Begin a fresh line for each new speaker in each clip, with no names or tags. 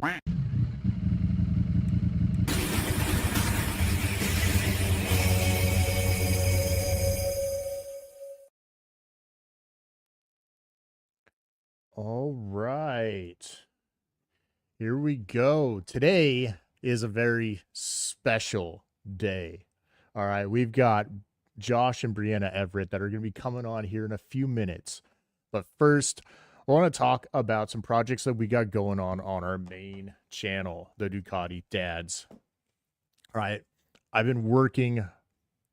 All right. Here we go. Today is a very special day. All right. We've got Josh and Bryanna Everitt that are going to be coming on here in a few minutes. But first, I want to talk about some projects that we got going on our main channel, the Ducdads. All right. I've been working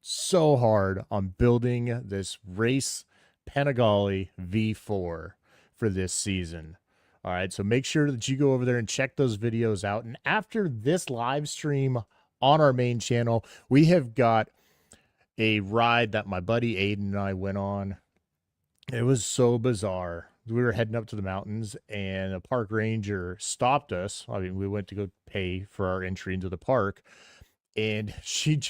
so hard on building this race Panigale V4 for this season. All right, so make sure that you go over there and check those videos out. And after this live stream on our main channel, we have got a ride that my buddy Aiden and I went on. It was so bizarre. We were heading up to the mountains and a park ranger stopped us. I mean, we went to go pay for our entry into the park. And she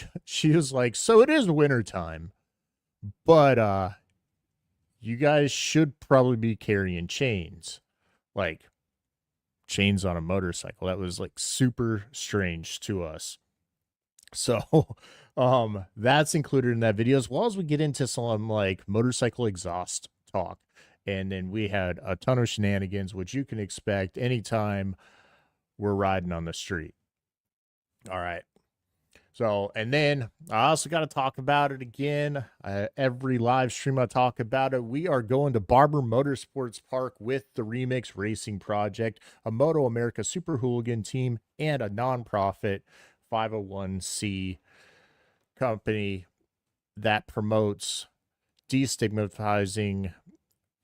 was like, so it is winter time, but you guys should probably be carrying chains, like chains on a motorcycle. That was like super strange to us. So that's included in that video, as well as we get into some like motorcycle exhaust talk. And then we had a ton of shenanigans, which you can expect anytime we're riding on the street. All right. So, and then I also got to talk about it again. Every live stream I talk about it. We are going to Barber Motorsports Park with the Remix Racing Project, a MotoAmerica Super Hooligan team, and a nonprofit 501c company that promotes destigmatizing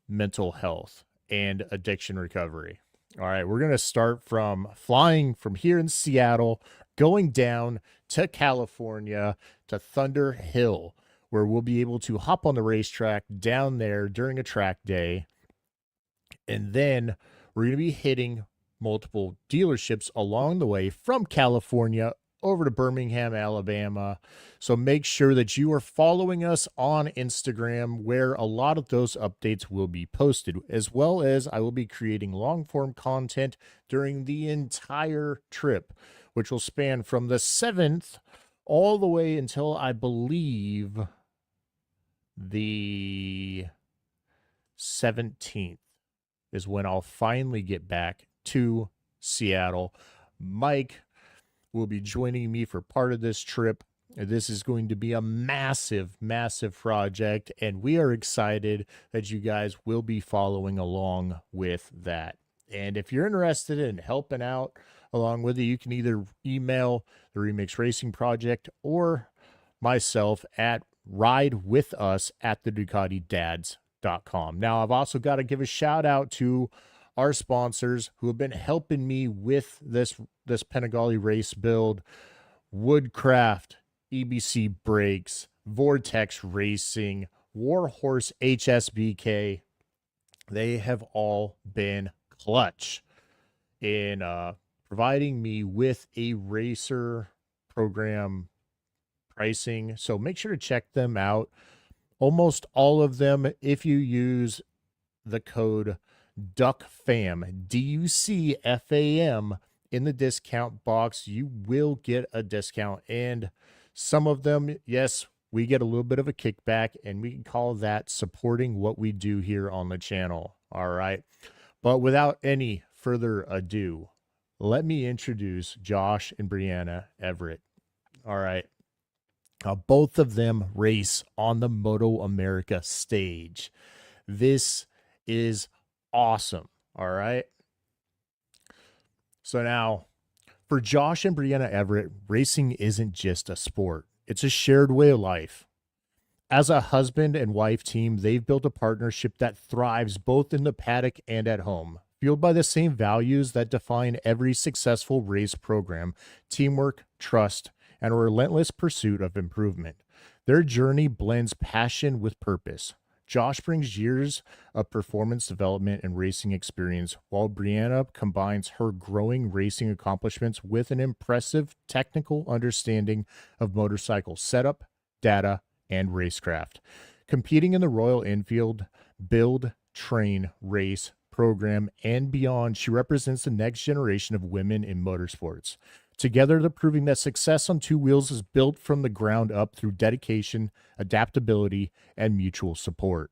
mental health and addiction recovery. All right, we're going to start from flying from here in Seattle, going down to California to Thunder Hill, where we'll be able to hop on the racetrack down there during a track day. And then we're going to be hitting multiple dealerships along the way from California over to Birmingham, Alabama. So make sure that you are following us on Instagram, where a lot of those updates will be posted, as well as I will be creating long form content during the entire trip, which will span from the 7th all the way until I believe the 17th is when I'll finally get back to Seattle. Mike will be joining me for part of this trip. This is going to be a massive, massive project, and we are excited that you guys will be following along with that. And if you're interested in helping out along with it, you can either email the Remix Racing Project or myself at ridewithus@theducatidads.com. Now, I've also got to give a shout out to our sponsors who have been helping me with this Panigale race build: Woodcraft, EBC Brakes, Vortek Racing, Warhorse HSBK. They have all been clutch in providing me with a racer program pricing. So make sure to check them out. Almost all of them, if you use the code DUCFAM, DUCFAM, in the discount box, you will get a discount. And some of them, yes, we get a little bit of a kickback, and we can call that supporting what we do here on the channel. All right. But without any further ado, let me introduce Josh and Bryanna Everitt. All right. Both of them race on the MotoAmerica stage. This is awesome. All right. So now, for Josh and Bryanna Everitt, racing isn't just a sport. It's a shared way of life. As a husband and wife team, they've built a partnership that thrives both in the paddock and at home, fueled by the same values that define every successful race program: teamwork, trust, and a relentless pursuit of improvement. Their journey blends passion with purpose. Josh brings years of performance development and racing experience, while Bryanna combines her growing racing accomplishments with an impressive technical understanding of motorcycle setup, data, and racecraft. Competing in the Royal Enfield build, train, race program and beyond, she represents the next generation of women in motorsports. Together, they're proving that success on two wheels is built from the ground up through dedication, adaptability, and mutual support.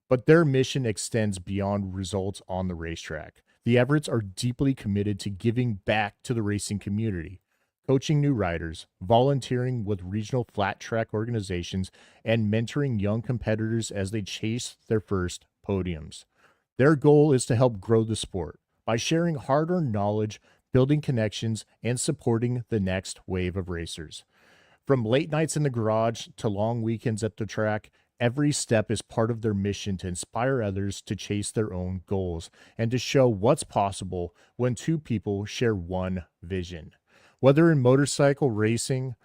But their mission extends beyond results on the racetrack. The Everitts are deeply committed to giving back to the racing community, coaching new riders, volunteering with regional flat track organizations, and mentoring young competitors as they chase their first podiums. Their goal is to help grow the sport by sharing hard-earned knowledge, building connections, and supporting the next wave of racers. From late nights in the garage to long weekends at the track, every step is part of their mission to inspire others to chase their own goals and to show what's possible when two people share one vision. Whether in motorcycle racing,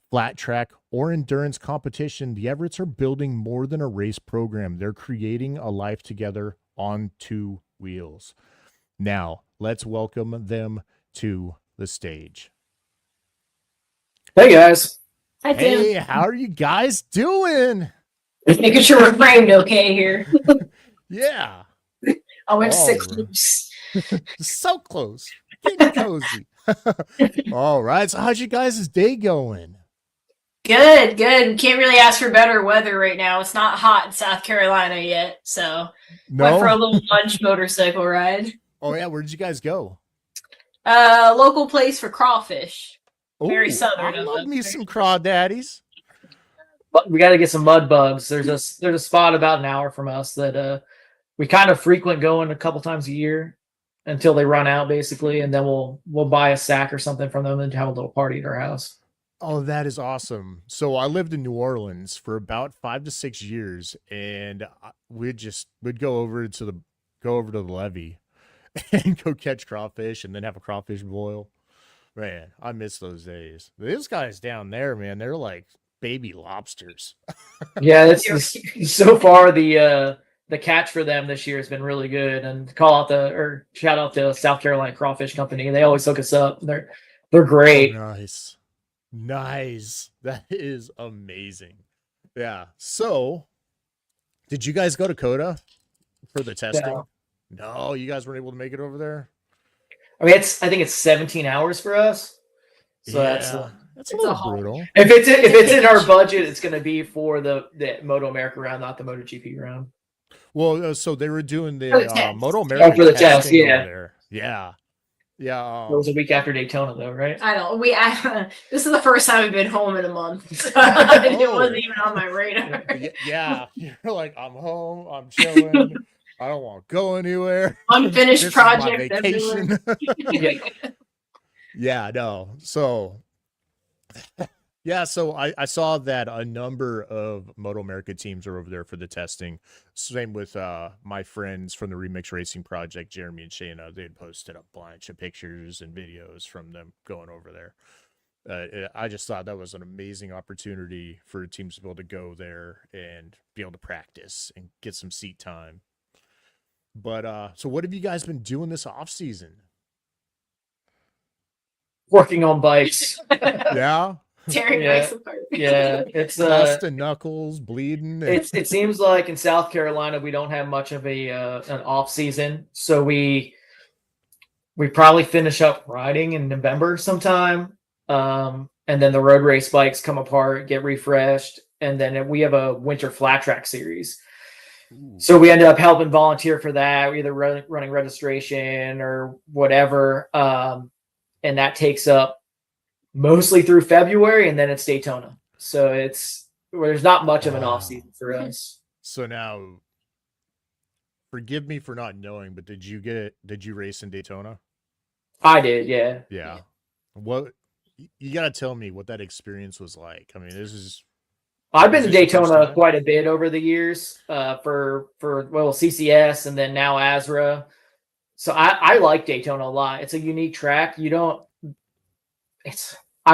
flat track, or endurance competition, the Everitts are building more than a race program. They're creating a life together on two wheels. Now, let's welcome them to the stage.
Hey, guys.
Hi, Tim.
Hey, how are you guys doing?
Making sure we're framed okay here.
Yeah.
I went to
All
sit
right.
close.
So close. Getting cozy. All right. So how's you guys' day going?
Good. Can't really ask for better weather right now. It's not hot in South Carolina yet, so went for a little lunch motorcycle ride.
Oh yeah, where did you guys go?
Local place for crawfish. Very
Ooh,
southern
I
of
love
us.
me some crawdaddies.
But we got to get some mud bugs. There's a spot about an hour from us that we kind of frequent going a couple times a year until they run out, basically, and then we'll buy a sack or something from them and have a little party at our house.
Oh, that is awesome. So I lived in New Orleans for about 5 to 6 years, and we'd go over to the levee and go catch crawfish and then have a crawfish boil. Man, I miss those days. These guys down there, man, they're like baby lobsters.
Yeah, that's so far the catch for them this year has been really good. And shout out to South Carolina Crawfish Company. They always hook us up. They're great.
Oh, nice. That is amazing. Yeah. So, did you guys go to Coda for the testing? No, you guys weren't able to make it over there.
I mean, I think it's 17 hours for us. So that's
a little brutal.
If it's in our budget, it's going to be for the MotoAmerica round, not the MotoGP round.
Well, so they were doing the
for
MotoAmerica
the test,
yeah. Over there. Yeah.
It was a week after Daytona, though, right?
I don't. This is the first time we've been home in a month. So it wasn't even on my radar.
Yeah. You're like, I'm home. I'm chilling. I don't want to go anywhere.
Unfinished project.
Vacation. Yeah, no. So, so I saw that a number of MotoAmerica teams are over there for the testing. Same with my friends from the Remix Racing Project, Jeremy and Shayna. They had posted a bunch of pictures and videos from them going over there. I just thought that was an amazing opportunity for teams to be able to go there and be able to practice and get some seat time. But so what have you guys been doing this off season?
Working on bikes.
Yeah.
Tearing bikes apart.
Yeah, it's
busting knuckles, bleeding.
It seems like in South Carolina we don't have much of an off season, so we probably finish up riding in November sometime, and then the road race bikes come apart, get refreshed, and then we have a winter flat track series. Ooh. So we ended up helping volunteer for that, either running registration or whatever, and that takes up mostly through February, and then it's Daytona. So there's not much of an off season for us.
So now, forgive me for not knowing, but did you race in Daytona?
I did, yeah.
Yeah. What you got to tell me what that experience was like. I mean,
I've been to Daytona quite a bit over the years for CCS and then now ASRA. So I like Daytona a lot. It's a unique track. I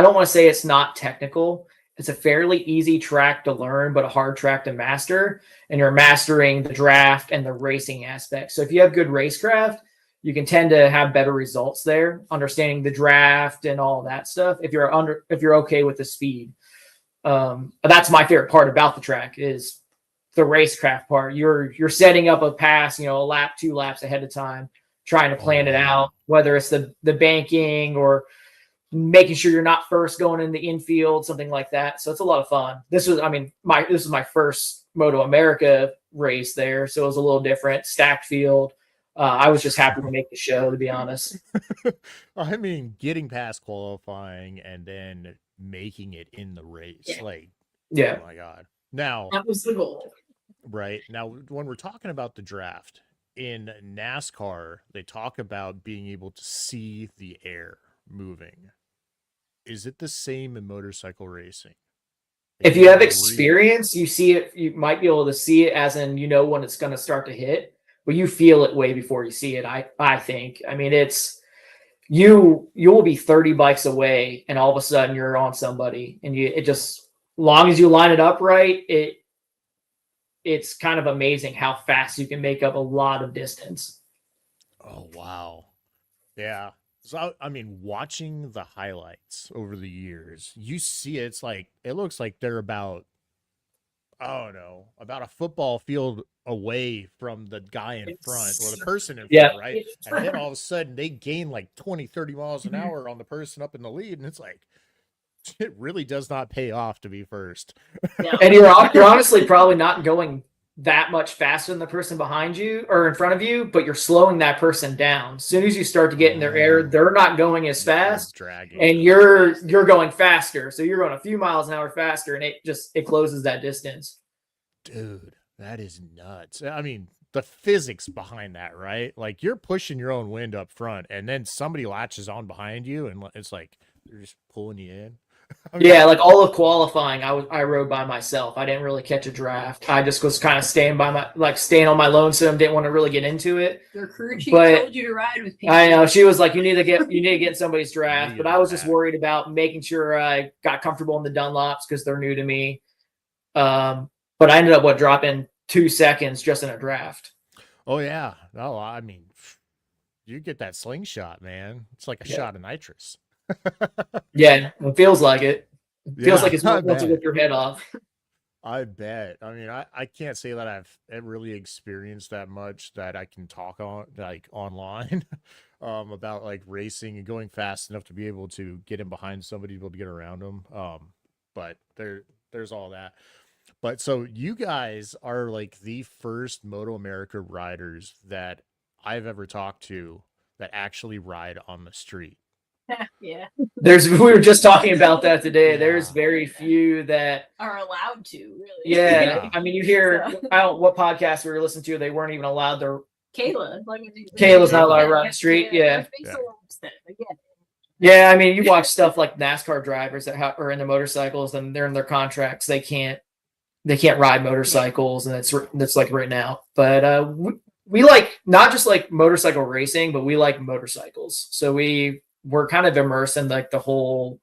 don't want to say it's not technical. It's a fairly easy track to learn, but a hard track to master. And you're mastering the draft and the racing aspect. So if you have good racecraft, you can tend to have better results there, understanding the draft and all that stuff. If you're okay with the speed. That's my favorite part about the track is the racecraft part. You're setting up a pass, a lap, 2 laps ahead of time, trying to plan it out, whether it's the banking or making sure you're not first going in the infield, something like that. So it's a lot of fun. This was my first MotoAmerica race there, so it was a little different, stacked field. I was just happy to make the show, to be honest.
I mean, getting past qualifying and then making it in the race, oh my God. Now
that was the goal.
Right. Now, when we're talking about the draft in NASCAR, they talk about being able to see the air moving. Is it the same in motorcycle racing?
If you have experience, you see it, you might be able to see it as in, when it's going to start to hit, but you feel it way before you see it. I think, I mean, it's, you will be 30 bikes away and all of a sudden you're on somebody, and it just, long as you line it up right, it's kind of amazing how fast you can make up a lot of distance.
Oh, wow. Yeah. So, I mean, watching the highlights over the years, you see it looks like they're about, I don't know, about a football field away from the guy in front or the person in front, right? And then all of a sudden they gain like 20, 30 miles an hour on the person up in the lead. And it's like, it really does not pay off to be first.
Yeah. And you're honestly probably not going that much faster than the person behind you or in front of you, but you're slowing that person down. As soon as you start to get in their air, they're not going as fast, and you're going faster. So you're going a few miles an hour faster, and it closes that distance.
Dude, that is nuts. I mean, the physics behind that, right? Like, you're pushing your own wind up front, and then somebody latches on behind you, and it's like they're just pulling you in.
Yeah, like all of qualifying, I rode by myself. I didn't really catch a draft. I just was kind of staying on my lonesome. Didn't want to really get into it.
Your crew chief told you to ride with people.
I know, she was like, you need to get in somebody's draft. But I was just worried about making sure I got comfortable in the Dunlops because they're new to me. But I ended up dropping 2 seconds just in a draft.
Oh yeah, no, I mean, you get that slingshot, man. It's like a shot of nitrous.
Yeah, it feels like it. It feels like it's once you get your head off.
I bet. I mean, I can't say that I've really experienced that much that I can talk on online about racing and going fast enough to be able to get in behind somebody, to be able to get around them. But there's all that. But so you guys are the first MotoAmerica riders that I've ever talked to that actually ride on the street.
Yeah.
We were just talking about that today. Yeah. There's very few that
are allowed to, really.
Yeah. I mean, you hear what podcast we were listening to, they weren't even allowed their Kayla's not allowed to ride the street. Yeah. Yeah, I mean, you watch stuff like NASCAR drivers that are in the motorcycles, and they're in their contracts. They can't ride motorcycles, and that's written out. But we not just motorcycle racing, but we like motorcycles. So we're kind of immersed in the whole,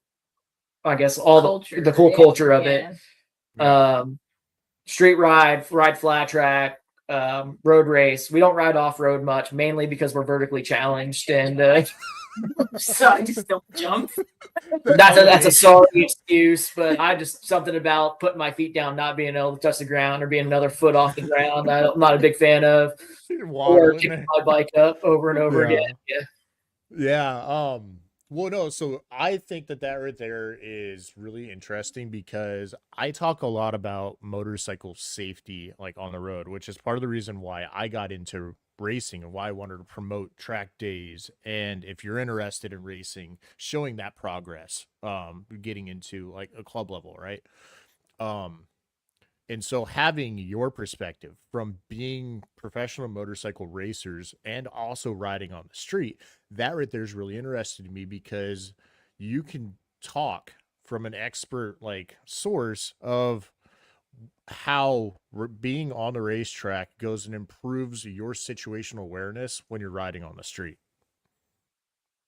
I guess, the whole culture of it. Street ride flat track, road race. We don't ride off road much, mainly because we're vertically challenged, and
so I just don't jump.
That's a sorry excuse, but I just something about putting my feet down, not being able to touch the ground or being another foot off the ground. I'm not a big fan of. Or kicking my bike up over and over again. Yeah.
Yeah. Well, no, so I think that right there is really interesting because I talk a lot about motorcycle safety on the road, which is part of the reason why I got into racing and why I wanted to promote track days. And if you're interested in racing, showing that progress, getting into a club level, right? And so having your perspective from being professional motorcycle racers and also riding on the street, that right there is really interesting to me because you can talk from an expert source of how being on the racetrack goes and improves your situational awareness when you're riding on the street.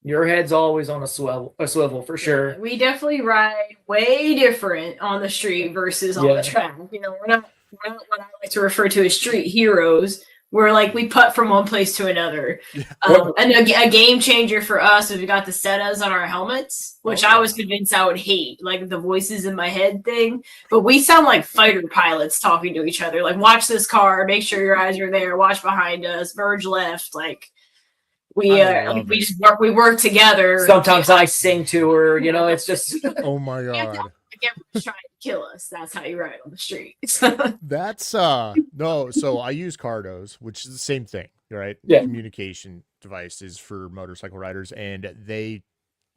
Your head's always on a swivel for sure. We definitely ride way different on the street versus on the track. We're not what I like to refer to as street heroes. We're like, we putt from one place to another. And a game changer for us is we got the setas on our helmets, which I was convinced I would hate, like the voices in my head thing. But we sound like fighter pilots talking to each other. Like, watch this car, make sure your eyes are there, watch behind us, verge left. Like, we work together.
Sometimes I sing to her, it's just.
Oh my God.
Everyone's trying to kill us. That's how you ride on the street.
That's no, so I use Cardos, which is the same thing, right?
Yeah.
Communication devices for motorcycle riders, and they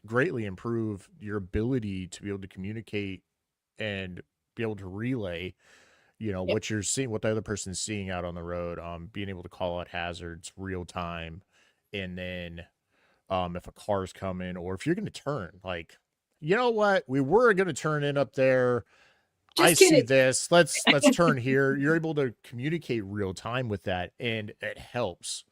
greatly improve your ability to be able to communicate and be able to relay, what you're seeing, what the other person is seeing out on the road, being able to call out hazards real time, and then if a car's coming or if you're going to turn, like, you know what, we were going to turn in up there. See this. Let's turn here. You're able to communicate real time with that, and it helps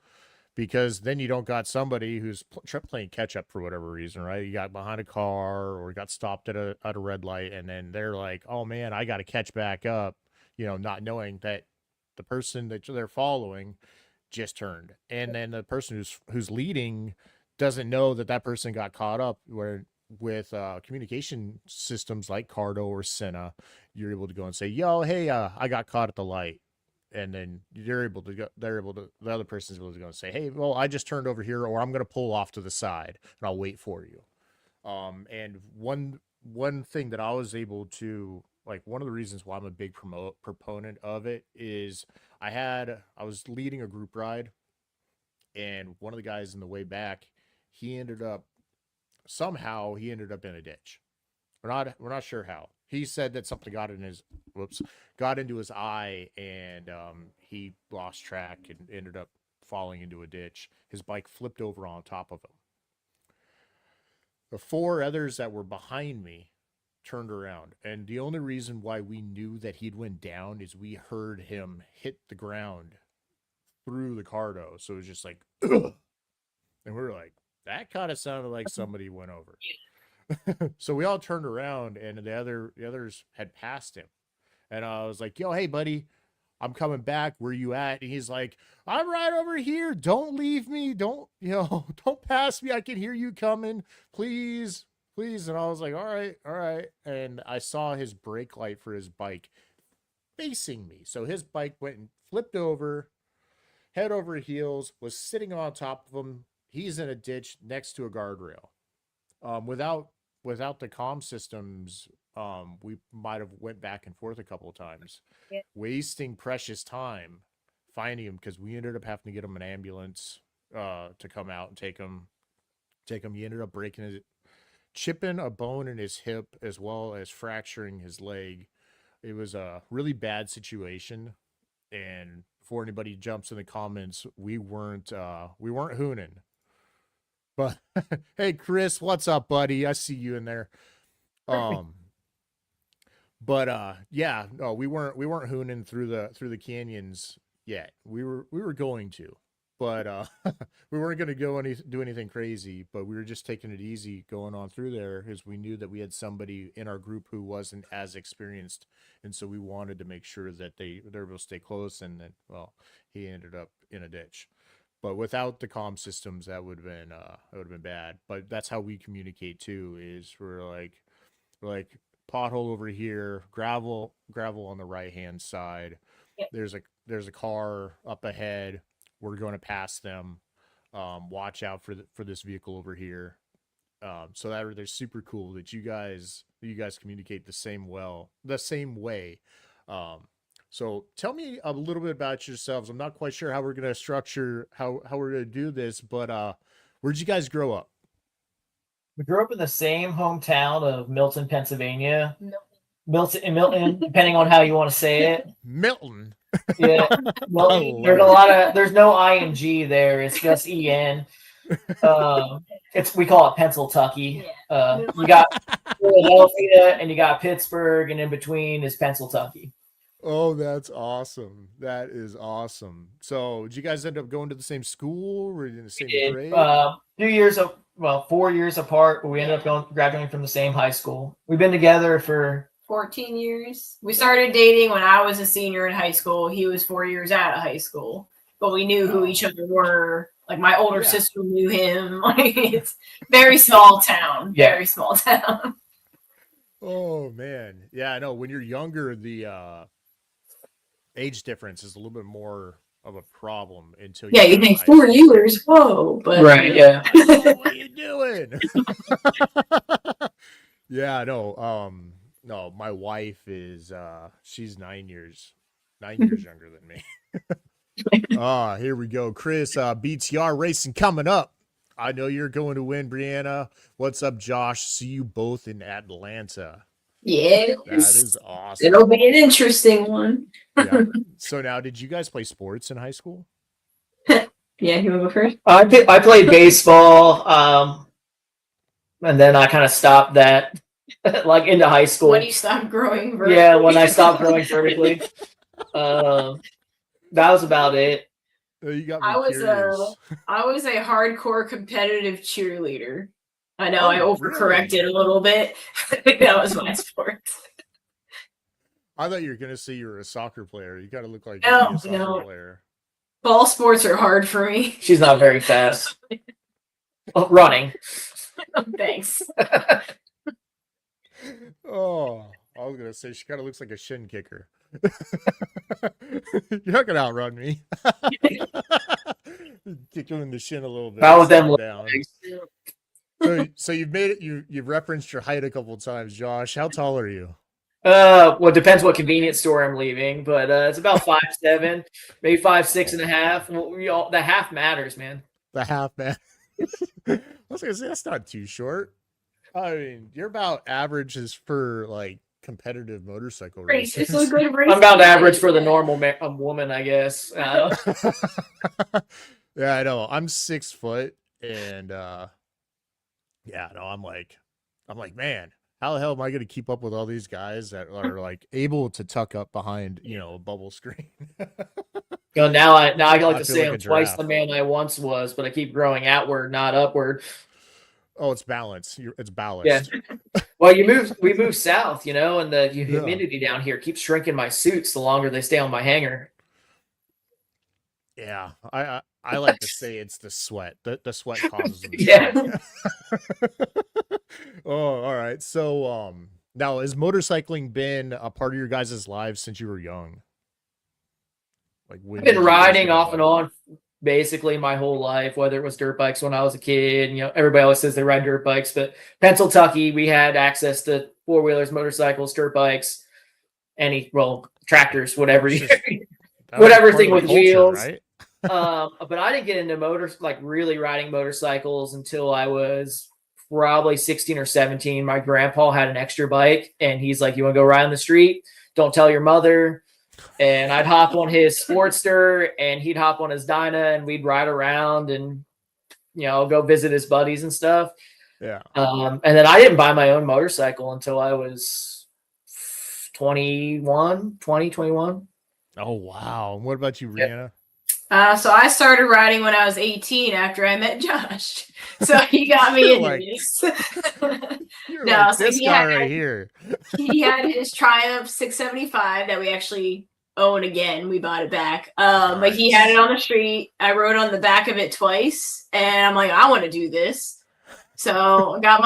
because then you don't got somebody who's playing catch up for whatever reason, right? You got behind a car or got stopped at a red light, and then they're like, "Oh man, I got to catch back up," not knowing that the person that they're following just turned, and then the person who's leading doesn't know that person got caught up. Where with communication systems like Cardo or Senna, you're able to go and say, "Yo, hey, I got caught at the light," and then the other person's able to go and say, "Hey, well, I just turned over here, or I'm going to pull off to the side and I'll wait for you." And one thing that I was able to, like, one of the reasons why I'm a big proponent of it is I was leading a group ride, and one of the guys in the way back, he ended up in a ditch. We're not sure how. He said that something got into his eye, and he lost track and ended up falling into a ditch. His bike flipped over on top of him. The 4 others that were behind me turned around, and the only reason why we knew that he'd went down is we heard him hit the ground through the Cardo. So it was just like, ugh. And we were like, that kind of sounded like somebody went over. So we all turned around, and the others had passed him. And I was like, "Yo, hey, buddy, I'm coming back. Where you at?" And he's like, "I'm right over here. Don't leave me. Don't pass me. I can hear you coming. Please, please." And I was like, all right. And I saw his brake light for his bike facing me. So his bike went and flipped over, head over heels, was sitting on top of him. He's in a ditch next to a guardrail. Without the comm systems, we might have went back and forth a couple of times, wasting precious time finding him, because we ended up having to get him an ambulance to come out and take him. He ended up chipping a bone in his hip as well as fracturing his leg. It was a really bad situation, and before anybody jumps in the comments, we weren't hooning. But hey, Chris, what's up, buddy? I see you in there. But yeah, no, we weren't hooning through the canyons yet. We were going to, but we weren't going to do anything crazy. But we were just taking it easy going on through there, because we knew that we had somebody in our group who wasn't as experienced, and so we wanted to make sure that they're able to stay close. And then, well, he ended up in a ditch. But without the comm systems, that would have been bad. But that's how we communicate too. Is we're like pothole over here, gravel on the right hand side. Yep. There's a car up ahead. We're going to pass them. Watch out for this vehicle over here. So that they're super cool that you guys communicate the same way. So tell me a little bit about yourselves. I'm not quite sure how we're going to structure how we're going to do this, but where'd you guys grow up?
We grew up in the same hometown of Milton, Pennsylvania. Milton, depending on how you want to say it.
Milton.
Yeah. Milton. There's no ing there. It's just en. We call it Pennsyltucky. You got Philadelphia and you got Pittsburgh, and in between is Pennsyltucky.
Oh, that's awesome. That is awesome. So did you guys end up going to the same school? Were you in the same grade?
4 years apart, but we ended up graduating from the same high school. We've been together for
14 years. We started dating when I was a senior in high school. He was 4 years out of high school. but we knew who
Oh.
each other were. Like my older
Yeah.
sister knew him. Like it's very small town.
Yeah.
Very small town.
Oh man. Yeah, I know. When you're younger, the age difference is a little bit more of a problem until
Yeah, you
get to
think
high
4
school.
years, whoa, but
Right, yeah.
Oh, what are you doing? Yeah, no. No, my wife is she's 9 years younger than me. Here we go. Chris, BTR racing coming up. I know you're going to win, Bryanna. What's up, Josh? See you both in Atlanta.
yeah,
That is awesome.
it'll be an interesting one.
Yeah. So now, did you guys play sports in high school?
Yeah, you want to go first?
I played baseball, and then I kind of stopped that, like into high school.
When you stop growing vertically.
Yeah, when I stopped growing vertically. That was about it.
You got me
I was
curious.
I was a hardcore competitive cheerleader. I know I
Oh,
overcorrected
really?
a little bit. That was my sport.
I thought you were gonna say you were a soccer player. You gotta look like
No,
you'd be a soccer
no.
player.
Ball sports are hard for me.
She's not very fast. Oh, running.
Thanks.
Oh, I was gonna say she kind of looks like a shin kicker. You're not gonna outrun me. Kick him in the shin a little bit.
That was them
slow down. So you've made it. You've referenced your height a couple of times, Josh. How tall are you?
Well, it depends what convenience store I'm leaving, but it's about 5'7", maybe 5'6.5". Well, the half matters, man.
The half man. I was gonna say that's not too short. I mean, you're about average as for like competitive motorcycle races.
It's a good race.
I'm about average for the normal woman, I guess.
Yeah, I know. I'm 6 foot, and yeah, no, I'm like, man, how the hell am I gonna keep up with all these guys that are like able to tuck up behind, a bubble screen?
Now I like to
feel
say
like
I'm
a
twice
giraffe.
the man I once was, but I keep growing outward, not upward.
Oh, it's balance. It's ballast.
Yeah. Well, we move south, and the
Yeah.
humidity down here keeps shrinking my suits the longer they stay on my hanger.
Yeah, I like to say it's the sweat. The sweat causes them.
Yeah.
Oh, all right. So, now has motorcycling been a part of your guys' lives since you were young? Like when
I've
did
been
you guys
riding
get
off and
involved?
on basically my whole life, whether it was dirt bikes when I was a kid. Everybody always says they ride dirt bikes, but Pennsylvania, we had access to four-wheelers, motorcycles, dirt bikes, tractors, whatever.
That was
whatever
part
thing
of the
with
culture,
wheels.
right?
But I didn't get into really riding motorcycles until I was probably 16 or 17. My grandpa had an extra bike, and he's like, "You want to go ride on the street? Don't tell your mother." And I'd hop on his Sportster, and he'd hop on his Dyna, and we'd ride around and go visit his buddies and stuff.
Yeah.
And then I didn't buy my own motorcycle until I was 21.
Oh wow. And what about you,
Yep.
Bryanna?
So I started riding when I was 18 after I met Josh. So he got me into
Like-
this.
You're
No,
like
so
this
he
guy
had-
right here.
He had his Triumph 675 that we actually own again. We bought it back. But he had it on the street. I rode on the back of it twice, and I'm like, I want to do this. So I got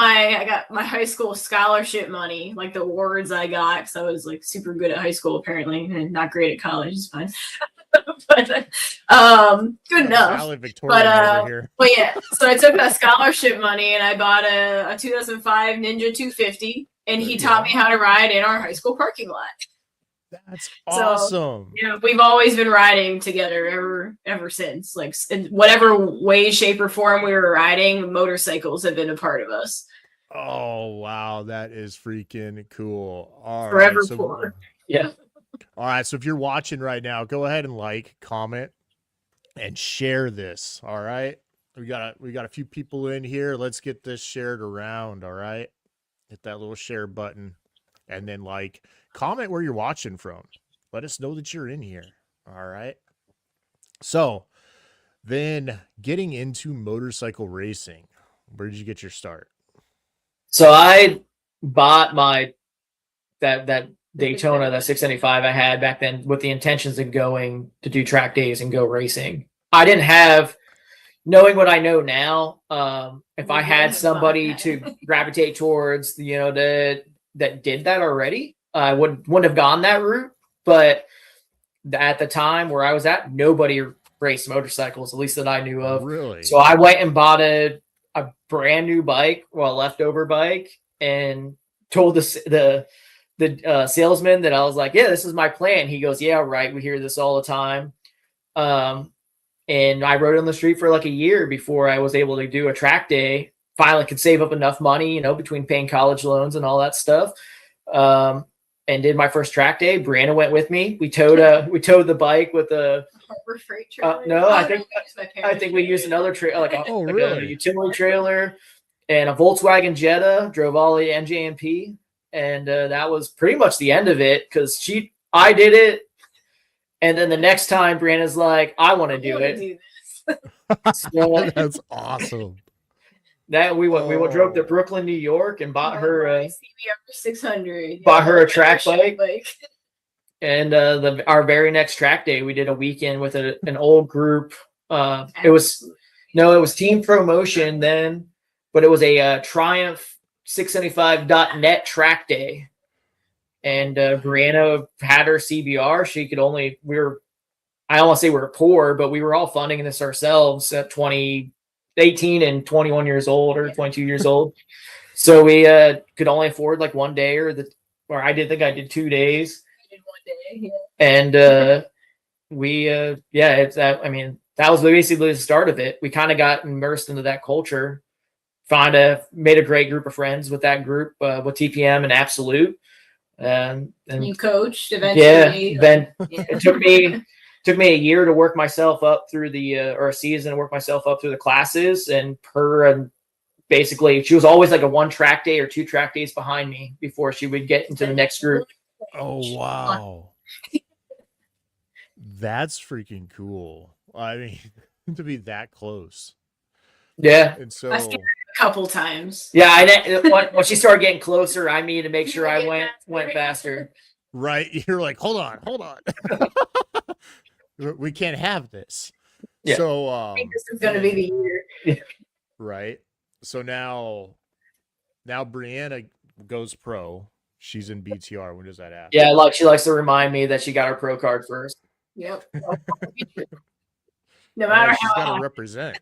my high school scholarship money, like the awards I got, because I was like super good at high school apparently, and not great at college. It's fine. But good enough.
Valley Victorian over here.
But yeah, so I took that scholarship money and I bought a 2005 Ninja 250, and he taught me how to ride in our high school parking lot.
That's awesome.
Yeah, we've always been riding together ever since. Like in whatever way, shape, or form we were riding, motorcycles have been a part of us.
Oh wow, that is freaking cool. All
Forever
right, so,
poor.
Yeah.
All right, so if you're watching right now, go ahead and like, comment, and share this. All right, we got a few people in here. Let's get this shared around. All right, hit that little share button, and then comment where you're watching from. Let us know that you're in here. All right. So then, getting into motorcycle racing, where did you get your start?
So I bought that Daytona, that 675 I had back then, with the intentions of going to do track days and go racing. I didn't have, knowing what I know now, if I had somebody to gravitate towards, that did that already, I wouldn't have gone that route. But at the time where I was at, nobody raced motorcycles, at least that I knew of.
Really?
So I went and bought a brand new bike, well, a leftover bike, and told the salesman that I was like, yeah, this is my plan. He goes, yeah, right. We hear this all the time. And I rode on the street for like a year before I was able to do a track day. Finally could save up enough money, between paying college loans and all that stuff. And did my first track day. Bryanna went with me. We towed the bike with a
Harbor Freight trailer.
no, I think we used another trailer, like a utility trailer, and a Volkswagen Jetta. Drove all the NJMP, and that was pretty much the end of it because I did it, and then the next time Brianna's like, I want to do it. So
that's awesome.
That we drove to Brooklyn, New York, and bought her
CBR 600.
Bought her a track bike. And our very next track day, we did a weekend with an old group. It was Team Promotion then, but it was a Triumph 675.net track day. And Bryanna had her CBR. She could only, I don't want to say we were poor, but we were all funding this ourselves at 18 and 21 years old or 22 years old. So we could only afford like one day or I did 2 days.
I did 1 day, yeah.
And that was basically the start of it. We kind of got immersed into that culture, made a great group of friends with that group, with TPM and Absolute. And
you coached eventually.
Yeah. Then it took me a year to work myself up through or a season to work myself up through the classes, and basically she was always like a 1 track day or 2 track days behind me before she would get into the next group.
Oh, wow. That's freaking cool. I mean, to be that close.
Yeah.
And so
I started a couple times.
Yeah. When she started getting closer, I needed to make sure I went faster.
Right. You're like, hold on. We can't have this.
Yeah.
So
I think this is going to be the year.
Yeah.
Right. So now Bryanna goes pro. She's in BTR. When does that happen?
Yeah, she likes to remind me that she got her pro card first.
Yep. No matter
she's
how
got to represent.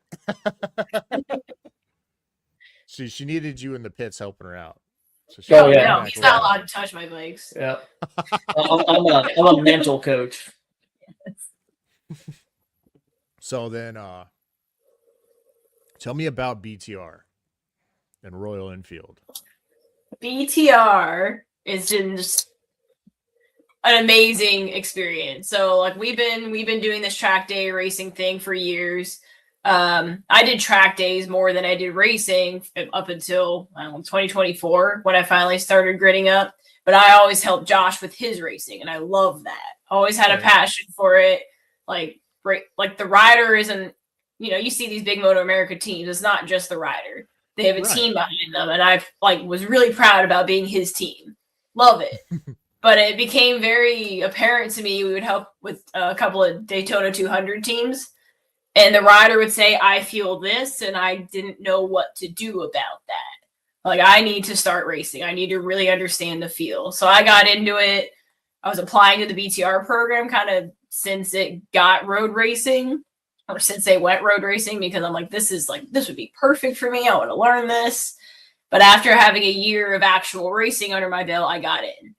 She needed you in the pits helping her out. So
no, he's not allowed to touch my bikes.
Yeah. I'm a mental coach.
Yes.
So then tell me about BTR and Royal Enfield.
BTR is just an amazing experience. So like we've been doing this track day racing thing for years. I did track days more than I did racing up until 2024 when I finally started gritting up. But I always helped Josh with his racing, and I love that. Always had a passion for it. Like the rider isn't, you see these big MotoAmerica teams. It's not just the rider. They have a team behind them, and I was really proud about being his team. Love it. But it became very apparent to me we would help with a couple of Daytona 200 teams, and the rider would say, I feel this, and I didn't know what to do about that. Like, I need to start racing. I need to really understand the feel. So I got into it. I was applying to the BTR program kind of since it got road racing, or since they went road racing, because I'm like, this would be perfect for me. I want to learn this. But after having a year of actual racing under my belt, I got in.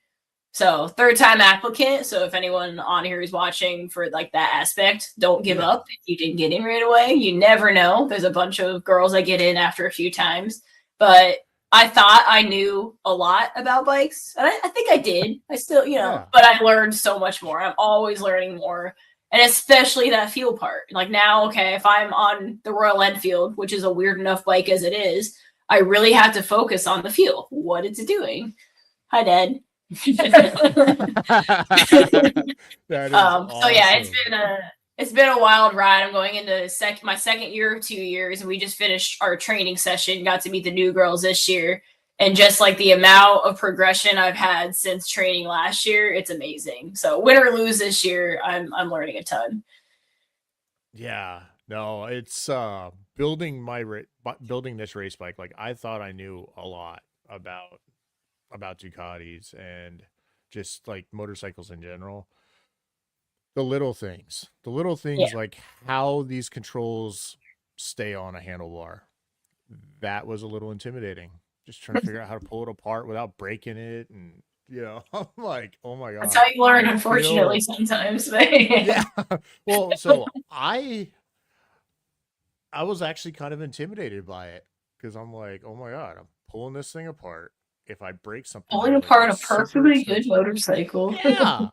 So 3rd-time applicant. So if anyone on here is watching for that aspect, don't give up. If you didn't get in right away, you never know. There's a bunch of girls that get in after a few times. But I thought I knew a lot about bikes. And I think I did. I still, but I've learned so much more. I'm always learning more. And especially that feel part. Like now, okay, if I'm on the Royal Enfield, which is a weird enough bike as it is, I really have to focus on the feel. What is it doing? Hi, Dad.
Awesome.
So yeah, it's been a wild ride. I'm going into my second year of 2 years, and we just finished our training session. Got to meet the new girls this year, and just like the amount of progression I've had since training last year, it's amazing. So win or lose this year, I'm learning a ton.
Yeah, no, it's building this race bike. Like I thought I knew a lot about Ducatis and just like motorcycles in general. The little
Yeah.
things like how these controls stay on a handlebar. That was a little intimidating. Just trying to figure out how to pull it apart without breaking it, and I'm like, oh my
That's
god.
how you learn,
I
unfortunately,
feel
sometimes.
yeah. Well, so I was actually kind of intimidated by it because I'm like, oh my god, I'm pulling this thing apart. If I break something
Pulling
here, like
apart a
it's super
perfectly good
expensive.
motorcycle.
Yeah.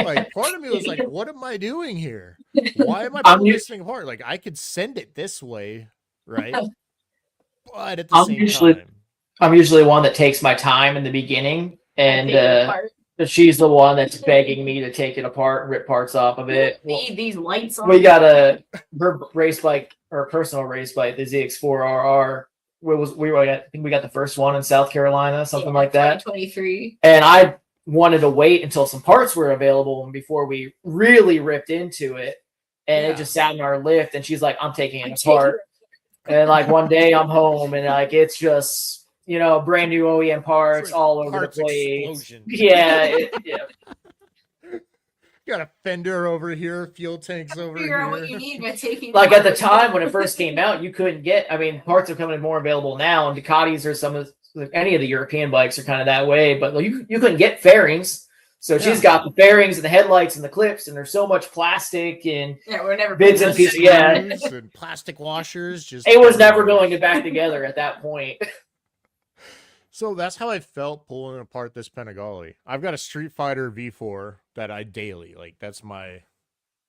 Like part of me was like, what am I doing here? Why am I
I'm
pulling
u-
this thing apart? Like I could send it this way, right? But at the
I'm
same
usually
time,
I'm usually one that takes my time in the beginning, and
Take it apart.
she's the one that's begging me to take it apart and rip parts off of it.
Need these lights on.
We got her race bike, her personal race bike, the ZX4RR. I think we got the first one in South Carolina, something like that.
2023.
And I wanted to wait until some parts were available before we really ripped into it. And
Yeah.
it just sat in our lift, and she's like, "I'm taking it apart." And like one day I'm home, and like it's just brand new OEM parts
like
all over the
parts
place.
explosion.
Yeah, yeah.
Got a fender over here, fuel tanks over
Figure out what you
here.
need by taking.
Like at the time when it first came out, you couldn't get. I mean, parts are coming more available now, and Ducatis or some of any of the European bikes are kind of that way. But you couldn't get fairings, so she's got the fairings and the headlights and the clips, and there's so much plastic and
we're never
bits and pieces. Yeah,
and plastic washers. Just
it was never going to back together at that point.
So that's how I felt pulling apart this Panigale. I've got a Street Fighter V4 that I daily like. That's my,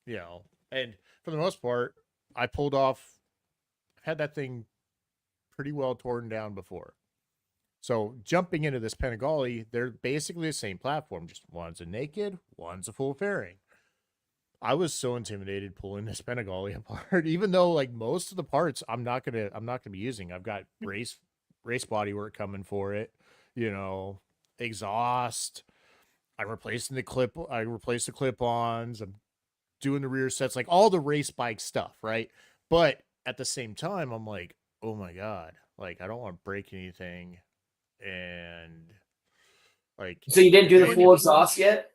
and for the most part, I pulled off. Had that thing pretty well torn down before. So jumping into this Panigale, they're basically the same platform. Just one's a naked, one's a full fairing. I was so intimidated pulling this Panigale apart, even though like most of the parts I'm not gonna be using. I've got race bodywork coming for it, exhaust. I replaced the clip-ons. I'm doing the rear sets, like all the race bike stuff, right? But at the same time, I'm like, oh my god, like I don't want to break anything, and like.
So you didn't do the full exhaust yet?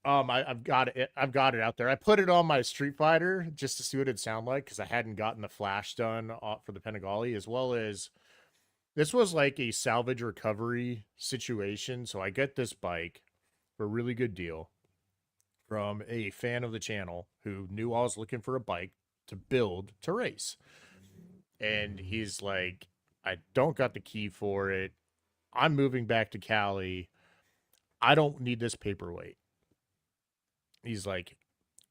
I've got it out there. I put it on my Street Fighter just to see what it'd sound like because I hadn't gotten the flash done for the Panigale, as well as this was like a salvage recovery situation. So I get this bike for a really good deal from a fan of the channel who knew I was looking for a bike to build to race. And he's like, I don't got the key for it. I'm moving back to Cali. I don't need this paperweight. He's like,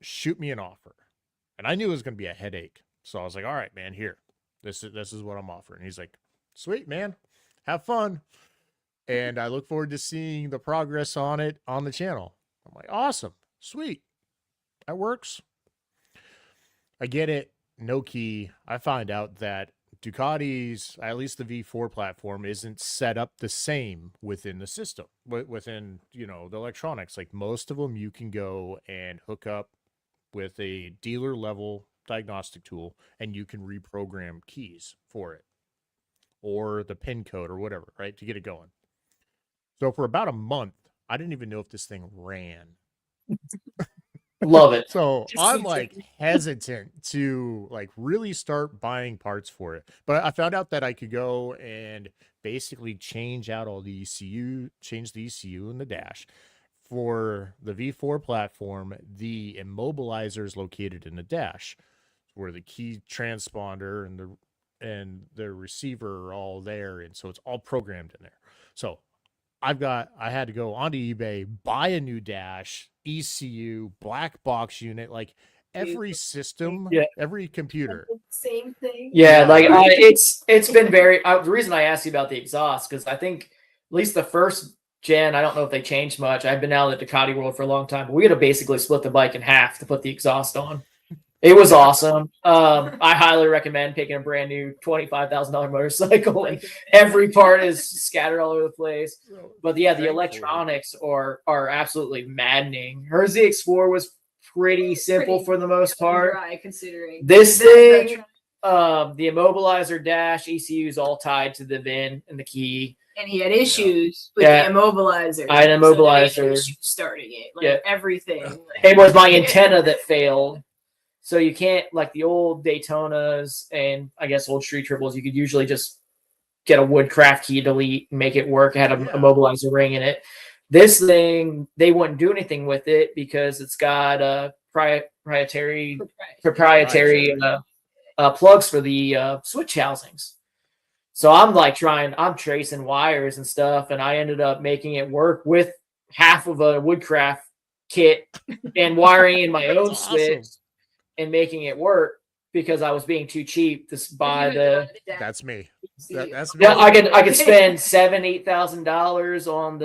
shoot me an offer. And I knew it was going to be a headache. So I was like, all right, man, here. This is what I'm offering. He's like, sweet, man. Have fun. And I look forward to seeing the progress on it on the channel. I'm like, awesome. Sweet. That works. I get it. No key. I find out that Ducati's, at least the V4 platform, isn't set up the same within the system, within, the electronics. Like most of them, you can go and hook up with a dealer level diagnostic tool and you can reprogram keys for it or the pin code or whatever, right, to get it going. So for about a month, I didn't even know if this thing ran.
Love it.
So I'm like hesitant to like really start buying parts for it. But I found out that I could go and basically change out all the ECU, change the ECU in the dash. For the V4 platform, the immobilizer is located in the dash where the key transponder and the receiver are all there. And so it's all programmed in there. So I had to go onto eBay, buy a new dash, ECU, black box unit, like every system, every computer.
Same thing.
Yeah, like it's been very. The reason I asked you about the exhaust because I think at least the first gen, I don't know if they changed much. I've been out of the Ducati world for a long time, but we had to basically split the bike in half to put the exhaust on. It was awesome. I highly recommend picking a brand new $25,000 motorcycle, and every part is scattered all over the place. But yeah, the electronics are absolutely maddening. Her ZX4 was pretty simple for the most part.
Dry, considering
This thing, the immobilizer dash ECU is all tied to the VIN and the key.
And he had issues with
Yeah.
the immobilizer.
I had an
So they had
immobilizer.
issues starting it, like everything.
It was my antenna that failed. So you can't, like the old Daytonas and I guess old Street Triples, you could usually just get a Woodcraft key delete and make it work. It had a immobilizer ring in it. This thing, they wouldn't do anything with it because it's got proprietary plugs for the switch housings. So I'm like I'm tracing wires and stuff, and I ended up making it work with half of a Woodcraft kit and wiring in my own switch and making it work because I was being too cheap to buy the.
That's me. That's me.
Yeah, I could spend $7,000-$8,000 on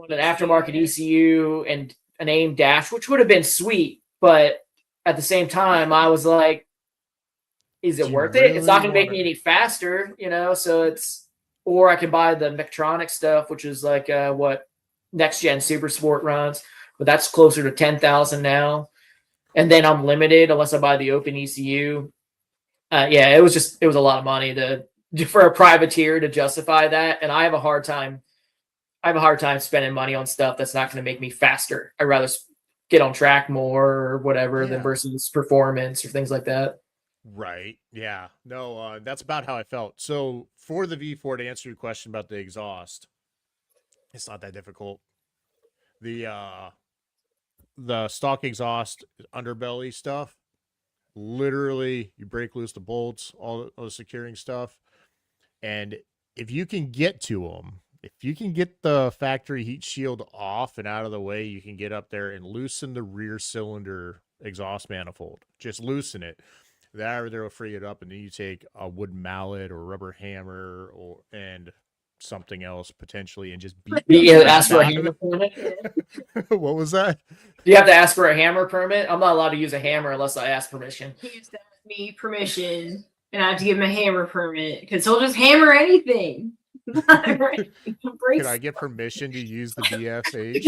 an aftermarket ECU and an AIM dash, which would have been sweet, but at the same time, I was like, is it worth it? It's not going to make me any faster, so it's, or I can buy the Mectronic stuff, which is like what next gen Super Sport runs, but that's closer to 10,000 now. And then I'm limited unless I buy the open ECU. It was a lot of money for a privateer to justify that. And I have a hard time spending money on stuff that's not going to make me faster. I'd rather get on track more or whatever than versus performance or things like that.
Right. Yeah. No, that's about how I felt. So for the V4, to answer your question about the exhaust, it's not that difficult. The stock exhaust underbelly stuff, literally you break loose the bolts, all the securing stuff. And if you can get to them, if you can get the factory heat shield off and out of the way, you can get up there and loosen the rear cylinder exhaust manifold. Just loosen it. That'll free it up, and then you take a wood mallet or rubber hammer and something else potentially, and just beat.
Ask for a hammer permit.
What was that?
Do you have to ask for a hammer permit? I'm not allowed to use a hammer unless I ask permission.
He used to ask me permission, and I have to give him a hammer permit because he'll just hammer anything.
Can I get permission to use the BFH?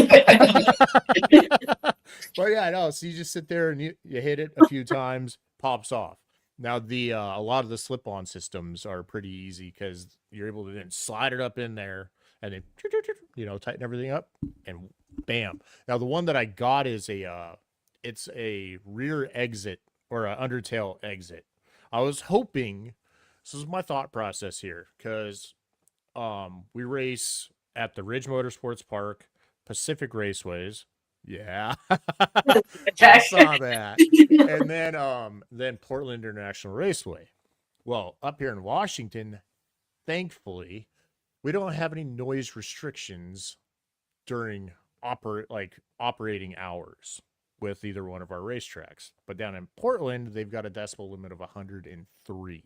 Well, yeah, no. So you just sit there and you hit it a few times, pops off. Now a lot of the slip-on systems are pretty easy because you're able to then slide it up in there and then tighten everything up and bam. Now the one that I got is it's a rear exit or an undertail exit. I was hoping, this is my thought process here, because we race at the Ridge Motorsports Park, Pacific Raceways. Yeah. I saw that. And then Portland International Raceway. Well, up here in Washington, thankfully, we don't have any noise restrictions during operating hours with either one of our racetracks. But down in Portland, they've got a decibel limit of 103.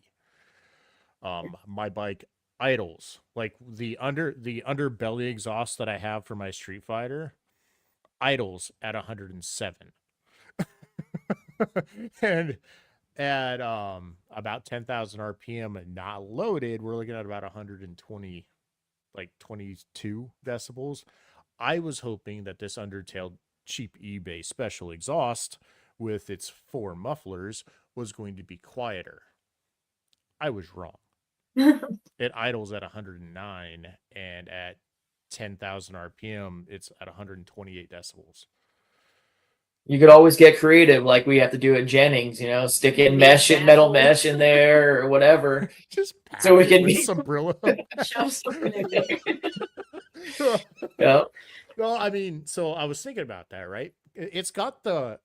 My bike idles, like the underbelly exhaust that I have for my Street Fighter, idles at 107. And at about 10,000 RPM and not loaded, we're looking at about 120, like 22 decibels. I was hoping that this undertailed cheap eBay special exhaust with its 4 mufflers was going to be quieter. I was wrong. It idles at 109, and at 10,000 RPM, it's at 128 decibels.
You could always get creative, like we have to do at Jennings, stick in metal mesh in there or whatever.
Just
so we can
be some Brillo.
Shove something in there.
Yeah.
Well, I mean, so I was thinking about that, right? It's got the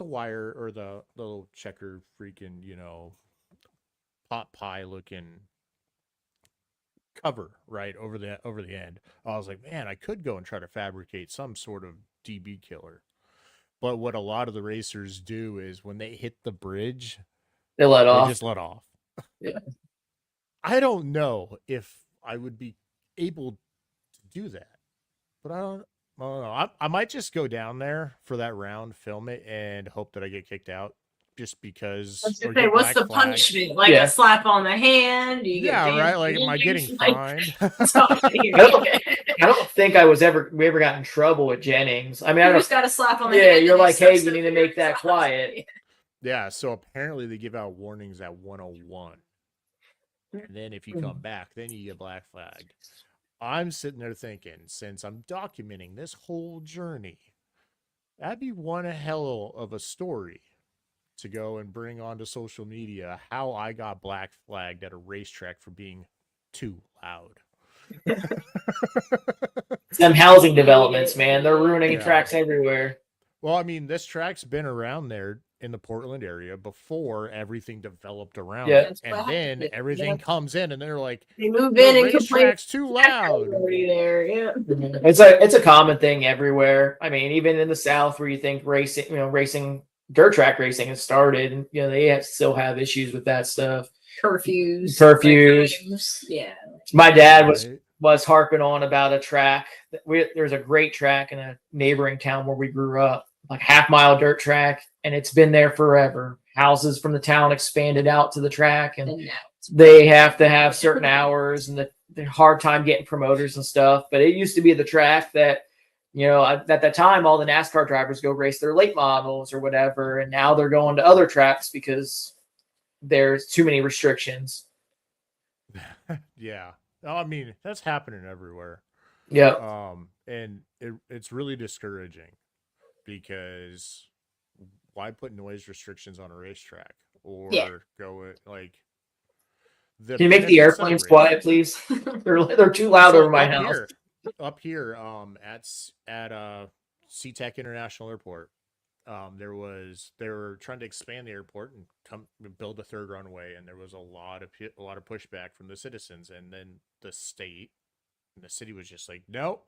wire or the little checker freaking, pot pie looking cover right over the end. I was like, man, I could go and try to fabricate some sort of DB killer. But what a lot of the racers do is when they hit the bridge,
they
just let off.
Yeah.
I don't know if I would be able to do that, but I don't know. I might just go down there for that round, film it, and hope that I get kicked out just because.
I was
or
gonna say,
get
what's
black
the
flag.
punishment? Like
Yeah.
a slap on the hand? Do you get
Yeah,
banned
right.
from
Like, am I
games?
getting
Like,
fined?
I don't think we ever got in trouble with Jennings. I mean, I
you
don't.
just got a slap on the
Yeah,
hand.
you're
and they
like, hey,
suck
you
so
need to
your
make that
results.
quiet.
Yeah. So apparently they give out warnings at 101, and then if you come back, then you get black flagged. I'm sitting there thinking, since I'm documenting this whole journey, that'd be one hell of a story to go and bring onto social media how I got black flagged at a racetrack for being too loud.
Some housing developments, man. They're ruining
Yeah.
tracks everywhere.
Well, I mean, this track's been around there in the Portland area before everything developed around
Yeah.
it.
That's
And
what
then
happened.
everything
Yeah.
comes in and they're like,
They move
the
in and complain.
racetrack's too loud.
Already there, yeah.
It's a common thing everywhere. I mean, even in the South, where you think racing, dirt track racing has started, and they still have issues with that stuff.
Curfews. Yeah.
My dad
Right.
was harping on about a track. There's a great track in a neighboring town where we grew up, like half-mile dirt track, and it's been there forever. Houses from the town expanded out to the track, and
And now it's
they have to have certain hours, and the hard time getting promoters and stuff. But it used to be the track that, at that time, all the NASCAR drivers go race their late models or whatever, and now they're going to other tracks because there's too many restrictions.
Yeah. I mean, that's happening everywhere.
Yeah.
And it's really discouraging because why put noise restrictions on a racetrack or go it like
Can you make the airplanes quiet, please? they're too loud over my house.
Up here, at SeaTac International Airport, they were trying to expand the airport and build a third runway, and there was a lot of pushback from the citizens, and then the state and the city was just like, nope,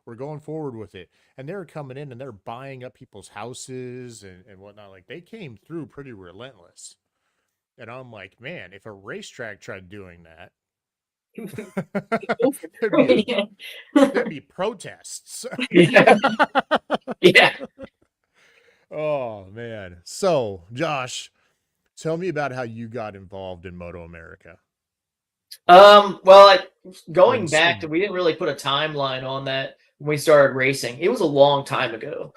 we're going forward with it. And they're coming in and they're buying up people's houses and whatnot. Like, they came through pretty relentless. And I'm like, man, if a racetrack tried doing that, there'd be protests.
Yeah. Yeah.
Oh, man. So, Josh, tell me about how you got involved in MotoAmerica.
Well, going back to, we didn't really put a timeline on that when we started racing. It was a long time ago.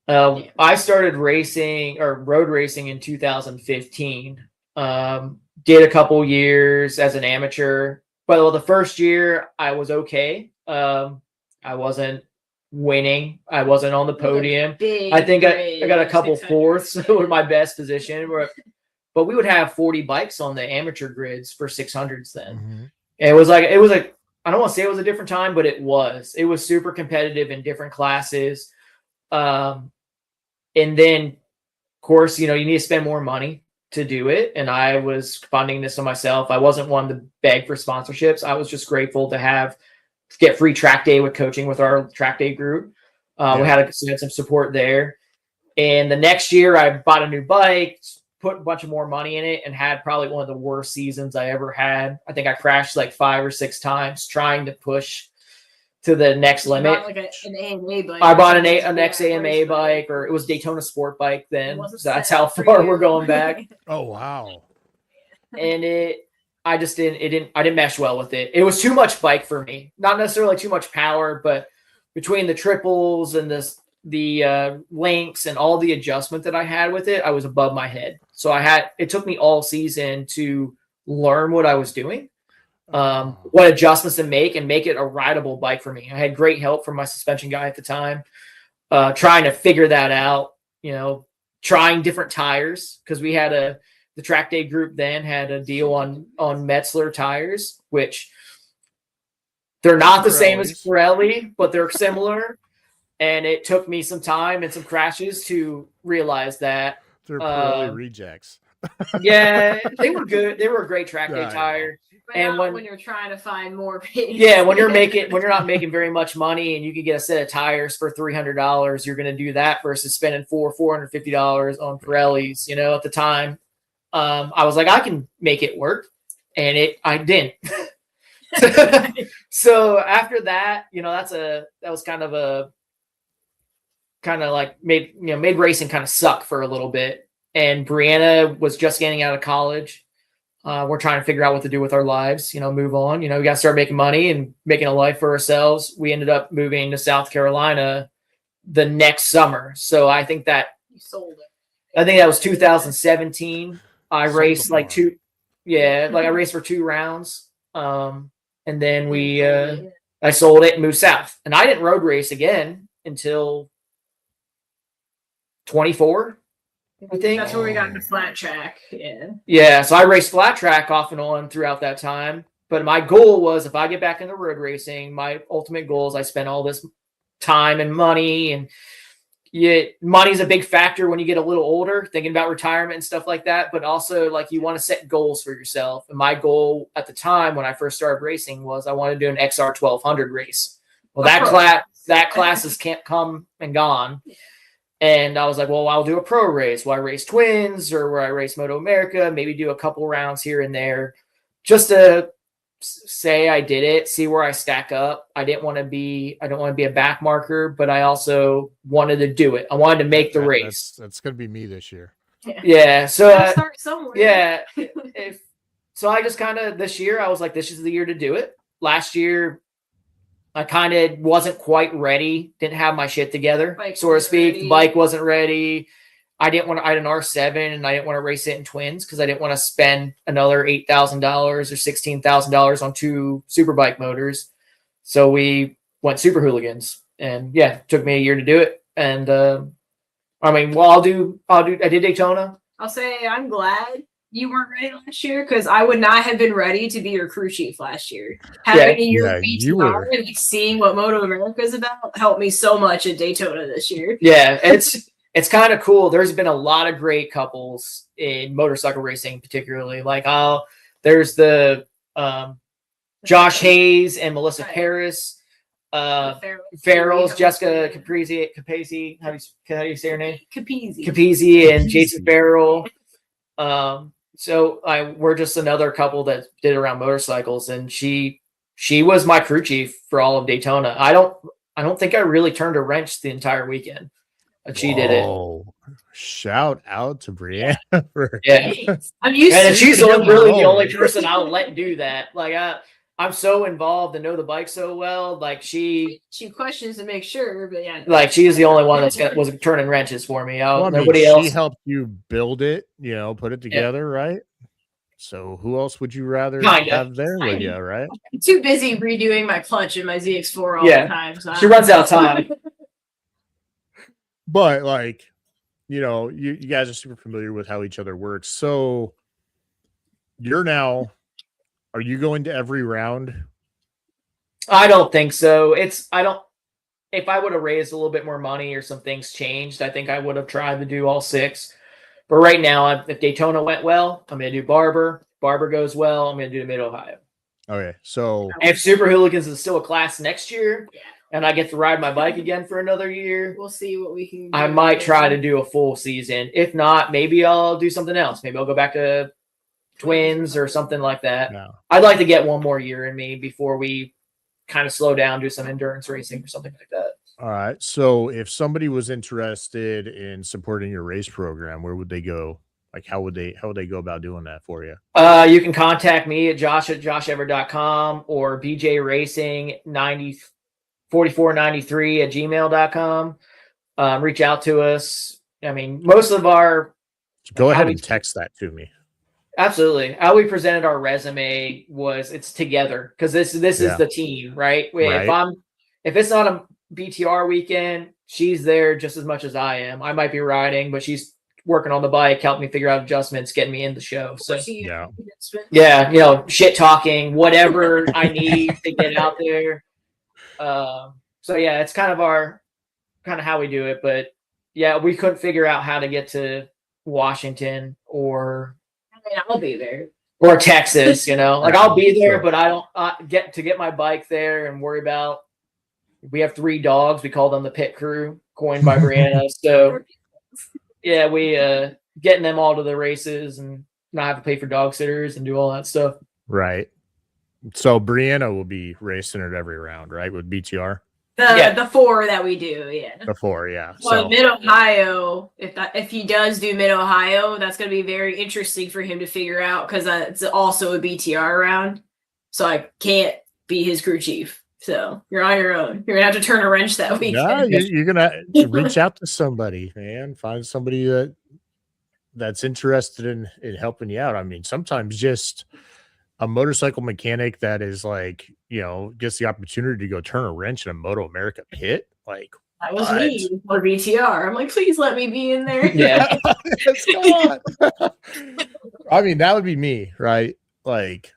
I started racing or road racing in 2015. Did a couple years as an amateur, but the first year I was okay. I wasn't winning. I wasn't on the podium. I think I got a couple fourths with my best position. But we would have 40 bikes on the amateur grids for 600s then.
Mm-hmm.
And it was like, I don't want to say it was a different time, but it was super competitive in different classes. And then of course, you need to spend more money to do it. And I was funding this on myself. I wasn't one to beg for sponsorships. I was just grateful to get free track day with coaching with our track day group. We had some support there. And the next year I bought a new bike, put a bunch of more money in it, and had probably one of the worst seasons I ever had. I think I crashed like 5 or 6 times trying to push to the next limit.
Like an AMA bike.
I bought an XAMA bike, or it was Daytona Sport bike then. So that's how far we're going back.
Oh, wow.
And I didn't mesh well with it. It was too much bike for me. Not necessarily too much power, but between the triples and the links and all the adjustment that I had with it, I was above my head. So it took me all season to learn what I was doing, what adjustments to make and make it a rideable bike for me. I had great help from my suspension guy at the time, trying to figure that out, trying different tires, because we had the track day group then had a deal on Metzler tires, which they're not the same as Pirelli, but they're similar. And it took me some time and some crashes to realize that.
They're Pirelli rejects.
Yeah, they were good. They were a great track day tire.
But
and
when you're trying to find more pace.
Yeah, when you're not making very much money and you can get a set of tires for $300, you're going to do that versus spending $450 on Pirellis. At the time, I was like, I can make it work, and I didn't. So after that, that was kind of like made racing kind of suck for a little bit. and Bryanna was just getting out of college. We're trying to figure out what to do with our lives, move on. We got to start making money and making a life for ourselves. We ended up moving to South Carolina the next summer. So I think that
You sold it.
I think that was 2017. I
Sold
raced
the
like
farm.
I raced for 2 rounds. And then I sold it and moved south. And I didn't road race again until 24, I think.
That's where we got into flat track. Yeah.
Yeah, so I raced flat track off and on throughout that time. But my goal was, if I get back into road racing, my ultimate goal is I spend all this time and money, and money's a big factor when you get a little older, thinking about retirement and stuff like that. But also, like, you want to set goals for yourself. And my goal at the time when I first started racing was I wanted to do an XR 1200 race. Well, that class has can't come and gone. And I was like, well, I'll do a pro race. Will I race twins, or where I race MotoAmerica? Maybe do a couple rounds here and there, just to say I did it, see where I stack up. I don't want to be a back marker, but I also wanted to do it. I wanted to make the race.
That's going to be me this year.
Yeah. So
start somewhere.
yeah. So I just kind of, this year I was like, this is the year to do it. Last year I kind of wasn't quite ready. Didn't have my shit together, so to speak. The bike wasn't ready. I had an R7, and I didn't want to race it in twins because I didn't want to spend another $8,000 or $16,000 on 2 superbike motors. So we went super hooligans, and yeah, it took me a year to do it. And I did Daytona.
I'll say I'm glad you weren't ready last year, because I would not have been ready to be your crew chief last year. Having a year of BTR and like seeing what MotoAmerica is about helped me so much at Daytona this year.
Yeah, it's kind of cool. There's been a lot of great couples in motorcycle racing, particularly. Like, there's the Josh Hayes and Melissa Paris, Farrell's, Jessica Capizzi. How do you say her name? Capizzi and Jason Farrell. So we're just another couple that did around motorcycles, and she was my crew chief for all of Daytona. I don't think I really turned a wrench the entire weekend. But she did it.
Shout out to Bryanna.
Yeah.
I'm used
and
to
she's really the only person I'll let do that. Like, I'm so involved and know the bike so well. Like, she
questions to make sure, but yeah.
Like, she's the only one was turning wrenches for me. Nobody else.
She helped you build it, put it together, right? So who else would you rather have there with you, right?
I'm too busy redoing my clutch in my ZX4 all the time. So
she runs out of time.
But, like, you guys are super familiar with how each other works. So are you going to every round?
I don't think so. If I would have raised a little bit more money or some things changed, I think I would have tried to do all 6. But right now, if Daytona went well, I'm going to do Barber. Barber goes well, I'm going to do Mid-Ohio.
Okay, so
if Super Hooligans is still a class next year, and I get to ride my bike again for another year,
we'll see what we can do.
I might try to do a full season. If not, maybe I'll do something else. Maybe I'll go back to twins or something like that.
No.
I'd like to get one more year in me before we kind of slow down, do some endurance racing or something like that.
All right. So if somebody was interested in supporting your race program, where would they go? Like, how would they go about doing that for you?
You can contact me at josh@josheveritt.com or bjracing4493@gmail.com. Reach out to us. I mean, most of our...
Go ahead and text that to me.
Absolutely. How we presented our resume was it's together, because this is the team, right? If it's not a BTR weekend, she's there just as much as I am. I might be riding, but she's working on the bike, helping me figure out adjustments, getting me in the show. So shit talking, whatever I need to get out there. So yeah, it's kind of how we do it. But yeah, we couldn't figure out how to get to Washington or...
I'll be there.
Or Texas, like I'll be there, but I don't get my bike there and worry about. We have 3 dogs. We call them the pit crew, coined by Bryanna. So yeah, we getting them all to the races and not have to pay for dog sitters and do all that stuff.
Right. So Bryanna will be racing at every round, right? With BTR.
The 4 that we do, yeah.
The 4, yeah.
Well,
So
Mid Ohio, if he does do Mid Ohio, that's going to be very interesting for him to figure out because it's also a BTR round. So I can't be his crew chief. So you're on your own. You're gonna have to turn a wrench that weekend.
yeah, you're gonna reach out to somebody, man. Find somebody that's interested in helping you out. I mean, sometimes just a motorcycle mechanic that is like, gets the opportunity to go turn a wrench in a MotoAmerica pit. Like,
that was me for BTR. I'm like, please let me be in there.
Yeah.
I mean, that would be me, right? Like,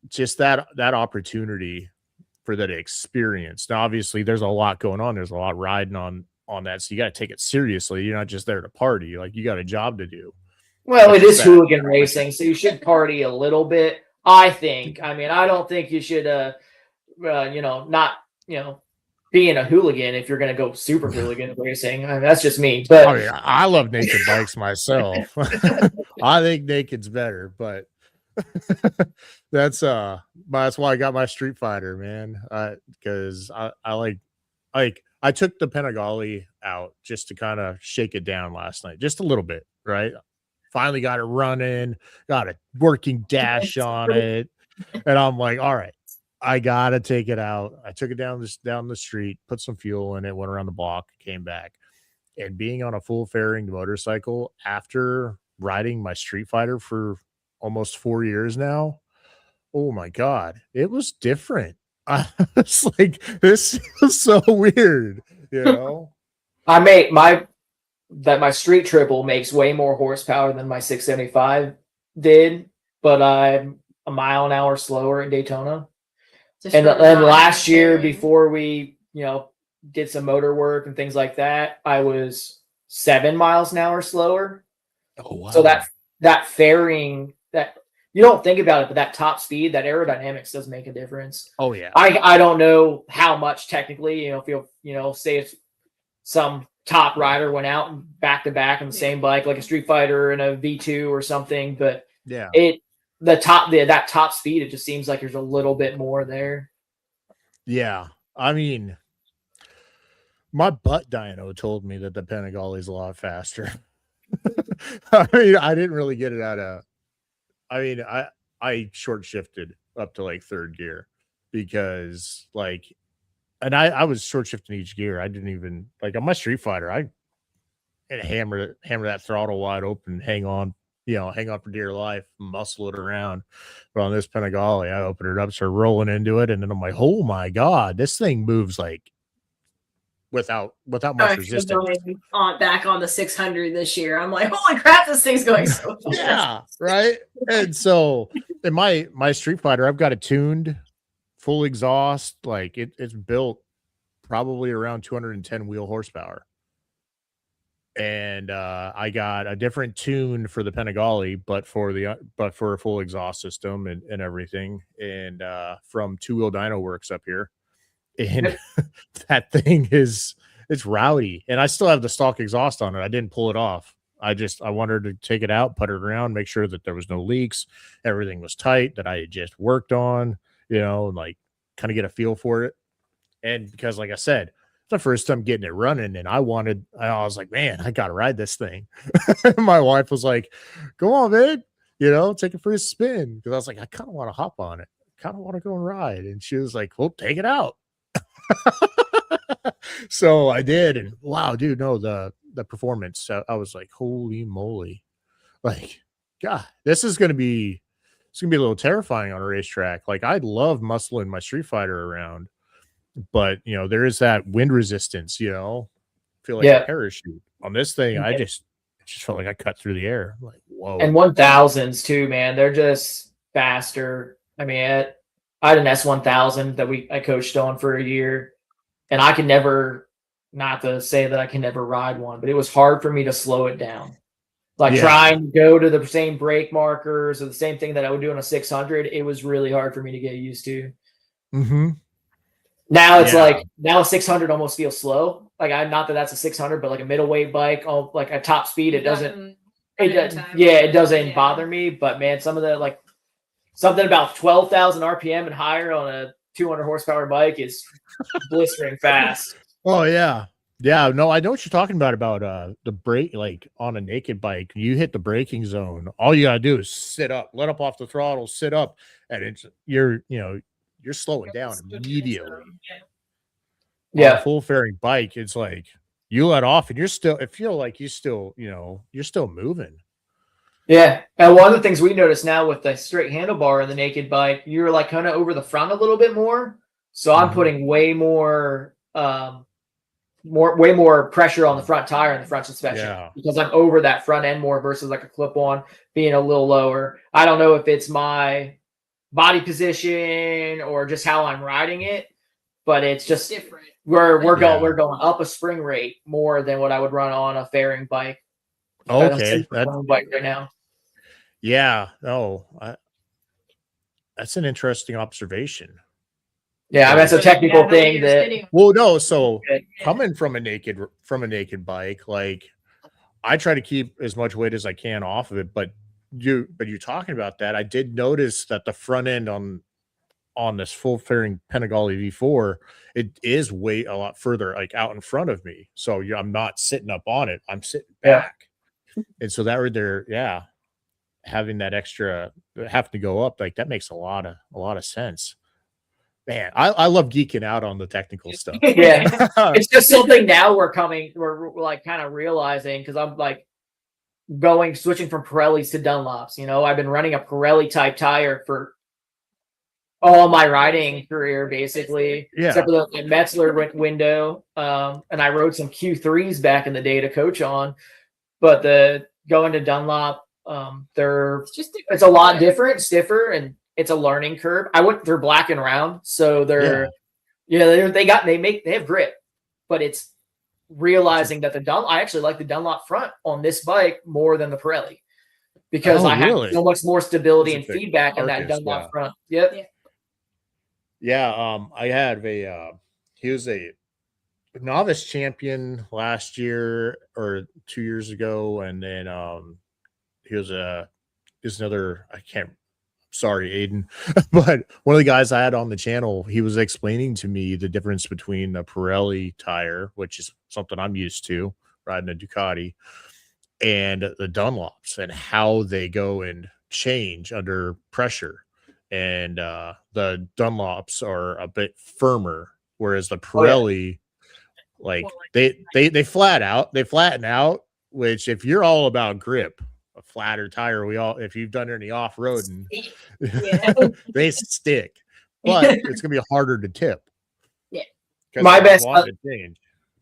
just that opportunity for that experience. Now, obviously, there's a lot going on. There's a lot riding on that, so you got to take it seriously. You're not just there to party. Like, you got a job to do.
Well, it is hooligan racing, so you should party a little bit, I think. I mean, I don't think you should, not, being a hooligan if you're going to go super hooligan racing. I mean, that's just me. But
I mean, I love naked bikes myself. I think naked's better, but that's why I got my Street Fighter, man. Because I took the Panigale out just to kind of shake it down last night, just a little bit, right? Finally got it running, got a working dash on it, and I'm like, all right, I gotta take it out. I took it down the street, put some fuel in it, went around the block, came back, and being on a full fairing motorcycle after riding my Street Fighter for almost 4 years now, oh my god, it was different. I was like, this is so weird,
my street triple makes way more horsepower than my 675 did, but I'm a mile an hour slower in Daytona. And last year, before we, did some motor work and things like that, I was 7 miles an hour slower.
Oh wow!
So that fairing, that you don't think about it, but that top speed, that aerodynamics does make a difference.
Oh yeah.
I don't know how much technically, if say if some top rider went out back to back on the same bike, like a Street Fighter and a V2 or something, but
yeah,
that top speed, it just seems like there's a little bit more there.
Yeah, I mean, my butt dyno told me that the Panigale is a lot faster. I mean, I didn't really get it out of. I mean, I short shifted up to like 3rd gear because and I was short shifting each gear. I didn't even on my Street Fighter. I hammer that throttle wide open, hang on for dear life, muscle it around. But on this Panigale, I opened it up, started rolling into it, and then I'm like, oh my god, this thing moves like without much resistance.
Back on the 600 this year, I'm like, holy crap, this thing's going so fast.
Yeah, right. And so in my Street Fighter, I've got it tuned, full exhaust, like it's built probably around 210 wheel horsepower. And I got a different tune for the Panigale, but for a full exhaust system and everything, and from Two Wheel Dyno Works up here, and that thing it's rowdy, and I still have the stock exhaust on it. I didn't pull it off. I wanted to take it out, put it around, make sure that there was no leaks, everything was tight, that I had just worked on, and like kind of get a feel for it. And because, like I said, it's the first time getting it running, and I was like, man, I gotta ride this thing. My wife was like, go on, man, take it for a spin, because I was like, I kind of want to hop on it, kind of want to go and ride. And she was like, well, take it out. So I did, and wow, dude, no, the performance, I was like, holy moly, like, god, this is gonna be a little terrifying on a racetrack. Like, I love muscling my Street Fighter around, but there is that wind resistance, feel like a parachute on this thing. I just felt like I cut through the air, like, whoa.
And 1000s too, man, they're just faster. I mean, I had an S1000 that I coached on for a year, and I could never, not to say that I can never ride one, but it was hard for me to slow it down. Like trying to go to the same brake markers or the same thing that I would do on a 600, it was really hard for me to get used to.
Mm-hmm.
Now it's now a 600 almost feels slow. Like, not that that's a 600, but like a middleweight bike, like a top speed, it doesn't bother me. But man, some of the something about 12,000 RPM and higher on a 200 horsepower bike is blistering fast.
Oh yeah. Yeah, no, I know what you're talking about the brake, like on a naked bike. You hit the braking zone, all you gotta do is sit up, let up off the throttle, sit up, and you're slowing down immediately. On a full fairing bike, it's like you let off and it feel like you're still moving.
Yeah. And one of the things we notice now with the straight handlebar and the naked bike, you're like kind of over the front a little bit more. So I'm putting way more pressure on the front tire and the front suspension because I'm over that front end more versus like a clip-on being a little lower. I don't know if it's my body position or just how I'm riding it, but it's just different. We're going up a spring rate more than what I would run on a fairing bike.
Okay,
bike right now.
Yeah. Oh, that's an interesting observation.
Yeah, I mean, that's a technical thing that.
Well, no. So coming from a naked bike, like I try to keep as much weight as I can off of it, but you're talking about that. I did notice that the front end on this full fairing Panigale V4, it is way a lot further, like out in front of me. So I'm not sitting up on it; I'm sitting back, and so that right there, having that extra have to go up, like that makes a lot of sense. Man, I love geeking out on the technical stuff.
Yeah, it's just something now we're like kind of realizing because I'm like switching from Pirellis to Dunlops. I've been running a Pirelli type tire for all my riding career, basically, except for the Metzler window. And I rode some Q3s back in the day to coach on, but going to Dunlop, it's a lot different, stiffer, and it's a learning curve. They're black and round, so they have grip, but it's realizing that I actually like the Dunlop front on this bike more than the Pirelli because I have so much more stability and feedback in that Dunlop front. Yep.
Yeah. I had he was a novice champion last year or 2 years ago, and then he was another. Sorry, Aiden, but one of the guys I had on the channel, he was explaining to me the difference between a Pirelli tire, which is something I'm used to riding a Ducati, and the Dunlops and how they go and change under pressure. And the Dunlops are a bit firmer, whereas the Pirelli, they flatten out, which if you're all about grip, a flatter tire, if you've done any off-roading, they stick, but it's gonna be harder to tip.
My best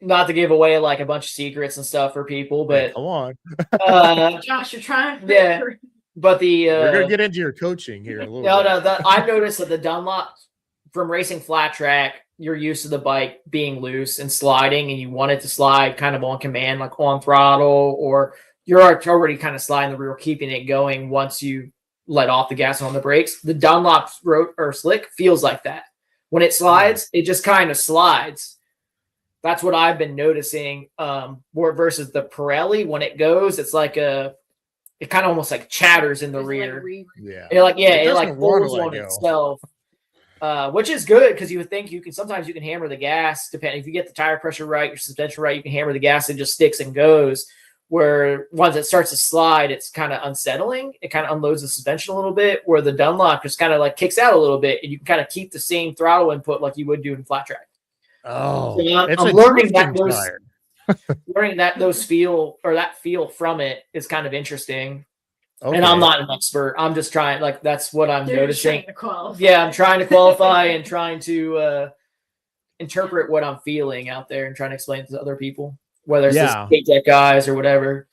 not to give away like a bunch of secrets and stuff for people, but
come on.
Josh, you're trying.
But
we're gonna get into your coaching here a little bit.
I've noticed that the Dunlop from racing flat track, you're used to the bike being loose and sliding, and you want it to slide kind of on command, like on throttle, or you're already kind of sliding the wheel, keeping it going once you let off the gas and on the brakes. The Dunlop slick feels like that. When it slides, it just kind of slides. That's what I've been noticing. More versus the Pirelli, when it goes, it's like it kind of almost like chatters in the rear. It pulls on itself. Which is good because you would think sometimes you can hammer the gas, depending if you get the tire pressure right, your suspension right, you can hammer the gas and just sticks and goes. Where once it starts to slide, it's kind of unsettling. It kind of unloads the suspension a little bit, where the Dunlop just kind of like kicks out a little bit, and you can kind of keep the same throttle input like you would do in flat track.
Oh,
so I'm learning that feel from it is kind of interesting. Okay. And I'm not an expert. I'm just trying, that's what I'm noticing. I'm trying to qualify and trying to interpret what I'm feeling out there and trying to explain it to other people. Whether it's just tech guys or whatever.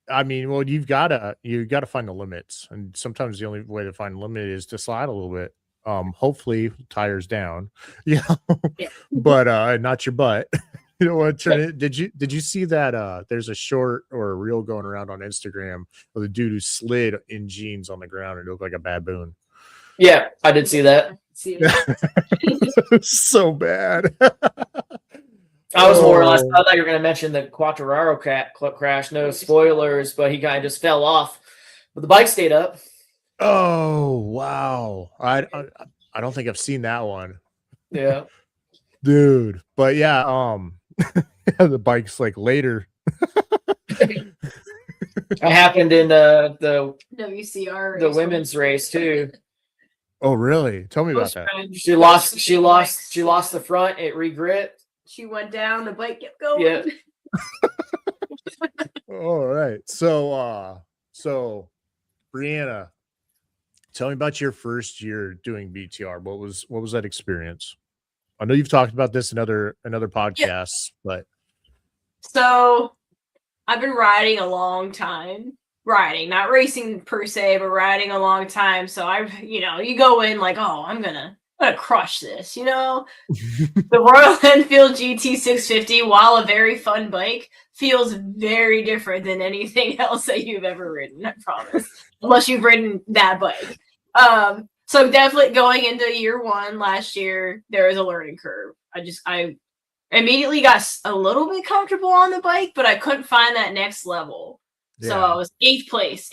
I mean, well, you've got to find the limits, and sometimes the only way to find the limit is to slide a little bit. Hopefully, tires down, but not your butt. You know what? Did you see that? There's a short or a reel going around on Instagram of the dude who slid in jeans on the ground and looked like a baboon.
Yeah, I did see that.
So bad.
I was more or less. I thought you were going to mention the Quartararo crash. No spoilers, but he kind of just fell off, but the bike stayed up.
Oh wow! I don't think I've seen that one.
Yeah.
Dude. But yeah, the bike's like later.
I happened in the
WCR.
the women's race too.
Oh, really? Tell me about
Post
that.
run.
She lost the front, it regripped.
She went down, the bike kept going.
Yeah.
All right. So Bryanna, tell me about your first year doing BTR. What was that experience? I know you've talked about this in other podcasts, but
So I've been riding a long time. Riding, not racing per se, but riding a long time. So you go in like, oh, I'm gonna crush this, The Royal Enfield GT650, while a very fun bike, feels very different than anything else that you've ever ridden, I promise. Unless you've ridden that bike. So definitely going into year one last year, there was a learning curve. I immediately got a little bit comfortable on the bike, but I couldn't find that next level.
yeah.
So I was 8th place,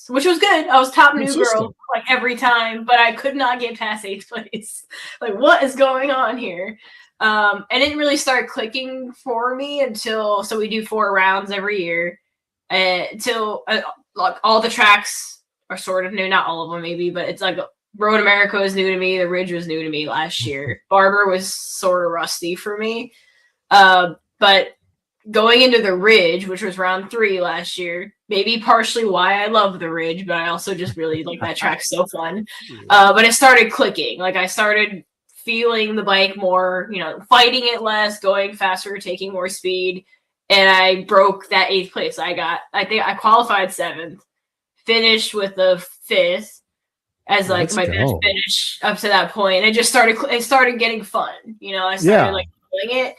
which was good. I was top new girl like every time, but I could not get past 8th place. Like, what is going on here? And it didn't really start clicking for me until, so we do 4 rounds every year until like all the tracks are sort of new, not all of them maybe, but it's like Road America was new to me. The Ridge was new to me last year. Barber was sort of rusty for me. But going into the Ridge, which was round 3 last year, maybe partially why I love the Ridge, but I also just really like that track's so fun. But it started clicking. Like I started feeling the bike more, fighting it less, going faster, taking more speed. And I broke that 8th place. I think I qualified 7th, finished with the 5th as like my best finish up to that point. And it started getting fun. I started like feeling it.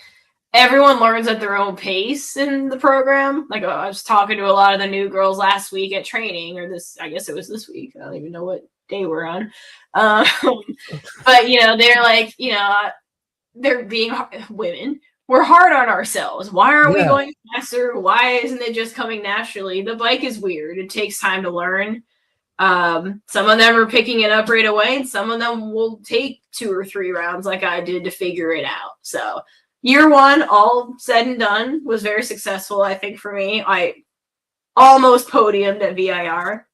Everyone learns at their own pace in the program. Like I was talking to a lot of the new girls last week at training, or I guess it was this week. I don't even know what day we're on. But they're like, they're being women. We're hard on ourselves. Why aren't we going faster? Why isn't it just coming naturally? The bike is weird. It takes time to learn. Some of them are picking it up right away, and some of them will take 2 or 3 rounds like I did to figure it out. So year one, all said and done, was very successful, I think, for me. I almost podiumed at VIR.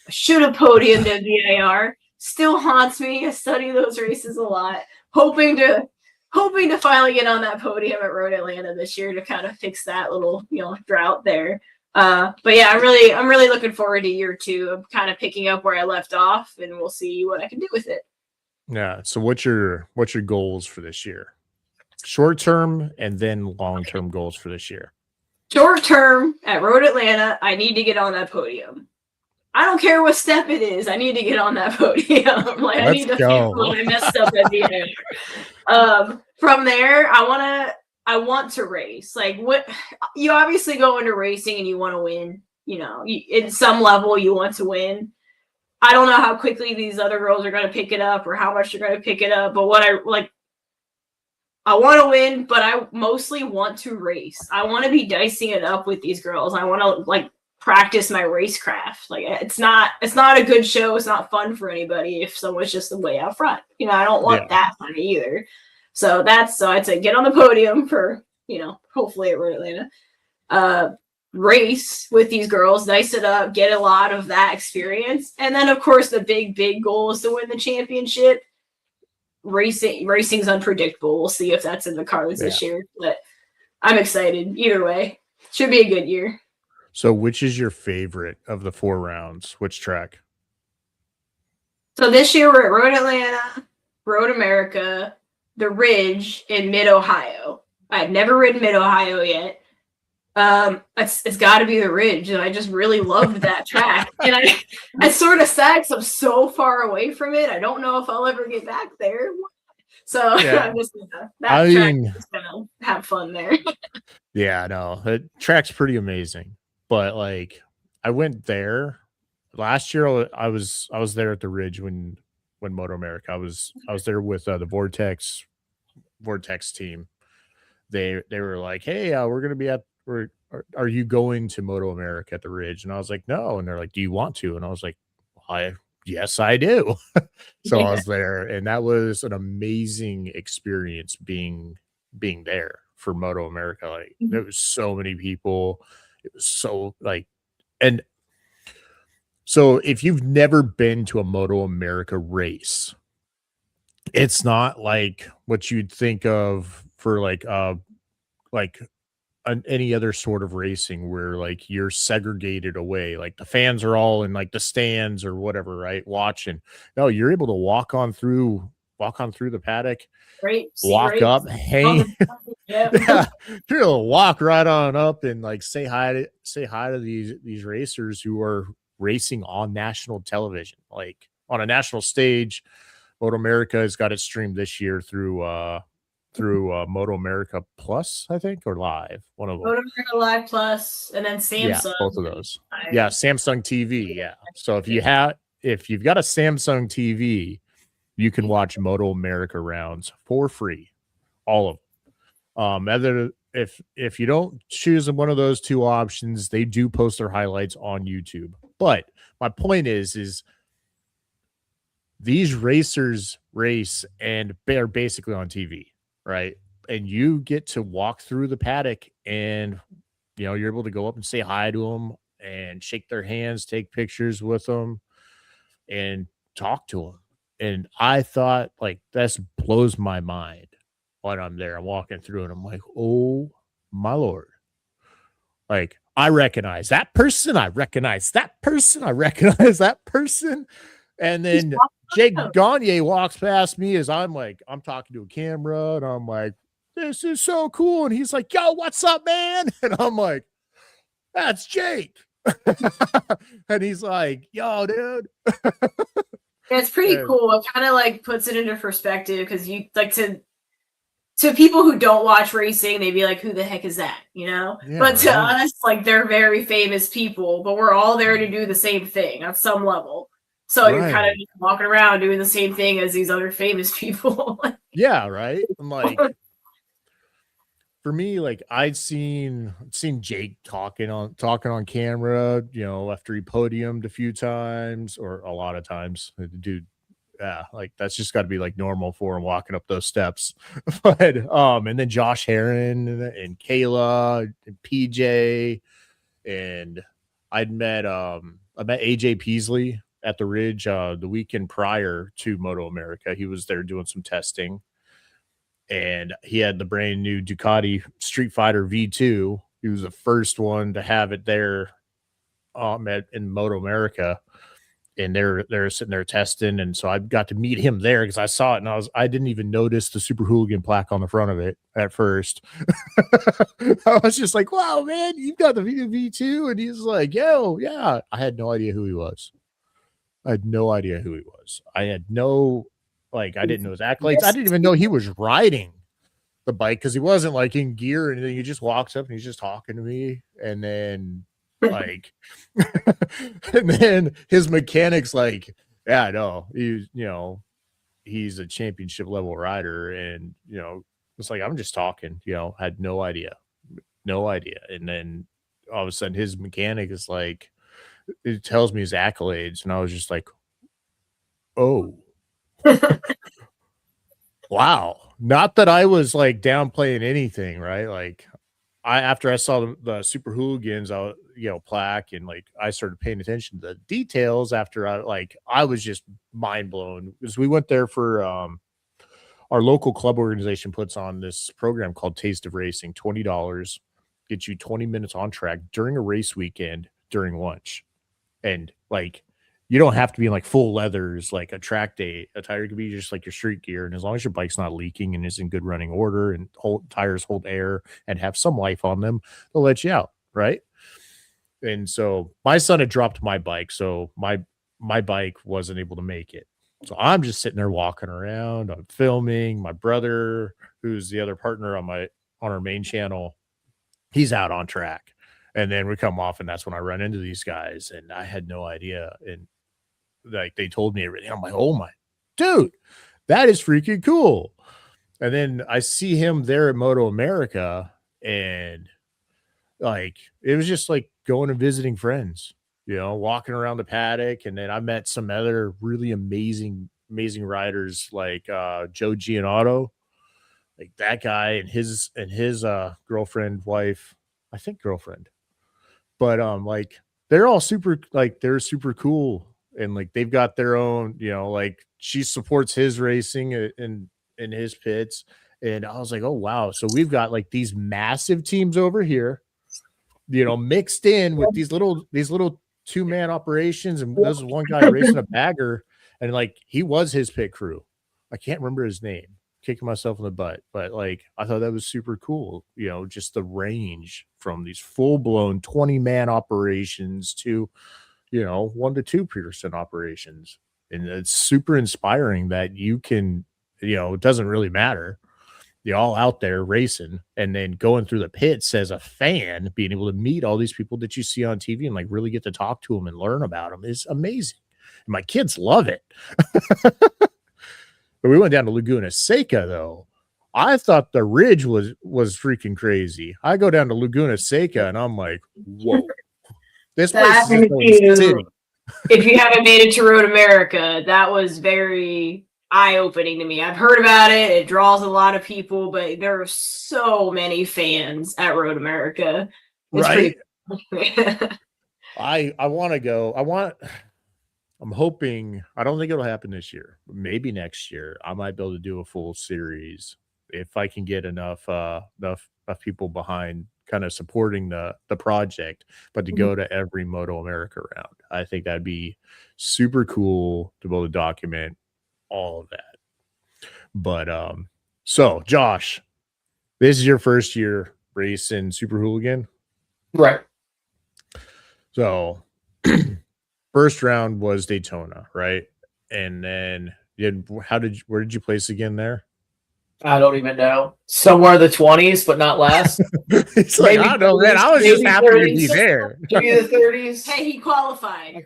I should have podiumed at VIR. Still haunts me. I study those races a lot. Hoping to finally get on that podium at Road Atlanta this year to kind of fix that little, drought there. But yeah, I'm really looking forward to year 2. I'm kind of picking up where I left off, and we'll see what I can do with it.
Yeah. So what's your goals for this year? Short term and then long term goals for this year.
Short term at Road Atlanta, I need to get on that podium. I don't care what step it is. I need to get on that podium. Like I need to feel when I messed up at the end. From there, I want to race. Like what you obviously go into racing and you want to win. In some level you want to win. I don't know how quickly these other girls are going to pick it up or how much they're going to pick it up. But what I want to win, but I mostly want to race. I want to be dicing it up with these girls. I want to practice my racecraft. Like it's not a good show. It's not fun for anybody if someone's just way out front. I don't want that fun either. So I'd say get on the podium for, hopefully at Road Atlanta. Race with these girls, dice it up, get a lot of that experience. And then of course the big goal is to win the championship. Racing's unpredictable. We'll see if that's in the cards this year. But I'm excited. Either way. Should be a good year.
So which is your favorite of the 4 rounds? Which track?
So this year we're at Road Atlanta, Road America, the Ridge in Mid-Ohio. I've never ridden Mid-Ohio yet. It's got to be the Ridge, and I just really loved that track. And I sort of sad because I'm so far away from it. I don't know if I'll ever get back there. So I'm just gonna have fun there.
Yeah, no, the track's pretty amazing. But I went there last year. I was there at the Ridge when MotoAmerica. I was there with the Vortek's team. They were like, hey, we're gonna be are you going to MotoAmerica at the Ridge? And I was like, no. And they're like, do you want to? And I was like, I yes, I do. So I
Yeah.
was there, and that was an amazing experience being there for Moto America. Like
Mhm.
there was so many people. It was so like, and so if you've never been to a Moto America race, it's not like what you'd think of for like any other sort of racing where like you're segregated away, like the fans are all in like the stands or whatever, right? Watching. No, you're able to walk on through the paddock,
Great. See,
walk
right.
up, hang.
Yeah.
Yeah, you're able to walk right on up and like say hi to these racers who are racing on national television, like on a national stage. Moto America has got it streamed this year through Moto America Plus, I think, or Live, one of them.
MotoAmerica Live Plus, and then
Yeah,
Samsung.
both of those.
I-
Yeah, Samsung TV. Yeah. So if you've got a Samsung TV, you can watch Moto America rounds for free, all of them. Other if you don't choose one of those two options, they do post their highlights on YouTube. But my point is these racers race and they're basically on TV, right? And you get to walk through the paddock and you're able to go up and say hi to them and shake their hands, take pictures with them and talk to them. And I thought like this blows my mind when I'm there. I'm walking through and I'm like, oh my Lord. Like I recognize that person. I recognize that person. I recognize that person. And then Jake Gagne walks past me as I'm talking to a camera and I'm like, this is so cool. And he's like, yo, what's up, man? And I'm like, that's Jake. And he's like, yo, dude.
It's pretty cool. It kind of like puts it into perspective because you like to people who don't watch racing, they'd be like, who the heck is that? Yeah, but to us, like they're very famous people, but we're all there to do the same thing at some level. So you're kind of just walking around doing the same thing as these other famous people.
Yeah, right. I'm like, for me, like I'd seen Jake talking on camera, after he podiumed a few times or a lot of times. The dude, yeah, like that's just got to be like normal for him walking up those steps. But and then Josh Heron and Kayla and PJ, and I met AJ Peasley at the Ridge the weekend prior to Moto America. He was there doing some testing. And he had the brand new Ducati Street Fighter V2. He was the first one to have it there in Moto America. And they're sitting there testing. And so I got to meet him there because I saw it and I didn't even notice the Super Hooligan plaque on the front of it at first. I was just like, wow, man, you've got the V2. And he's like, yo, yeah. I had no idea who he was. I had no I didn't know his accolades. I didn't even know he was riding the bike because he wasn't like in gear or anything. He just walks up and he's just talking to me. And then and then his mechanic's like, yeah, no, he's a championship level rider. And, it's like, I'm just talking, had no idea. And then all of a sudden his mechanic is like, it tells me his accolades. And I was just like, oh, wow. Not that I was like downplaying anything, right? Like after I saw the Super Hooligans, plaque and like I started paying attention to the details after I was just mind blown because we went there for our local club organization puts on this program called Taste of Racing, $20, gets you 20 minutes on track during a race weekend during lunch. And like you don't have to be in like full leathers like a track day. A tire could be just like your street gear. And as long as your bike's not leaking and is in good running order and tires hold air and have some life on them, they'll let you out. Right. And so my son had dropped my bike. So my bike wasn't able to make it. So I'm just sitting there walking around. I'm filming. My brother, who's the other partner on our main channel, he's out on track. And then we come off and that's when I run into these guys and I had no idea. And like they told me everything. I'm like, oh my dude, that is freaking cool. And then I see him there at Moto America and like it was just like going and visiting friends. walking around the paddock. And then I met some other really amazing riders like Joe Gianotto, like that guy, and his girlfriend, wife, I think girlfriend. But like they're all super, like they're super cool, and like they've got their own, like she supports his racing in his pits. And I was like, oh wow, so we've got like these massive teams over here, mixed in with these little 2-man operations. And there's one guy racing a bagger, and like he was his pit crew. I can't remember his name, kicking myself in the butt, but like I thought that was super cool. Just the range from these full-blown 20-man operations to 1 to 2 person operations. And it's super inspiring that you can, it doesn't really matter, you're all out there racing, and then going through the pits as a fan, being able to meet all these people that you see on TV and like really get to talk to them and learn about them is amazing. And my kids love it. But we went down to Laguna Seca, though. I thought the ridge was freaking crazy. I go down to Laguna Seca, and I'm like, whoa. This place is just city.
If you haven't made it to Road America, that was very eye-opening to me. I've heard about it. It draws a lot of people, but there are so many fans at Road America. It's
right?
Pretty
I want to go. I'm hoping, I don't think it'll happen this year, but maybe next year I might be able to do a full series if I can get enough people behind kind of supporting the project, but to go to every MotoAmerica round. I think that'd be super cool to be able to document all of that. But so Josh, this is your first year racing Super Hooligan,
right?
So first round was Daytona, right? And then where did you place again there?
I don't even know. Somewhere in the 20s, but not last.
It's like, I don't know, man. I was just happy 30s, to be there.
Maybe the 30s.
Hey, he qualified.
You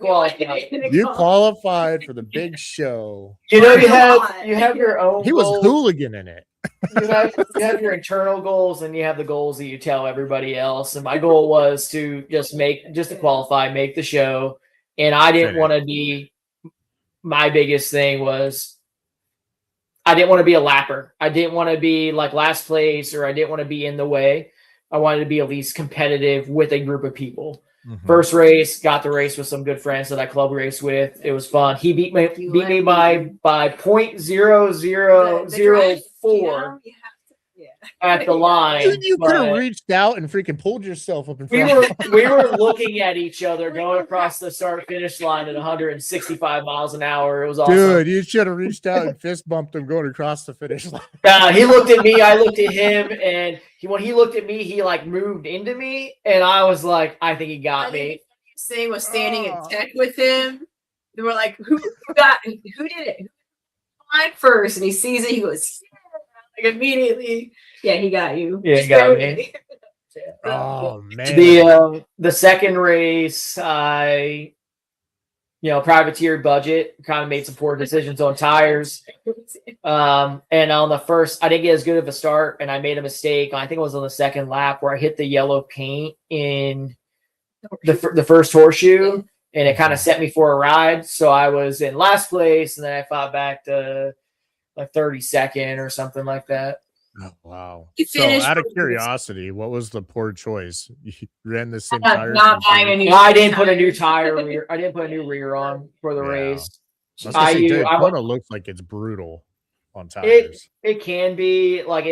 qualified for the big show.
You have your own.
He was goals. Hooligan in it.
You have your internal goals, and you have the goals that you tell everybody else. And my goal was to just to qualify, make the show. And I didn't want to be. My biggest thing was, I didn't want to be a lapper. I didn't want to be like last place, or I didn't want to be in the way. I wanted to be at least competitive with a group of people. Mm-hmm. First race, got the race with some good friends that I club raced with. It was fun. He beat me by 0.0004 at the line.
You could have reached out and freaking pulled yourself up in
front. We were looking at each other going across the start finish line at 165 miles an hour. It was awesome.
Dude, you should have reached out and fist bumped him going across the finish line.
He looked at me, I looked at him, and when he looked at me, he like moved into me, and I was like, I think he got me.
Thing was standing in tech with him. They were like, who did it? Line first, and he sees it. He goes, like immediately. Yeah, he got you.
Yeah, he got me.
Oh man.
The second race, I privateer budget, kind of made some poor decisions on tires. And on the first, I didn't get as good of a start, and I made a mistake. I think it was on the second lap where I hit the yellow paint in the first horseshoe, and it kind of set me for a ride. So I was in last place, and then I fought back to like 32nd or something like that.
Oh, wow. So out of curiosity, what was the poor choice? You ran the same tire?
I didn't put a new tire. I didn't put a new rear on for the race.
Moto looks like it's brutal on tires.
It can be like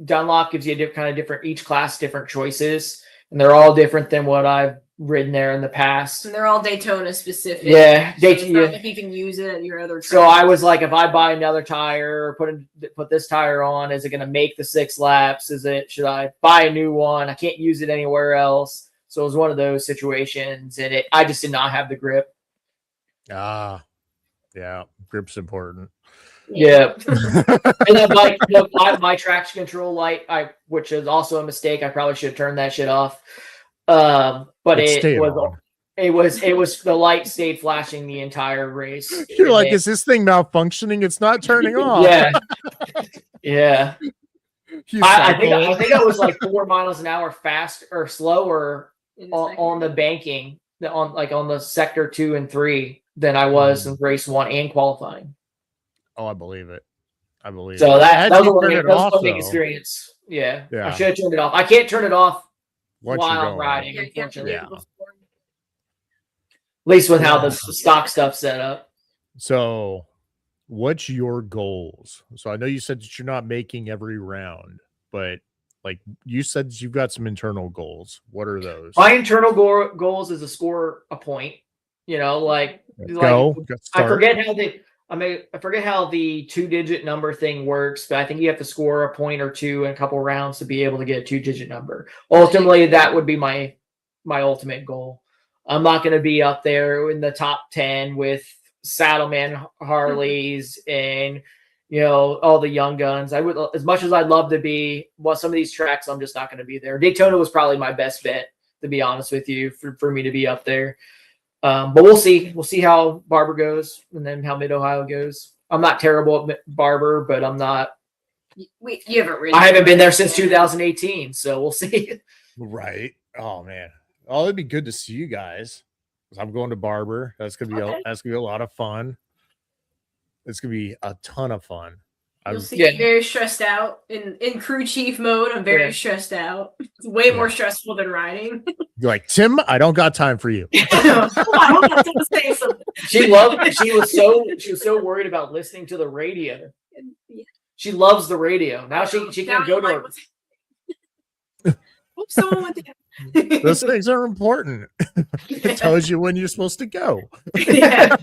Dunlop gives you different, each class different choices, and they're all different than what I've ridden there in the past.
And they're all Daytona specific.
Yeah.
So if you can use it at your other tracks.
So I was like, if I buy another tire or put this tire on, is it going to make the 6 laps? Should I buy a new one? I can't use it anywhere else. So it was one of those situations, and I just did not have the grip.
Yeah. Grip's important.
Yeah. And then my traction control light, which is also a mistake. I probably should have turned that shit off. But it was the light stayed flashing the entire race.
You're like, is this thing malfunctioning? It's not turning off.
Yeah. I think I was like 4 miles an hour fast or slower on the banking on the sector 2 and 3 than I was in race 1 and qualifying.
Oh, I believe it.
So that was a learning
though.
experience. Yeah.
Yeah.
I should have turned it off. I can't turn it off
Once
while
you're
I'm
going.
riding,
Yeah,
unfortunately.
Yeah.
At least with how the stock stuff's set up.
So what's your goals? So I know you said that you're not making every round, but like you said, you've got some internal goals. What are those?
My internal goals is to score a point. I forget how I forget how the 2-digit number thing works, but I think you have to score a point or two in a couple rounds to be able to get a 2-digit number. Ultimately, that would be my ultimate goal. I'm not going to be up there in the top 10 with Saddleman Harleys and all the young guns. I would, as much as I'd love to be. Well, some of these tracks, I'm just not going to be there. Daytona was probably my best bet, to be honest with you, for me to be up there. But we'll see. We'll see how Barber goes and then how Mid-Ohio goes. I'm not terrible at Barber, but I'm not.
You haven't really.
I haven't been there since 2018, so we'll see.
Right. Oh man. Oh, it'd be good to see you guys. I'm going to Barber. That's gonna be a lot of fun. It's gonna be a ton of fun.
You'll see me very stressed out in crew chief mode. I'm very stressed out. It's way more stressful than riding.
You're like, Tim, I don't got time for you.
I don't have to say something.
She was so worried about listening to the radio.
Yeah.
She loves the radio. Now she can't go to her.
Hope someone went there.
Those things are important. It tells you when you're supposed to go.
Yeah.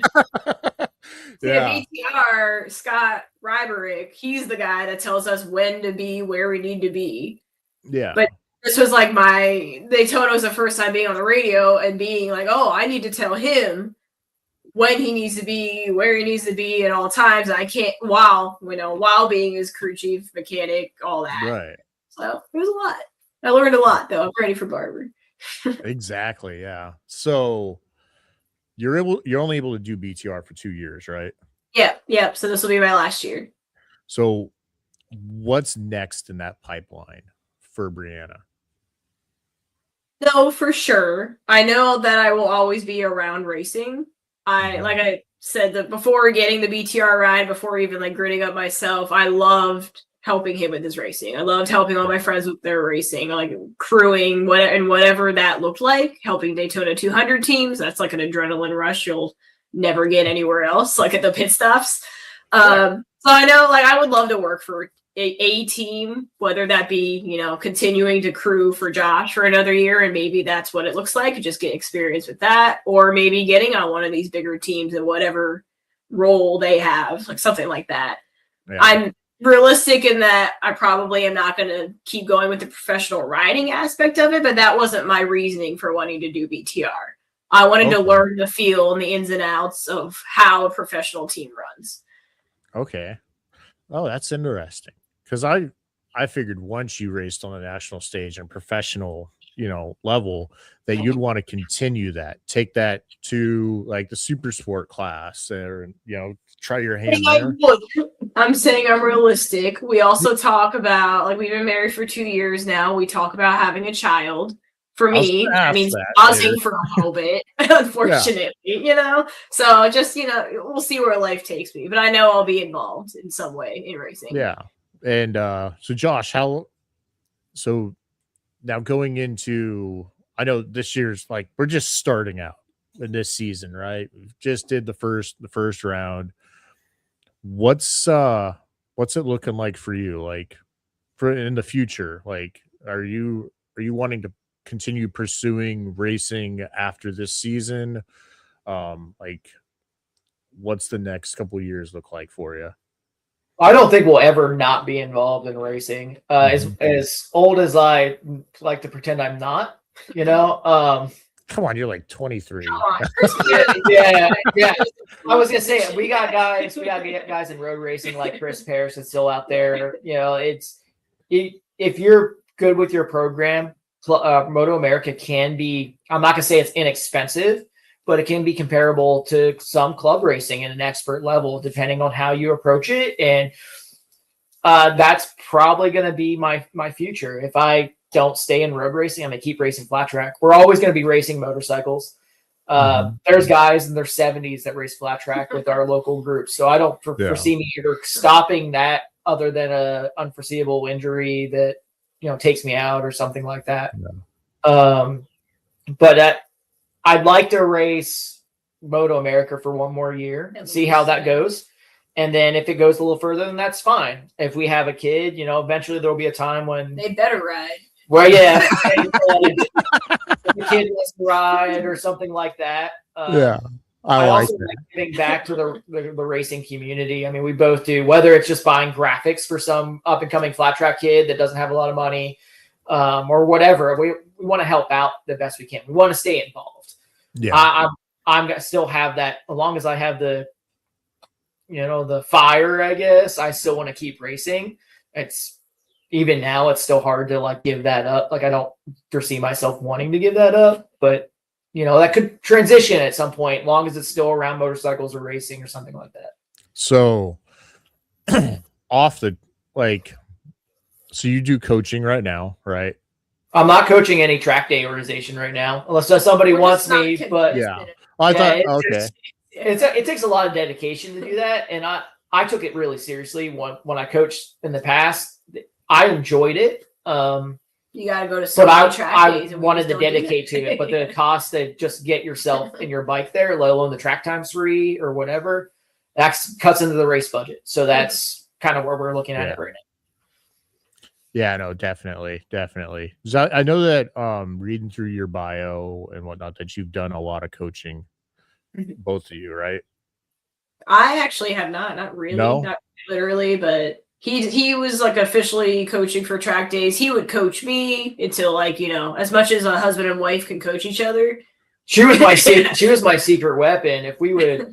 Yeah.
The BTR, Scott Ryberick, he's the guy that tells us when to be where we need to be.
Yeah.
But this was like my Daytona was the first time being on the radio and being like, oh, I need to tell him when he needs to be, where he needs to be at all times. I can't while being his crew chief, mechanic, all that.
Right.
So it was a lot. I learned a lot though. I'm ready for Barber.
Exactly. Yeah. So you're only able to do BTR for 2 years, right?
Yep. So this will be my last year.
So what's next in that pipeline for Bryanna?
No, for sure. I know that I will always be around racing. Like I said that before getting the BTR ride, before even like gritting up myself, I loved helping him with his racing. I loved helping all my friends with their racing, like crewing, whatever that looked like, helping Daytona 200 teams. That's like an adrenaline rush you'll never get anywhere else, like at the pit stops. So I know, like, I would love to work for a team, whether that be, continuing to crew for Josh for another year, and maybe that's what it looks like, just get experience with that, or maybe getting on one of these bigger teams in whatever role they have, like something like that. Yeah. I'm realistic in that I probably am not going to keep going with the professional riding aspect of it, but that wasn't my reasoning for wanting to do BTR. I wanted to learn the feel and the ins and outs of how a professional team runs.
Okay. Oh, that's interesting. Because I figured once you raced on the national stage and professional, level, that you'd want to continue that, take that to like the super sport class, or try your hand there.
I'm saying I'm realistic. We also talk about, like, we've been married for 2 years now. We talk about having a child. For me, that means pausing for a little bit, unfortunately, So just, we'll see where life takes me. But I know I'll be involved in some way in racing.
Yeah. And so Josh, so now going into, I know this year's like, we're just starting out in this season, right? We just did the first round. What's it looking like for you? Like for in the future, like, are you wanting to continue pursuing racing after this season? Like, what's the next couple of years look like for you?
I don't think we'll ever not be involved in racing. As old as I like to pretend I'm not,
Come on, you're like 23.
Yeah. I was gonna say we got guys in road racing like Chris Parrish that's still out there. If you're good with your program, MotoAmerica can be. I'm not gonna say it's inexpensive, but it can be comparable to some club racing at an expert level, depending on how you approach it. And that's probably going to be my future. If I don't stay in road racing and they keep racing flat track. We're always going to be racing motorcycles. There's guys in their 70s that race flat track with our local group. So I don't foresee me either stopping that other than a unforeseeable injury that, takes me out or something like that. But I'd like to race MotoAmerica for one more year and see how that goes. And then if it goes a little further, then that's fine. If we have a kid, eventually there'll be a time when
they better ride.
Well, yeah, the kid wants to ride or something like that. I also like giving back to the racing community. I mean, we both do, whether it's just buying graphics for some up and coming flat track kid that doesn't have a lot of money, or whatever. We want to help out the best we can. We want to stay involved. Yeah, I'm gonna still have that as long as I have the fire. I guess I still want to keep racing. Even now, it's still hard to give that up. I don't foresee myself wanting to give that up, but that could transition at some point, as long as it's still around motorcycles or racing or something like that.
So so you do coaching right now, right?
I'm not coaching any track day organization right now, unless somebody wants me, but it takes a lot of dedication to do that. And I took it really seriously when I coached in the past. I enjoyed it.
You got to go to some track days.
I wanted to dedicate to it, but the cost to just get yourself and your bike there, let alone the track times free or whatever, that cuts into the race budget. So that's kind of where we're looking at it right now.
Yeah, no, definitely. So I know that reading through your bio and whatnot, that you've done a lot of coaching, both of you, right?
I actually have not really, not literally, but he was officially coaching for track days. He would coach me until as much as a husband and wife can coach each other.
She was my secret weapon. If we'd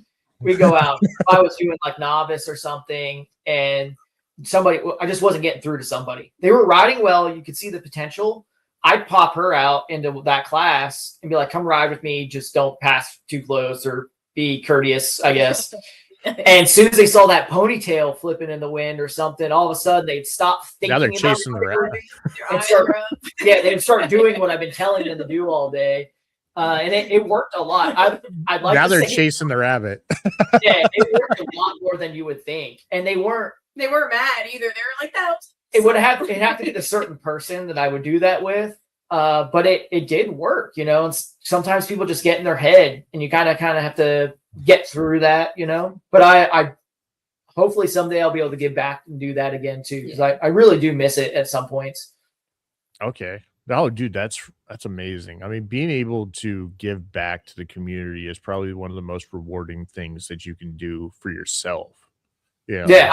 go out, if I was doing novice or something, and I just wasn't getting through to somebody. They were riding well. You could see the potential. I'd pop her out into that class and be like, come ride with me. Just don't pass too close or be courteous, I guess. And as soon as they saw that ponytail flipping in the wind or something, all of a sudden they'd stop thinking.
Now they're chasing the
rabbit. They'd start doing what I've been telling them to do all day. And it worked a lot. I'd like
now
to
they're
say,
chasing the rabbit.
Yeah, it worked a lot more than you would think. And they weren't
mad either. They were like, that.
It'd have to be a certain person that I would do that with. But it did work, and sometimes people just get in their head and you kind of have to get through that, but I hopefully someday I'll be able to give back and do that again too. Because I really do miss it at some points.
Okay. Oh, dude, that's amazing. I mean, being able to give back to the community is probably one of the most rewarding things that you can do for yourself. Yeah.
Yeah.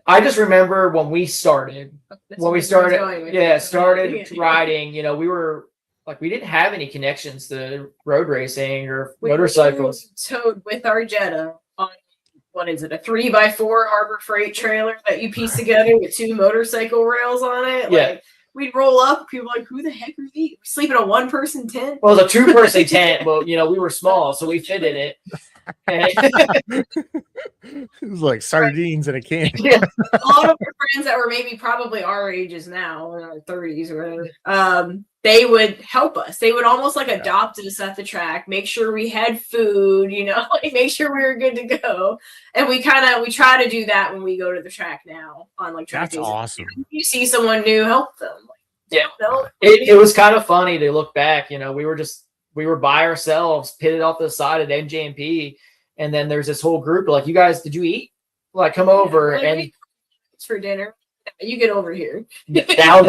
I just remember when we started riding, we didn't have any connections to road racing or motorcycles.
Towed with our Jetta on, what is it, a 3x4 Harbor Freight trailer that you piece together with 2 motorcycle rails on it.
Yeah.
We'd roll up, people were like, who the heck are these? We sleep in a 1-person tent.
Well, it was a 2-person tent, but we were small, so we fit in it.
It was like sardines in a can.
Yeah. A lot of our friends that were probably our ages now, in our 30s or whatever, they would help us. They would almost adopt us at the track, make sure we had food, make sure we were good to go. And we try to do that when we go to the track now on track days.
That's awesome.
You see someone new, help them.
It was kind of funny to look back. We were by ourselves, pitted off the side at NJMP, and then there's this whole group you guys, did you eat? Come over and
it's for dinner. You get over here.
Now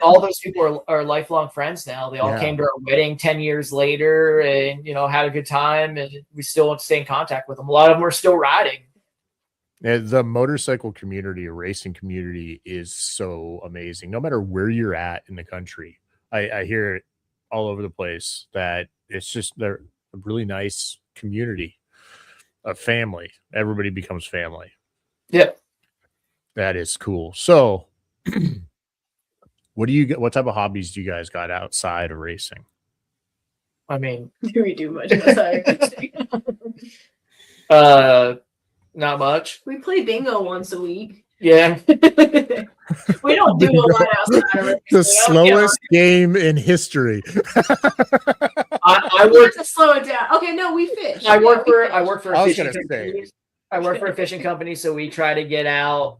all those people are lifelong friends now. They all came to our wedding 10 years later and, had a good time, and we still want to stay in contact with them. A lot of them are still riding.
Yeah, the motorcycle community, racing community is so amazing. No matter where you're at in the country, I hear it all over the place that they're a really nice community, a family. Everybody becomes family.
Yep.
That is cool. So what type of hobbies do you guys got outside of racing?
I mean,
do we do much outside of
racing? Not much.
We play bingo once a week.
Yeah.
We don't do a lot outside of it.
The slowest game in history.
I
We
work
have to slow it down. Okay, no, we fish.
I work
Yeah,
for
we
I
fish.
work for
I
a
was
fishing
gonna say.
company. I work for a fishing company, so we try to get out.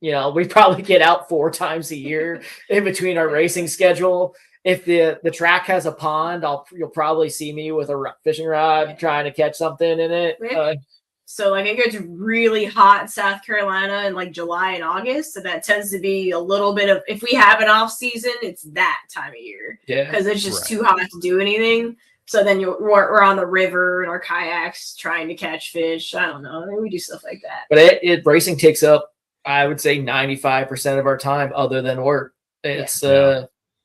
We probably get out 4 times a year in between our racing schedule. If the track has a pond, you'll probably see me with a fishing rod trying to catch something in it.
So like it gets really hot in South Carolina in like July and August. So that tends to be a little bit of, if we have an off season, it's that time of year.
Yeah.
Because it's just
Right.
too hot to do anything. So then we're on the river in our kayaks trying to catch fish. I don't know. We do stuff like that.
But racing takes up, I would say, 95% of our time other than work. It's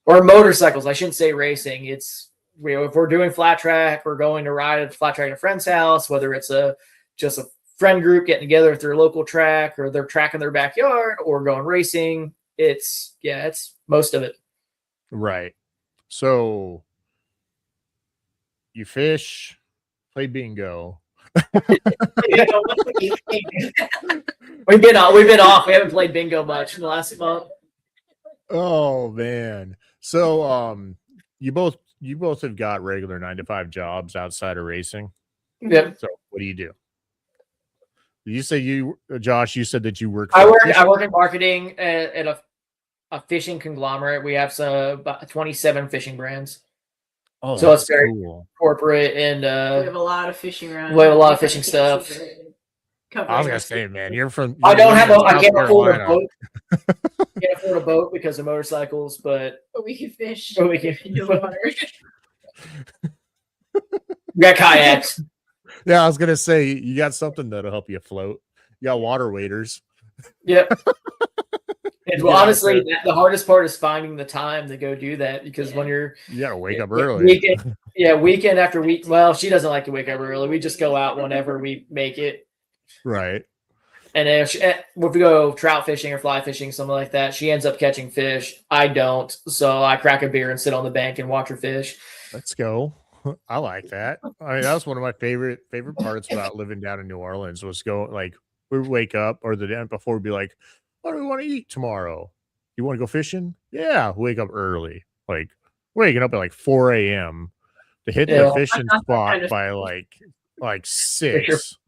or motorcycles. I shouldn't say racing. It's if we're doing flat track, we're going to ride a flat track at a friend's house, whether it's just a friend group getting together at their local track, or they're tracking their backyard, or going racing. It's most of it.
Right. So you fish, play bingo.
We've been off. We haven't played bingo much in the last month.
Oh man. So you both have got regular 9-to-5 jobs outside of racing.
Yep.
So what do you do? You say Josh, you said that you work.
I work in marketing at a fishing conglomerate. We have about 27 fishing brands.
Oh,
so it's very
cool.
Corporate, and
we have a lot of fishing around.
We have a lot of fishing stuff.
I was gonna say, man, you're from.
I can't afford a boat. Can't afford a boat because of motorcycles, but
we can fish.
We can
in the water.
We got kayaks.
Yeah, I was gonna say you got something that'll help you float. You got water waders.
Yep. And honestly, the hardest part is finding the time to go do that, because when you
gotta wake up early.
Weekend after week. Well, she doesn't like to wake up early. We just go out whenever we make it.
Right.
And if we go trout fishing or fly fishing, something like that, she ends up catching fish. I don't, so I crack a beer and sit on the bank and watch her fish.
Let's go. I like that. I mean, that was one of my favorite parts about living down in New Orleans was we would wake up, or the day before we'd be like, what do we want to eat tomorrow? You want to go fishing? Yeah, wake up early. Like waking up at like 4 a.m. to hit the fishing spot by like 6.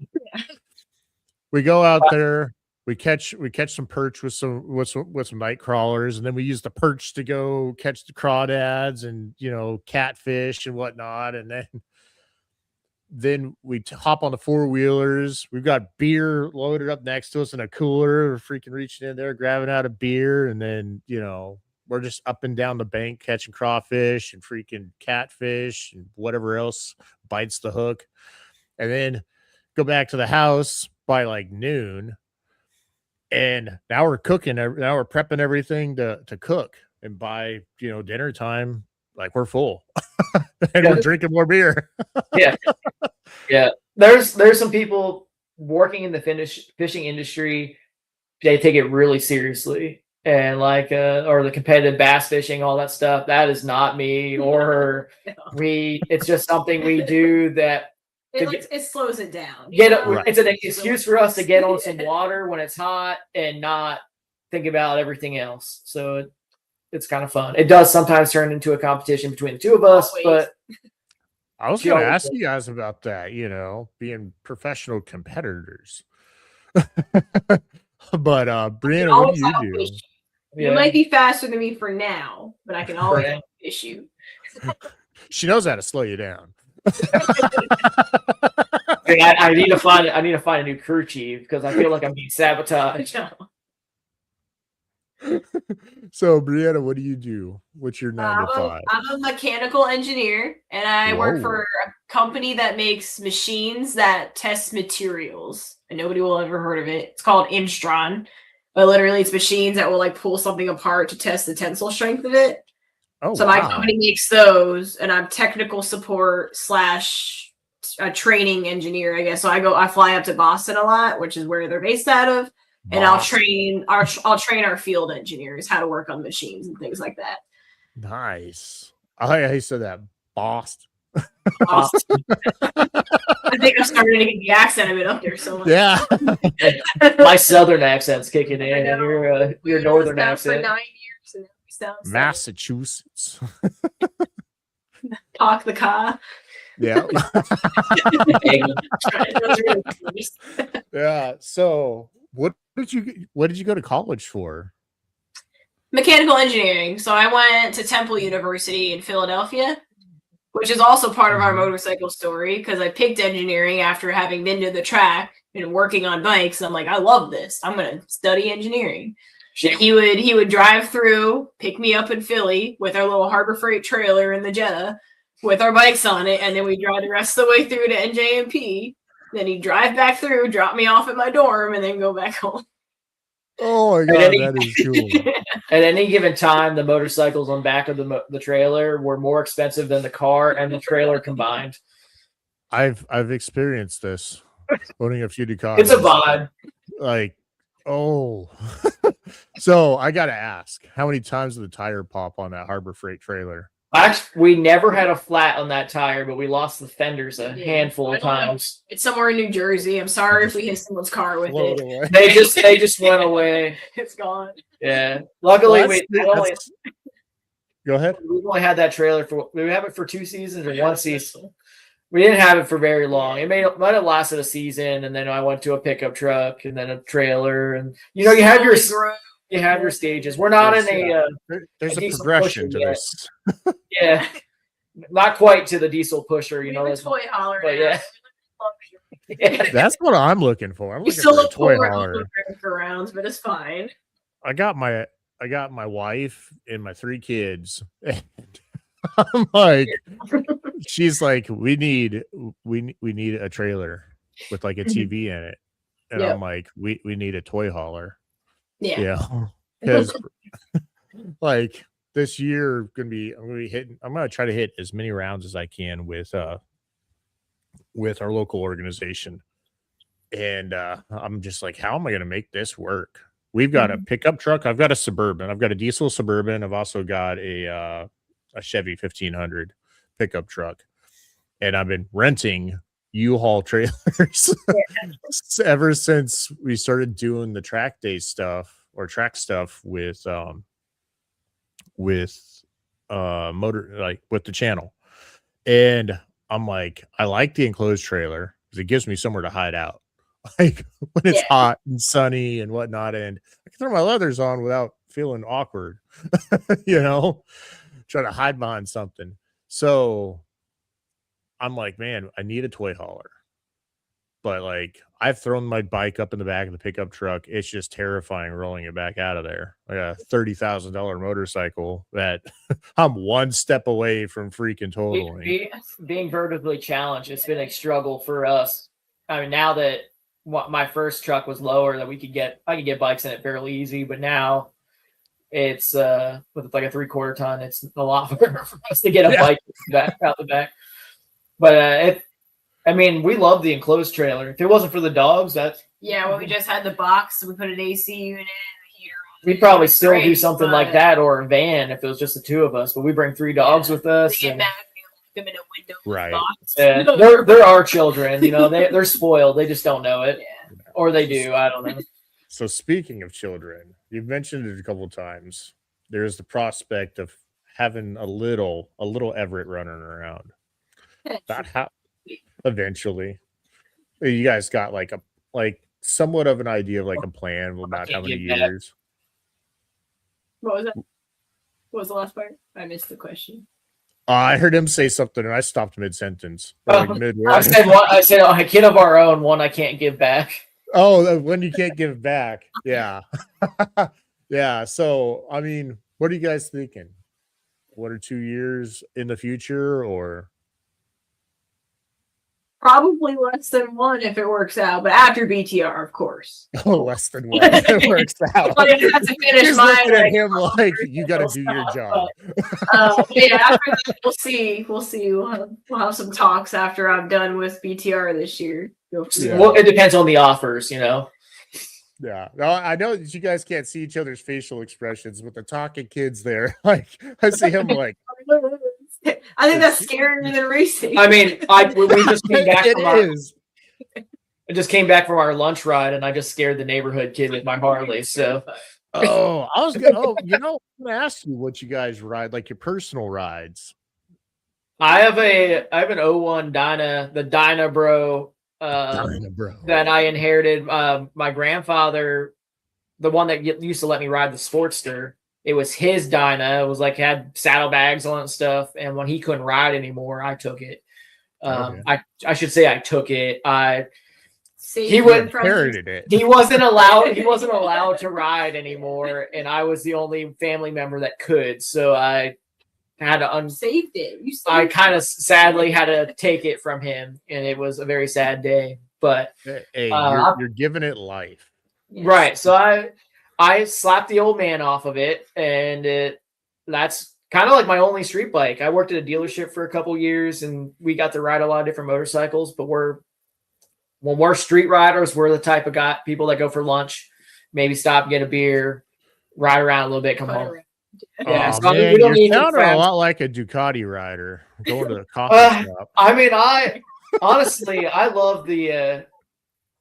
We go out there, we catch some perch with some night crawlers, and then we use the perch to go catch the crawdads and catfish and whatnot, and then we hop on the 4-wheelers. We've got beer loaded up next to us in a cooler. We're freaking reaching in there, grabbing out a beer, and then we're just up and down the bank catching crawfish and freaking catfish and whatever else bites the hook, and then go back to the house by like noon, and now we're cooking. Now we're prepping everything to cook, and by dinner time, like we're full and we're drinking more beer.
Yeah. There's some people working in the fishing industry. They take it really seriously, and or the competitive bass fishing, all that stuff. That is not me or her. It's just something we do that.
It slows it down.
It's an excuse for us to get on some water when it's hot and not think about everything else. So it's kind of fun. It does sometimes turn into a competition between the two of us, but
I was going to ask you guys about that, being professional competitors. But Bryanna, what do you do?
You might be faster than me for now, but I can always fish you.
She knows how to slow you down.
I need to find a new crew chief because I feel like I'm being sabotaged.
So Bryanna, what do you do? What's your 9 to 5?
I'm a mechanical engineer, and I work for a company that makes machines that test materials, and nobody will ever heard of it. It's called Instron, but literally it's machines that will pull something apart to test the tensile strength of it. So my company makes those, and I'm technical support / a training engineer, I guess. So I fly up to Boston a lot, which is where they're based out of, and I'll train our field engineers how to work on machines and things like that.
Nice. I said that Boston.
Awesome. I think I'm starting to get the accent a bit up there. So
Yeah.
My southern accent's kicking in, and your
We
northern
lived out for
accent.
9 years, and we sound
Massachusetts.
talk the car.
Yeah.
It was really nice.
Yeah. So what did you go to college for?
Mechanical engineering. So I went to Temple University in Philadelphia, which is also part of our motorcycle story because I picked engineering after having been to the track and working on bikes. I'm like, I love this. I'm gonna study engineering. He would drive through, pick me up in Philly with our little Harbor Freight trailer in the Jetta with our bikes on it, and then we drive the rest of the way through to NJMP. Then he'd drive back through, drop me off at my dorm, and then go back home.
Oh my god, that is cool.
At any given time, the motorcycles on back of the trailer were more expensive than the car and the trailer combined.
I've experienced this owning a few Ducats.
It's a vibe.
Like, oh. So I gotta ask, how many times did the tire pop on that Harbor Freight trailer?
Actually, we never had a flat on that tire, but we lost the fenders a handful of times.
It's somewhere in New Jersey. I'm sorry if we hit someone's car with
Float
it.
away.
They just went away.
It's gone.
Yeah. Luckily,
Well, go ahead.
we've only had that trailer we have it for 2 seasons or 1 season. We didn't have it for very long. It might have lasted a season, and then I went to a pickup truck and then a trailer, and you have your stages. We're not in
There's a
diesel
progression
pusher
to
yet.
this.
Yeah, not quite to the diesel pusher,
We have a toy hauler.
but
now.
yeah.
That's what I'm looking for. I'm
We
looking
still
for a
look
toy
forward
hauler.
for rounds, but it's fine.
I got my wife and my 3 kids. And I'm like, she's like, we need a trailer with like a TV in it. And
Yep.
I'm like, we need a toy hauler.
Yeah.
Yeah. Because like this year I'm gonna try to hit as many rounds as I can with our local organization. And I'm just like, how am I gonna make this work? We've got a pickup truck. I've got a Suburban. I've got a diesel Suburban. I've also got a Chevy 1500 pickup truck. And I've been renting U-Haul trailers ever since we started doing the track day stuff or track stuff with motor, like with the channel. And I'm like, I like the enclosed trailer because it gives me somewhere to hide out. Like when it's hot and sunny and whatnot, and I can throw my leathers on without feeling awkward, try to hide behind something. So I'm like, man, I need a toy hauler. But like, I've thrown my bike up in the back of the pickup truck. It's just terrifying rolling it back out of there. Like a $30,000 motorcycle that I'm one step away from freaking totaling.
Being vertically challenged, it's been a struggle for us. I mean, now that my first truck was lower, that I could get bikes in it fairly easy, but now it's with like a 3/4 ton, it's a lot harder for us to get a bike out the back. But we love the enclosed trailer. If it wasn't for the dogs,
when we just had the box, we put an AC unit and a heater on.
We'd probably still do something like that, or a van if it was just the 2 of us. But we bring 3 dogs with us.
They get back, them in a window box.
Yeah, there are children, they're spoiled. They just don't know it, or they do. I don't know.
So speaking of children, you've mentioned it a couple of times. There's the prospect of having a little Everitt running around. About how eventually you guys got like somewhat of an idea of like a plan about how many years.
What was that? What was the last part? I missed the question.
I heard him say something and I stopped mid-sentence.
I said a kid of our own, one I can't give back.
Oh, when you can't give back. Yeah. Yeah. So, I mean, what are you guys thinking? 1 or 2 years in the future, or?
Probably less than 1 if it works out, but after BTR, of course.
Oh, less than 1 if it works out.
Like, I have to finish
He's
mine,
looking at him like, you got to do your job.
After that, we'll see. We'll have some talks after I'm done with BTR this year.
Yeah.
Well, it depends on the offers,
Yeah. No, I know that you guys can't see each other's facial expressions, but the talking kids there, like, I see him like,
I think that's scarier than racing.
I mean, we just came back
It
from our,
is.
I just came back from our lunch ride, and I just scared the neighborhood kid with my Harley. So,
Oh, I was gonna. Oh, I'm gonna ask you what you guys ride, like your personal rides.
I have an '01 Dyna, the Dyna Bro,
Bro.
that I inherited. My grandfather, the one that used to let me ride the Sportster, it was his Dyna. It was like had saddlebags on it and stuff. And when he couldn't ride anymore, I took it.
Okay.
I should say I took it.
He
Inherited it.
He wasn't allowed to ride anymore, and I was the only family member that could. So I had to
saved it.
I kind of sadly had to take it from him, and it was a very sad day. But
Hey, you're giving it life.
Yes.
Right. So I slapped the old man off of it, and that's kind of like my only street bike. I worked at a dealership for a couple years, and we got to ride a lot of different motorcycles. But when we're street riders, we're the type of people that go for lunch, maybe stop, get a beer, ride around a little bit, come home.
Yeah, so man, you're sounding a lot like a Ducati rider going to the coffee shop.
I mean, honestly, I love the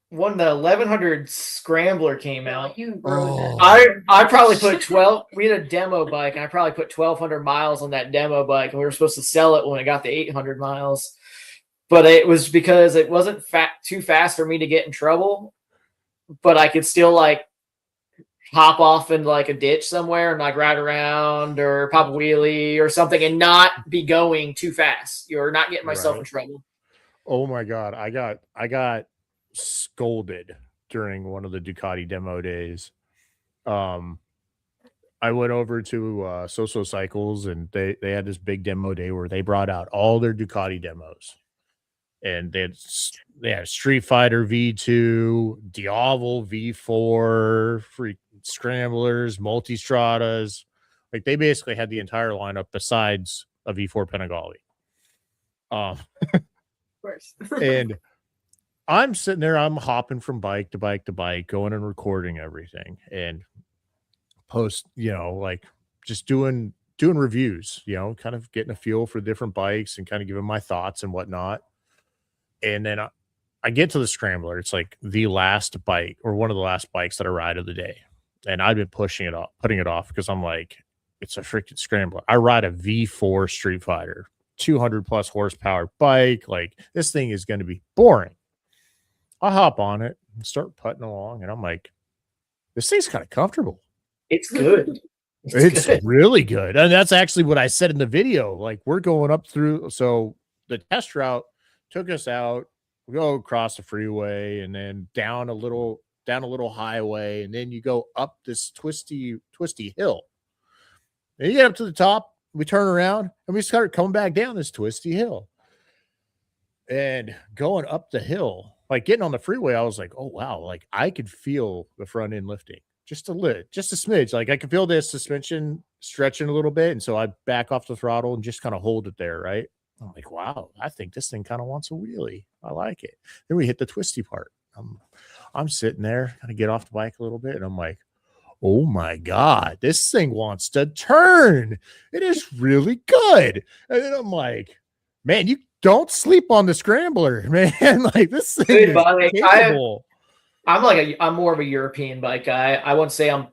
when the 1100 Scrambler came out. I probably put 12. We had a demo bike, and I probably put 1,200 miles on that demo bike, and we were supposed to sell it when it got to 800 miles. But it was because it wasn't too fast for me to get in trouble, but I could still like hop off in like a ditch somewhere and like ride around or pop a wheelie or something and not be going too fast. You're not getting myself in trouble.
Oh my God. I got scolded during one of the Ducati demo days. I went over to Soso Cycles, and they had this big demo day where they brought out all their Ducati demos. And they had Street Fighter V2, Diavel V4, freak Scramblers, Multistradas. Like they basically had the entire lineup besides a V4 Panigale.
Of course.
And I'm sitting there, I'm hopping from bike to bike to bike, going and recording everything, and like just doing reviews, kind of getting a feel for different bikes and kind of giving my thoughts and whatnot. And then I get to the Scrambler. It's like the last bike or one of the last bikes that I ride of the day. And I've been putting it off because I'm like, it's a freaking Scrambler. I ride a V4 Street Fighter, 200 plus horsepower bike. Like this thing is going to be boring. I hop on it and start putting along. And I'm like, this thing's kind of comfortable.
It's good.
It's good. Really good. And that's actually what I said in the video. Like we're going up through. So the test route took us out, we go across the freeway and then down a little highway, and then you go up this twisty hill. And you get up to the top, we turn around and we start coming back down this twisty hill. And going up the hill, like getting on the freeway, I was like, oh wow, like I could feel the front end lifting just a smidge. Like I could feel the suspension stretching a little bit. And so I back off the throttle and just kind of hold it there, right? I'm like, wow, I think this thing kind of wants a wheelie. I like it. Then we hit the twisty part. I'm sitting there, kind of get off the bike a little bit, and I'm like, oh my God, this thing wants to turn. It is really good. And then I'm like, man, you don't sleep on the Scrambler, man. Like this thing is capable.
I'm more of a European bike guy. I wouldn't say I'm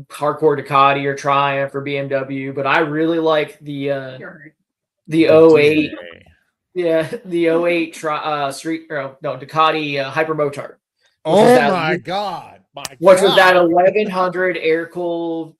hardcore Ducati or Triumph or BMW, but I really like the 08, the 08 Ducati Hyper Motard.
Oh my God!
Which was that 1100 air cooled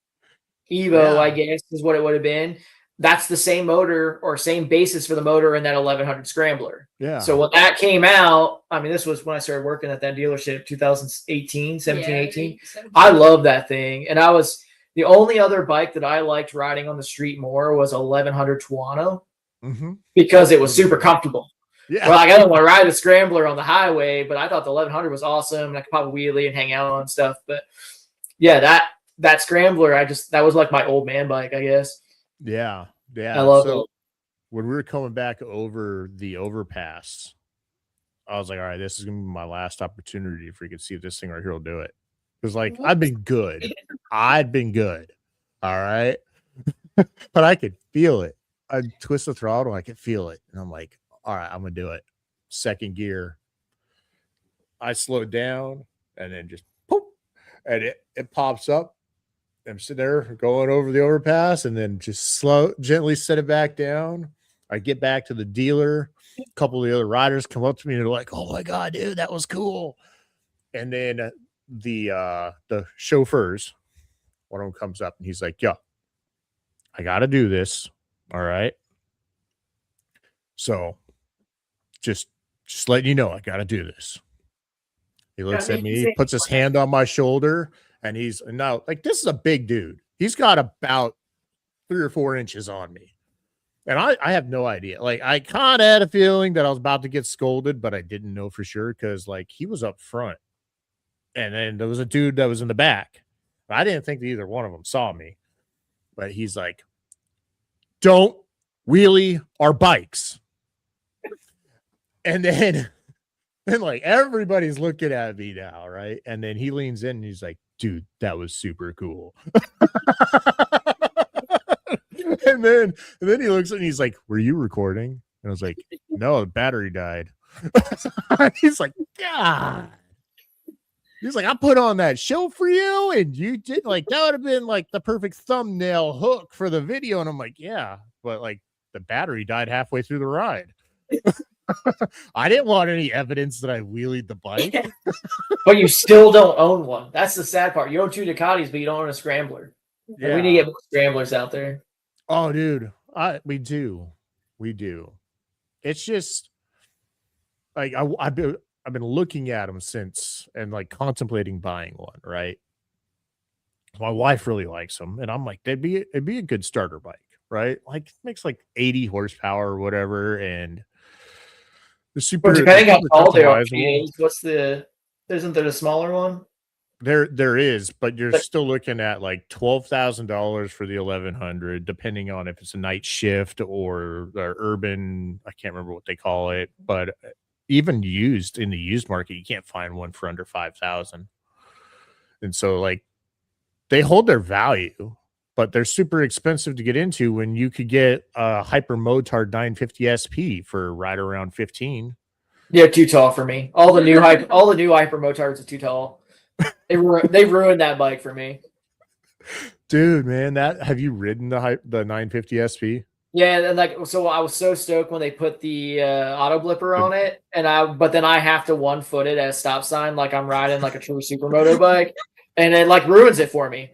Evo, I guess is what it would have been. That's the same motor or same basis for the motor in that 1100 Scrambler.
Yeah.
So when that came out, I mean, this was when I started working at that dealership, 2018, 17, 18. I love that thing, and the only other bike that I liked riding on the street more was 1100 Tuono.
Mm-hmm.
Because it was super comfortable.
Yeah.
Well, like, I don't want to ride a Scrambler on the highway, but I thought the 1100 was awesome, and I could pop a wheelie and hang out on stuff. But yeah, that Scrambler, that was like my old man bike, I guess.
Yeah.
I love it.
When we were coming back over the overpass, I was like, all right, this is gonna be my last opportunity if we could see if this thing right here will do it. Because like I'd been good. All right. But I could feel it. I twist the throttle, I can feel it, and I'm like, all right, I'm gonna do it. Second gear, I slow down, and then just poof, and it pops up. I'm sitting there going over the overpass, and then just gently set it back down. I get back to the dealer. A couple of the other riders come up to me and they're like, "Oh my god, dude, that was cool!" And then the chauffeurs, one of them comes up and he's like, "Yo, I got to do this. All right. So just letting you know, I got to do this." He looks at me, puts his hand on my shoulder, and he's now like, this is a big dude. He's got about 3 or 4 inches on me. And I have no idea. Like, I kind of had a feeling that I was about to get scolded, but I didn't know for sure because, like, he was up front. And then there was a dude that was in the back. I didn't think that either one of them saw me. But he's like, "Don't wheelie our bikes." And then like everybody's looking at me now, right? And then he leans in and he's like, "Dude, that was super cool." and then he looks at me and he's like, "Were you recording?" And I was like, "No, the battery died." He's like, "God." He's like, "I put on that show for you, and you did like that would have been like the perfect thumbnail hook for the video." And I'm like, "Yeah, but like the battery died halfway through the ride." I didn't want any evidence that I wheelied the bike.
But you still don't own one. That's the sad part. You own 2 Ducatis, but you don't own a scrambler. Yeah. We need to get more scramblers out there.
Oh, dude, we do. It's just like I've been looking at them since and like contemplating buying one. Right, my wife really likes them, and I'm like, it'd be a good starter bike, right? Like it makes like 80 horsepower or whatever, and the super.
But depending on how tall they are, isn't there a smaller one?
There is, but you're still looking at like $12,000 for the 1100, depending on if it's a night shift or urban. I can't remember what they call it, but even used in the used market, you can't find one for under 5,000. And so like they hold their value, but they're super expensive to get into when you could get a Hyper Motard 950 SP for right around 15.
Yeah, too tall for me. All the new Hyper Motards are too tall. They ruined that bike for me.
Dude, man, have you ridden the 950 SP?
Yeah, and like so I was so stoked when they put the auto blipper on it, but then I have to 1-foot it at a stop sign like I'm riding like a true supermoto bike, and it like ruins it for me.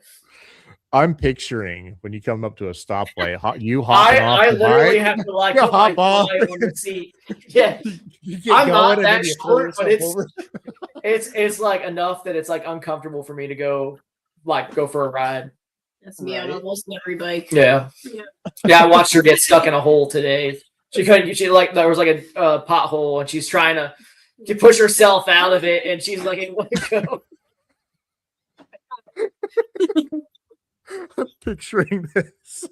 I'm
picturing when you come up to a stoplight, you hopping off
I
the
literally
bike.
have to like put my fly on the seat. Yeah, I'm not that short, but it's like enough that it's like uncomfortable for me to go for a ride.
That's me on almost every bike.
Yeah. I watched her get stuck in a hole today. She like there was like a pothole, and she's trying to push herself out of it, and she's like, "Hey, let it go."
I'm picturing this.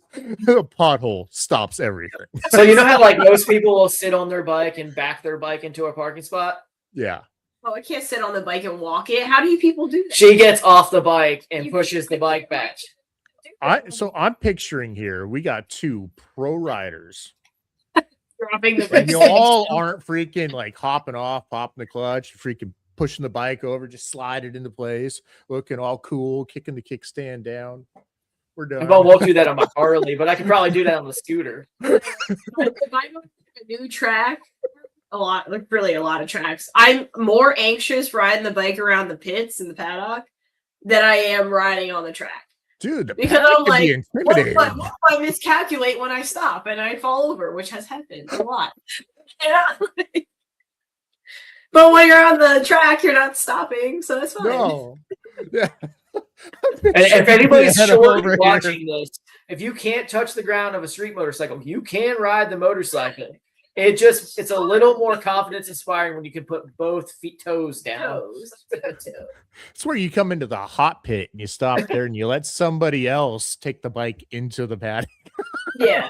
A pothole stops everything.
So you know how like most people will sit on their bike and back their bike into a parking spot?
Yeah.
Oh, I can't sit on the bike and walk it. How do you people do that?
She gets off the bike and pushes the bike back.
So I'm picturing here, we got 2 pro riders.
Dropping the
and you all aren't freaking like hopping off, popping the clutch, freaking pushing the bike over, just slide it into place, looking all cool, kicking the kickstand down. We're done.
I won't do that on my Harley, but I could probably do that on the scooter.
If I go to a new track, a lot of tracks, I'm more anxious riding the bike around the pits and the paddock than I am riding on the track.
Dude,
because I'm like, what if I miscalculate when I stop and I fall over, which has happened a lot. But when you're on the track, you're not stopping, so it's fine.
No. Yeah.
And if anybody's short watching this, if you can't touch the ground of a street motorcycle, you can ride the motorcycle. It's a little more confidence inspiring when you can put both toes down.
It's where you come into the hot pit and you stop there and you let somebody else take the bike into the paddock.
Yeah.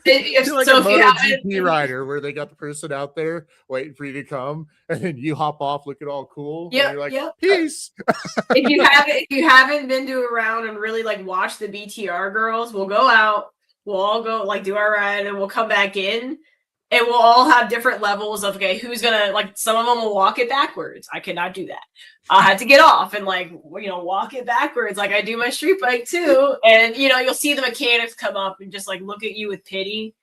It's like a MotoGP rider where they got the person out there waiting for you to come, and then you hop off looking all cool.
Yeah.
You're like, peace.
If you haven't been to a round and really like watch the BTR girls, we'll go out. we'll all go like do our ride and we'll come back in. And we'll all have different levels of, okay, who's gonna, like, some of them will walk it backwards. I cannot do that. I'll have to get off and, like, walk it backwards like I do my street bike too. And, you'll see the mechanics come up and just, like, look at you with pity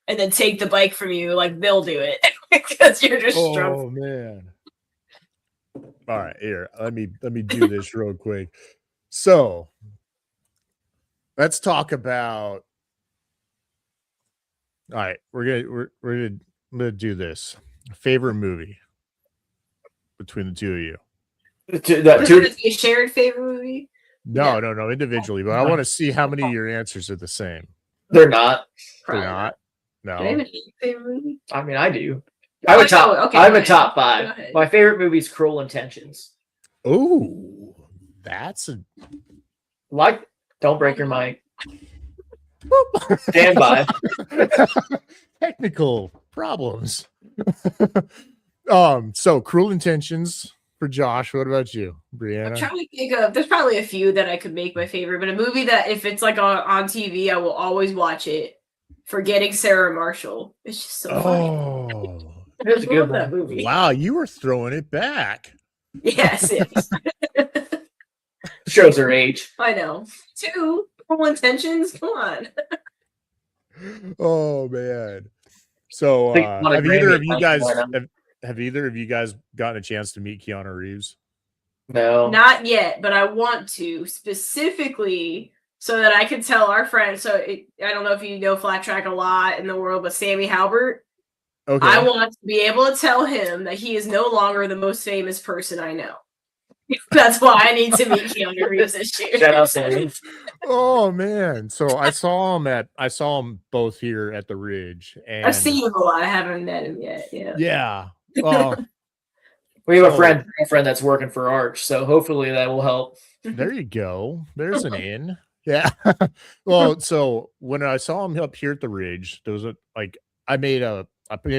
and then take the bike from you. Like, they'll do it because you're just struggling.
Oh, man. All right, here. Let me do this real quick. So, let's talk about. All right, we're gonna do this. Favorite movie between the two of you?
A shared favorite movie?
No, individually. But I want to see how many of your answers are the same.
They're not.
They're not. No.
Do you have a favorite movie?
I mean, I do. I have a top 5. My favorite movie is Cruel Intentions.
Oh, that's a
Don't break your mic. Stand by.
Technical problems. So Cruel Intentions for Josh. What about you, Bryanna?
I'm trying to think of. There's probably a few that I could make my favorite, but a movie that if it's like on TV, I will always watch it. Forgetting Sarah Marshall. It's just so funny.
That's a good one.
That movie.
Wow, you were throwing it back.
Yes.
Shows her age.
I know. 2 Cruel Intentions. Come on.
Oh man. So have either of you guys gotten a chance to meet Keanu Reeves?
No.
Not yet, but I want to, specifically so that I can tell our friends. I don't know if you know flat track a lot in the world, but Sammy Halbert.
Okay.
I want to be able to tell him that he is no longer the most famous person I know. That's why I need to meet Keanu Reeves this year.
Shout out Sammy.
Oh man. So I saw him both here at the Ridge. And
I've seen him a lot. I haven't met him yet. Yeah.
We have a friend that's working for Arch, so hopefully that will help.
There you go. There's an in. Yeah. Well, so when I saw him up here at the Ridge, there was I made a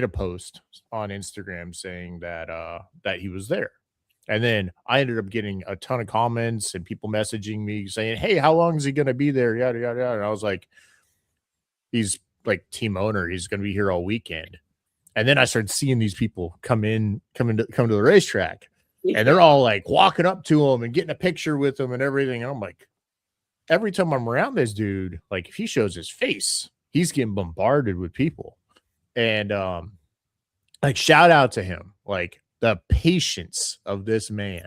post on Instagram saying that he was there. And then I ended up getting a ton of comments and people messaging me saying, "Hey, how long is he going to be there?" Yada, yada, yada. And I was like, he's like team owner. He's going to be here all weekend. And then I started seeing these people come to the racetrack, and they're all like walking up to him and getting a picture with him and everything. And I'm like, every time I'm around this dude, like if he shows his face, he's getting bombarded with people. And like shout out to him, like the patience of this man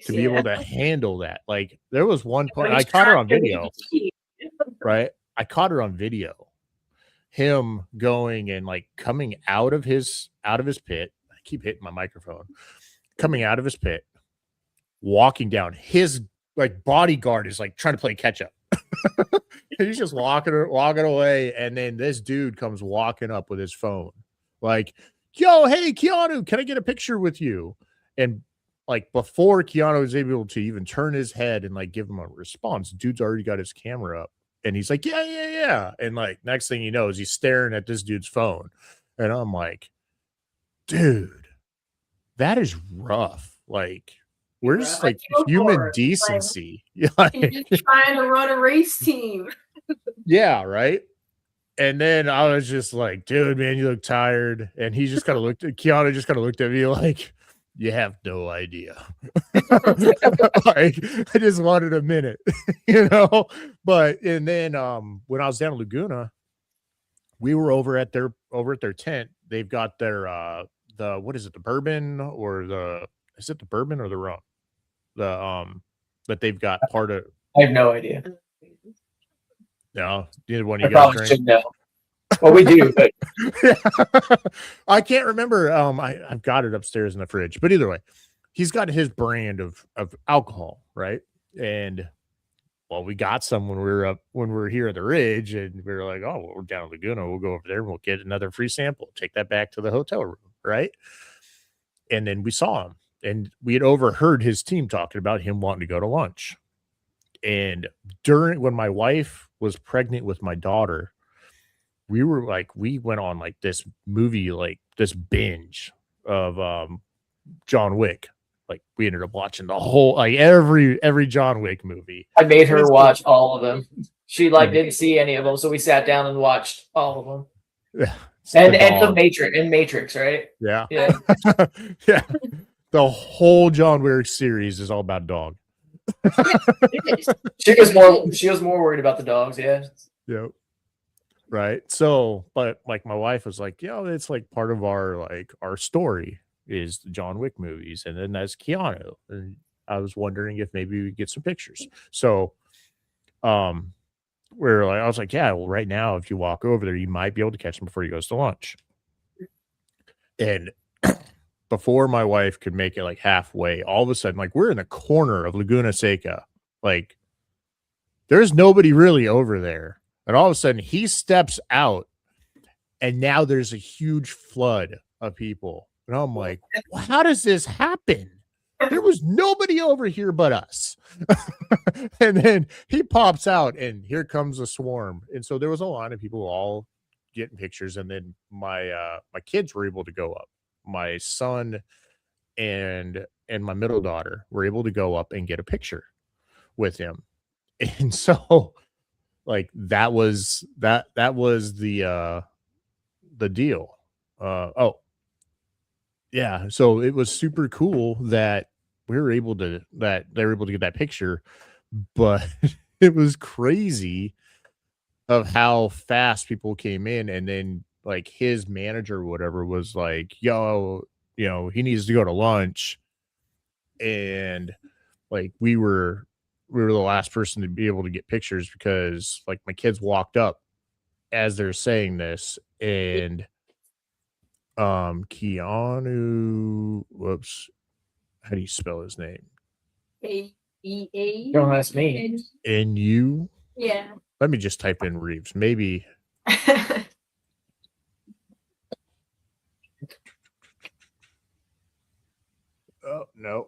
to be able to handle that. Like there was one point I caught her on video, right? I caught her on video, him going and like coming out of his pit. I keep hitting my microphone. Coming out of his pit, walking down. His like bodyguard is like trying to play catch up. He's just walking away, and then this dude comes walking up with his phone, like, "Yo, hey, Keanu, can I get a picture with you?" And like before Keanu was able to even turn his head and like give him a response, dude's already got his camera up, and he's like, yeah. And like next thing you know is he's staring at this dude's phone, and I'm like, dude, that is rough. Like, where's like human decency?
Like, he's just trying to run a race team.
Yeah, right. And then I was just like, dude, man, you look tired. And he just kind of Keanu just kind of looked at me like, you have no idea. Like, I just wanted a minute, But and then when I was down in Laguna, we were over at their tent. They've got their what is it, the bourbon or the bourbon or the rum? That they've got part of.
I have no idea.
No, neither one of you guys drink.
Should know. Well, we do, but
I can't remember. I've got it upstairs in the fridge. But either way, he's got his brand of alcohol, right? And well, we got some when we were here at the Ridge, and we were like, oh, well, we're down in Laguna. We'll go over there and we'll get another free sample. Take that back to the hotel room, right? And then we saw him, and we had overheard his team talking about him wanting to go to lunch. And when my wife was pregnant with my daughter, we went on like this movie, like this binge of John Wick. Like we ended up watching the whole, like every John Wick movie.
I made her watch all of them. She like didn't see any of them, so we sat down and watched all of them.
Yeah.
And the Matrix, right?
Yeah.
Yeah.
Yeah. The whole John Wick series is all about dog.
She was more worried about the dogs, yeah.
Yep. Right. So, but like my wife was like, it's like part of our story is the John Wick movies, and then that's Keanu. And I was wondering if maybe we get some pictures. So, I was like, yeah, well, right now, if you walk over there, you might be able to catch him before he goes to lunch. And before my wife could make it like halfway, all of a sudden, like we're in the corner of Laguna Seca, like there's nobody really over there. And all of a sudden he steps out and now there's a huge flood of people. And I'm like, well, how does this happen? There was nobody over here but us. And then he pops out and here comes a swarm. And so there was a lot of people all getting pictures. And then my kids were able to go up. My son and my middle daughter were able to go up and get a picture with him. And so like that was the deal. Yeah, so it was super cool that they were able to get that picture, but it was crazy of how fast people came in. And then like his manager or whatever was like, yo, he needs to go to lunch. And like we were the last person to be able to get pictures because like my kids walked up as they're saying this, and Keanu, whoops, how do you spell his name?
A-E-A.
Don't ask me.
N-U?
Yeah.
Let me just type in Reeves. Maybe. Oh, no.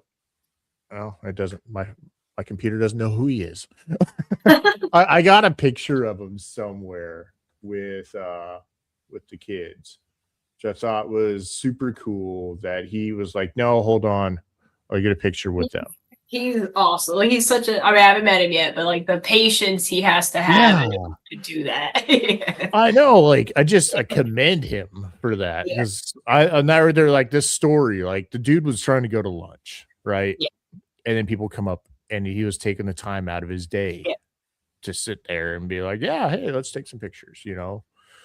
Oh, it doesn't. My computer doesn't know who he is. I got a picture of him somewhere with the kids, which I thought was super cool that he was like, no, hold on. I'll get a picture with them.
He's awesome. Like he's such a, I mean, I haven't met him yet, but like the patience he has to have to do that.
I know. Like I commend him for that because they're like this story, like the dude was trying to go to lunch, right?
Yeah.
And then people come up and he was taking the time out of his day to sit there and be like, yeah, hey, let's take some pictures,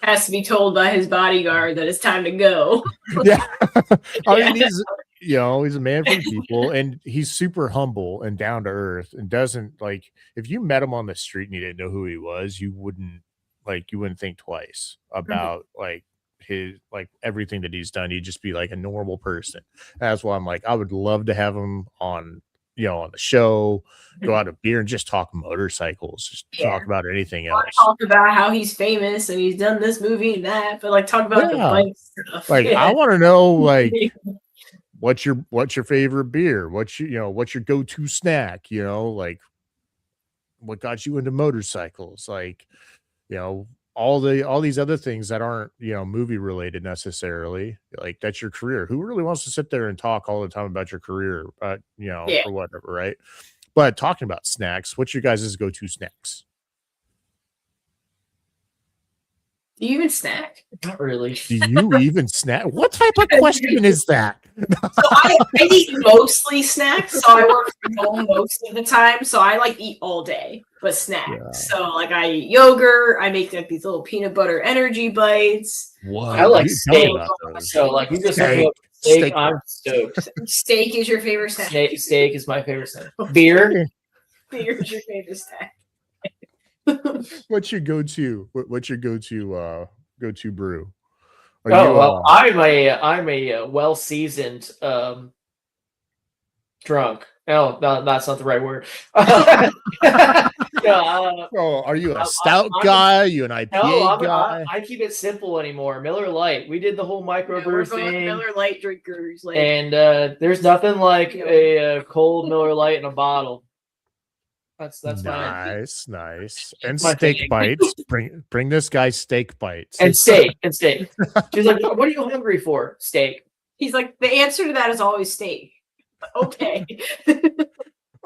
Has to be told by his bodyguard that it's time to go.
Yeah. I mean, he's a man for the people, and he's super humble and down to earth, and doesn't like, if you met him on the street and you didn't know who he was, you wouldn't think twice about like his, like everything that he's done. He'd just be like a normal person. That's why I'm like, I would love to have him on, on the show, go out a beer and just talk motorcycles, just talk about anything else.
Talk about how he's famous and he's done this movie and that, but like talk about the bike stuff.
Like I want to know like what's your favorite beer? What's your go-to snack? Like what got you into motorcycles? Like, all these other things that aren't, movie related necessarily. Like that's your career. Who really wants to sit there and talk all the time about your career, or whatever, right? But talking about snacks, what's your guys' go-to snacks?
Do you even snack?
Not really.
Do you even snack? What type of question is that?
So I eat mostly snacks. So I work from home most of the time. So I like eat all day, but snack. Yeah. So like I eat yogurt. I make like these little peanut butter energy bites.
What?
I like steak. So like you just steak. I'm stoked.
Steak is your favorite snack.
Steak is my favorite snack. Beer.
Beer is your favorite snack.
What's your go-to? What's your go-to brew?
I'm a well-seasoned drunk. No, that's not the right word.
Are you a stout guy? Are you an IPA guy?
I keep it simple anymore. Miller Lite. We did the whole microbrew thing.
Miller Lite drinkers,
and there's nothing like a cold Miller Lite in a bottle. That's
nice. And steak bites. Bring this guy steak bites.
And steak. She's like, what are you hungry for? Steak.
He's like, the answer to that is always steak. Okay.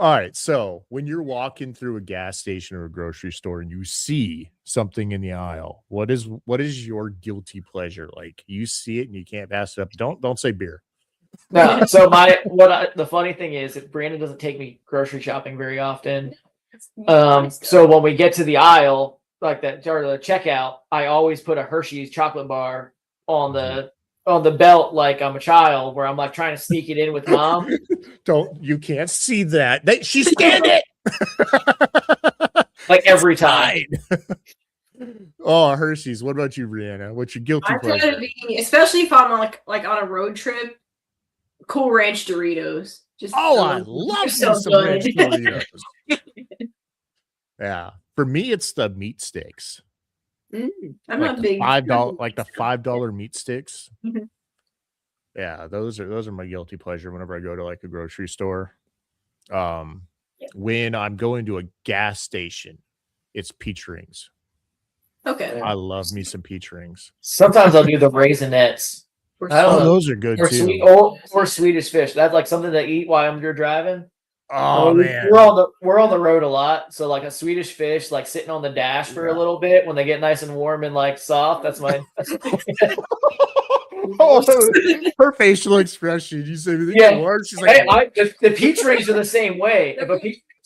All right. So when you're walking through a gas station or a grocery store and you see something in the aisle, what is your guilty pleasure? Like you see it and you can't pass it up. Don't say beer.
No, so the funny thing is that Brandon doesn't take me grocery shopping very often. So when we get to the aisle, like that or the checkout, I always put a Hershey's chocolate bar on the belt like I'm a child, where I'm like trying to sneak it in with mom.
You can't see that. She scanned it.
Like every time.
Oh, Hershey's. What about you, Bryanna? What's your guilty pleasure?
Especially if I'm like on a road trip, Cool Ranch Doritos.
I love some Ranch Doritos. Yeah, for me, it's the meat sticks.
I'm
like
not big.
$5, like the $5 meat sticks.
Mm-hmm.
Yeah, those are my guilty pleasure whenever I go to like a grocery store. When I'm going to a gas station, it's peach rings.
Okay.
I love me some peach rings.
Sometimes I'll do the Raisinets.
Those are good too.
Or Swedish fish. That's like something to eat while you're driving.
Oh man,
we're on the road a lot, so like a Swedish fish, like sitting on the dash for a little bit when they get nice and warm and like soft. That's my.
Her facial expression. You say, she's
like, the peach rings are the same way.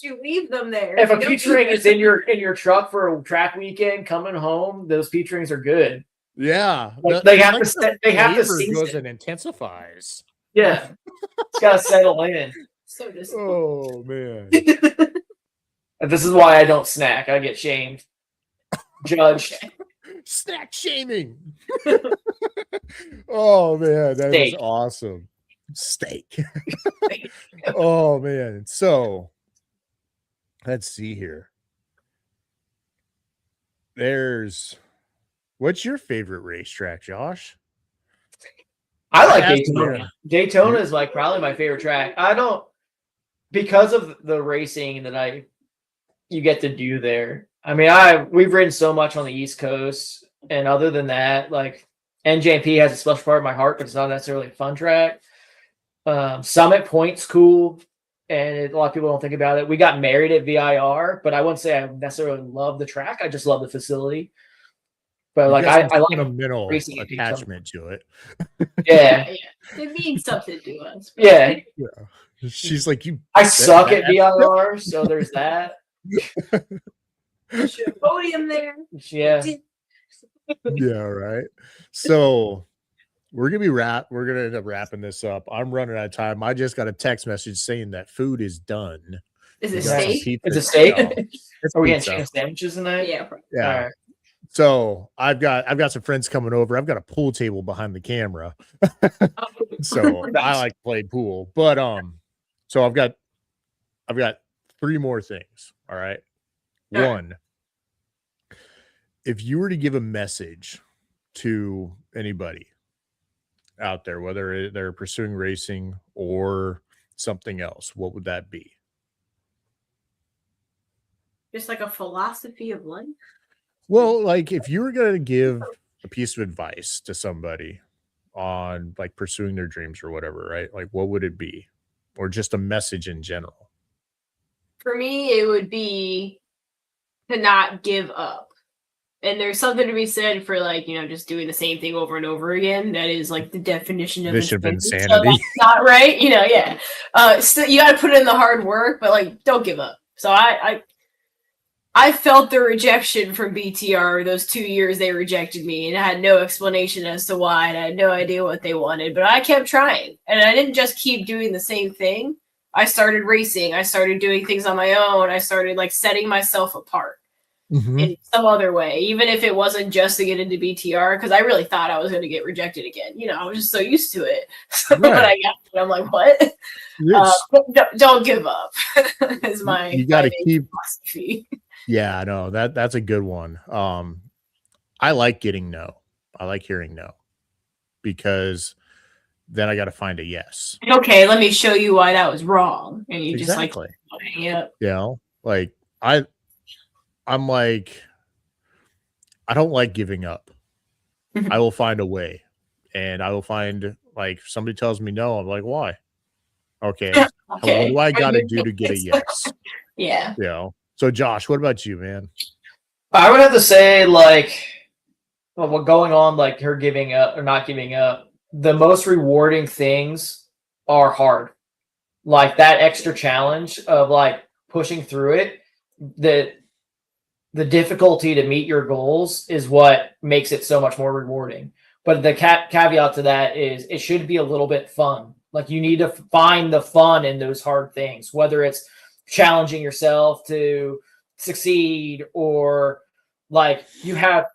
You leave them there.
If a peach ring is in your truck for a track weekend coming home, those peach rings are good.
Yeah,
they have to. They have to.
Goes and intensifies.
Yeah, it's got to settle in.
So
oh man.
And this is why I don't snack. I get shamed, judged.
Snack shaming. Oh man, that is awesome. Steak. Oh man. So let's see here. What's your favorite racetrack, Josh?
I like Daytona. Daytona is like probably my favorite track. Because of the racing that you get to do there. I mean, we've ridden so much on the East Coast, and other than that, like NJP has a special part of my heart, but it's not necessarily a fun track. Summit Point's cool, and a lot of people don't think about it. We got married at VIR, but I wouldn't say I necessarily love the track. I just love the facility. But like I like
a mental attachment to it.
Yeah.
It means something to us.
Yeah.
She's like,
I suck at VIR, so there's that.
Podium there.
Yeah.
Yeah, right. So we're gonna end up wrapping this up. I'm running out of time. I just got a text message saying that food is done.
Is it steak?
Is it steak?
It's
Are we getting chicken sandwiches tonight?
Yeah.
Yeah.
All right.
So I've got some friends coming over. I've got a pool table behind the camera. So I like to play pool. But so I've got 3 more things. All right. One, if you were to give a message to anybody out there, whether they're pursuing racing or something else, what would that be?
Just like a philosophy of life?
Well, like if you were going to give a piece of advice to somebody on like pursuing their dreams or whatever, right? Like what would it be? Or just a message in general?
For me, it would be to not give up. And there's something to be said for like, just doing the same thing over and over again. That is like the definition of insanity. So that's not right. Yeah. So you got to put in the hard work, but like, don't give up. So I felt the rejection from BTR those 2 years they rejected me, and I had no explanation as to why, and I had no idea what they wanted, but I kept trying. And I didn't just keep doing the same thing. I started racing. I started doing things on my own. I started like setting myself apart in some other way, even if it wasn't just to get into BTR, because I really thought I was going to get rejected again. I was just so used to it. So when I got it, I'm like, what?
Yes.
Don't give up is my
you got to keep
philosophy.
Yeah, I know that's a good one. I like getting no. I like hearing no, because then I got to find a yes.
Okay, let me show you why that was wrong. And you just like, yeah,
like I'm like, I don't like giving up. I will find a way, and I will find, like, somebody tells me no, I'm like, why? Okay,
Okay.
What do I got to do to get a yes?
Yeah.
You know. So Josh, what about you, man?
I would have to say, like, well, what going on, like her giving up or not giving up, the most rewarding things are hard. Like that extra challenge of like pushing through it, the difficulty to meet your goals is what makes it so much more rewarding. But the caveat to that is it should be a little bit fun. Like you need to find the fun in those hard things, whether it's challenging yourself to succeed or like you have,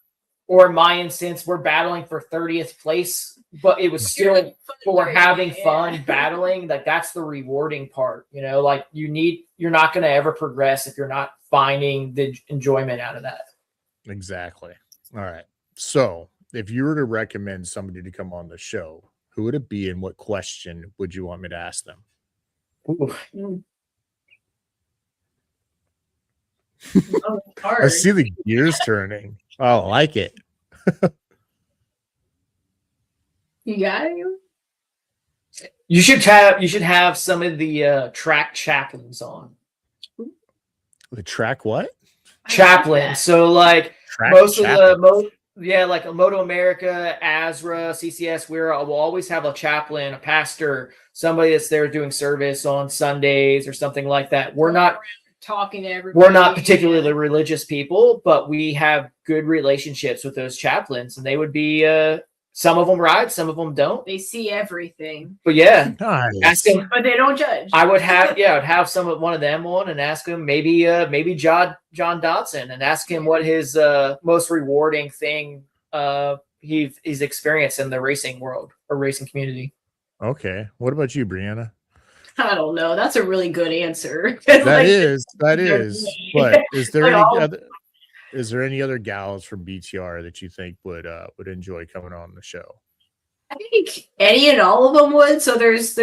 or in my instance, we're battling for 30th place, but it was still for having fun battling. Like that's the rewarding part, you know, like you're not going to ever progress if you're not finding the enjoyment out of that.
Exactly. All right. So if you were to recommend somebody to come on the show, who would it be and what question would you want me to ask them? I see the gears turning. I like it.
You got it?
You should have some of the track chaplains on.
The track what?
Chaplain. So like
Track
most
chaplains.
of the like a MotoAmerica, ASRA, CCS, we'll always have a chaplain, a pastor, somebody that's there doing service on Sundays or something like that. We're not
talking to everybody.
We're not particularly religious people, but we have good relationships with those chaplains, and they would be some of them ride, some of them don't.
They see everything.
But yeah,
Nice.
ask them.
But they don't judge.
I would have I'd have one of them on and ask him maybe John Dotson and ask him what his most rewarding thing he's experienced in the racing world or racing community.
Okay. What about you, Bryanna?
I don't know. That's a really good answer.
That is. But is there
Like
is there any other gals from BTR that you think would enjoy coming on the show?
I think any and all of them would. So there's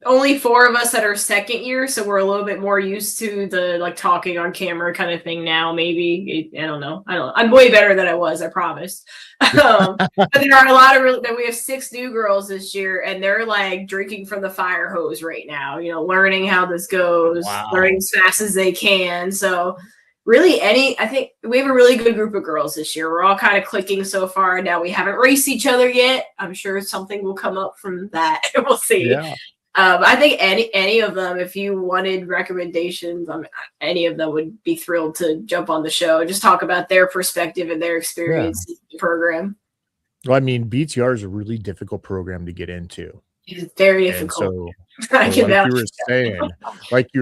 only 4 of us that are second year, so we're a little bit more used to the like talking on camera kind of thing now. Maybe I don't know. I'm way better than I was. I promise. But there are a lot of we have 6 new girls this year, and they're like drinking from the fire hose right now. You know, learning how this goes, learning as fast as they can. So really, I think we have a really good group of girls this year. We're all kind of clicking so far. Now we haven't raced each other yet. I'm sure something will come up from that. We'll see.
Yeah.
I think any of them, if you wanted recommendations, any of them would be thrilled to jump on the show, just talk about their perspective and their experience in the program.
Well, I mean, BTR is a really difficult program to get into.
It's very difficult.
So like you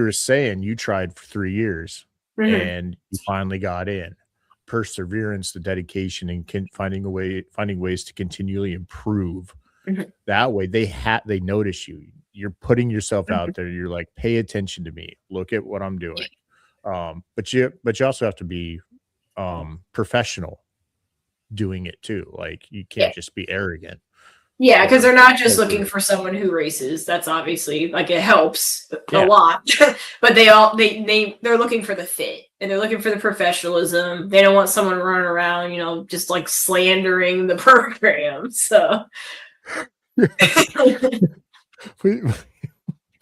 were saying, you tried for 3 years and you finally got in. Perseverance, the dedication, and finding ways to continually improve. That way, they notice you. You're putting yourself out there. You're like, pay attention to me. Look at what I'm doing. But you also have to be professional doing it too. Like you can't just be arrogant.
Yeah, because they're not just looking for someone who races. That's obviously like it helps a lot. But they're looking for the fit and they're looking for the professionalism. They don't want someone running around, you know, just like slandering the program. So
we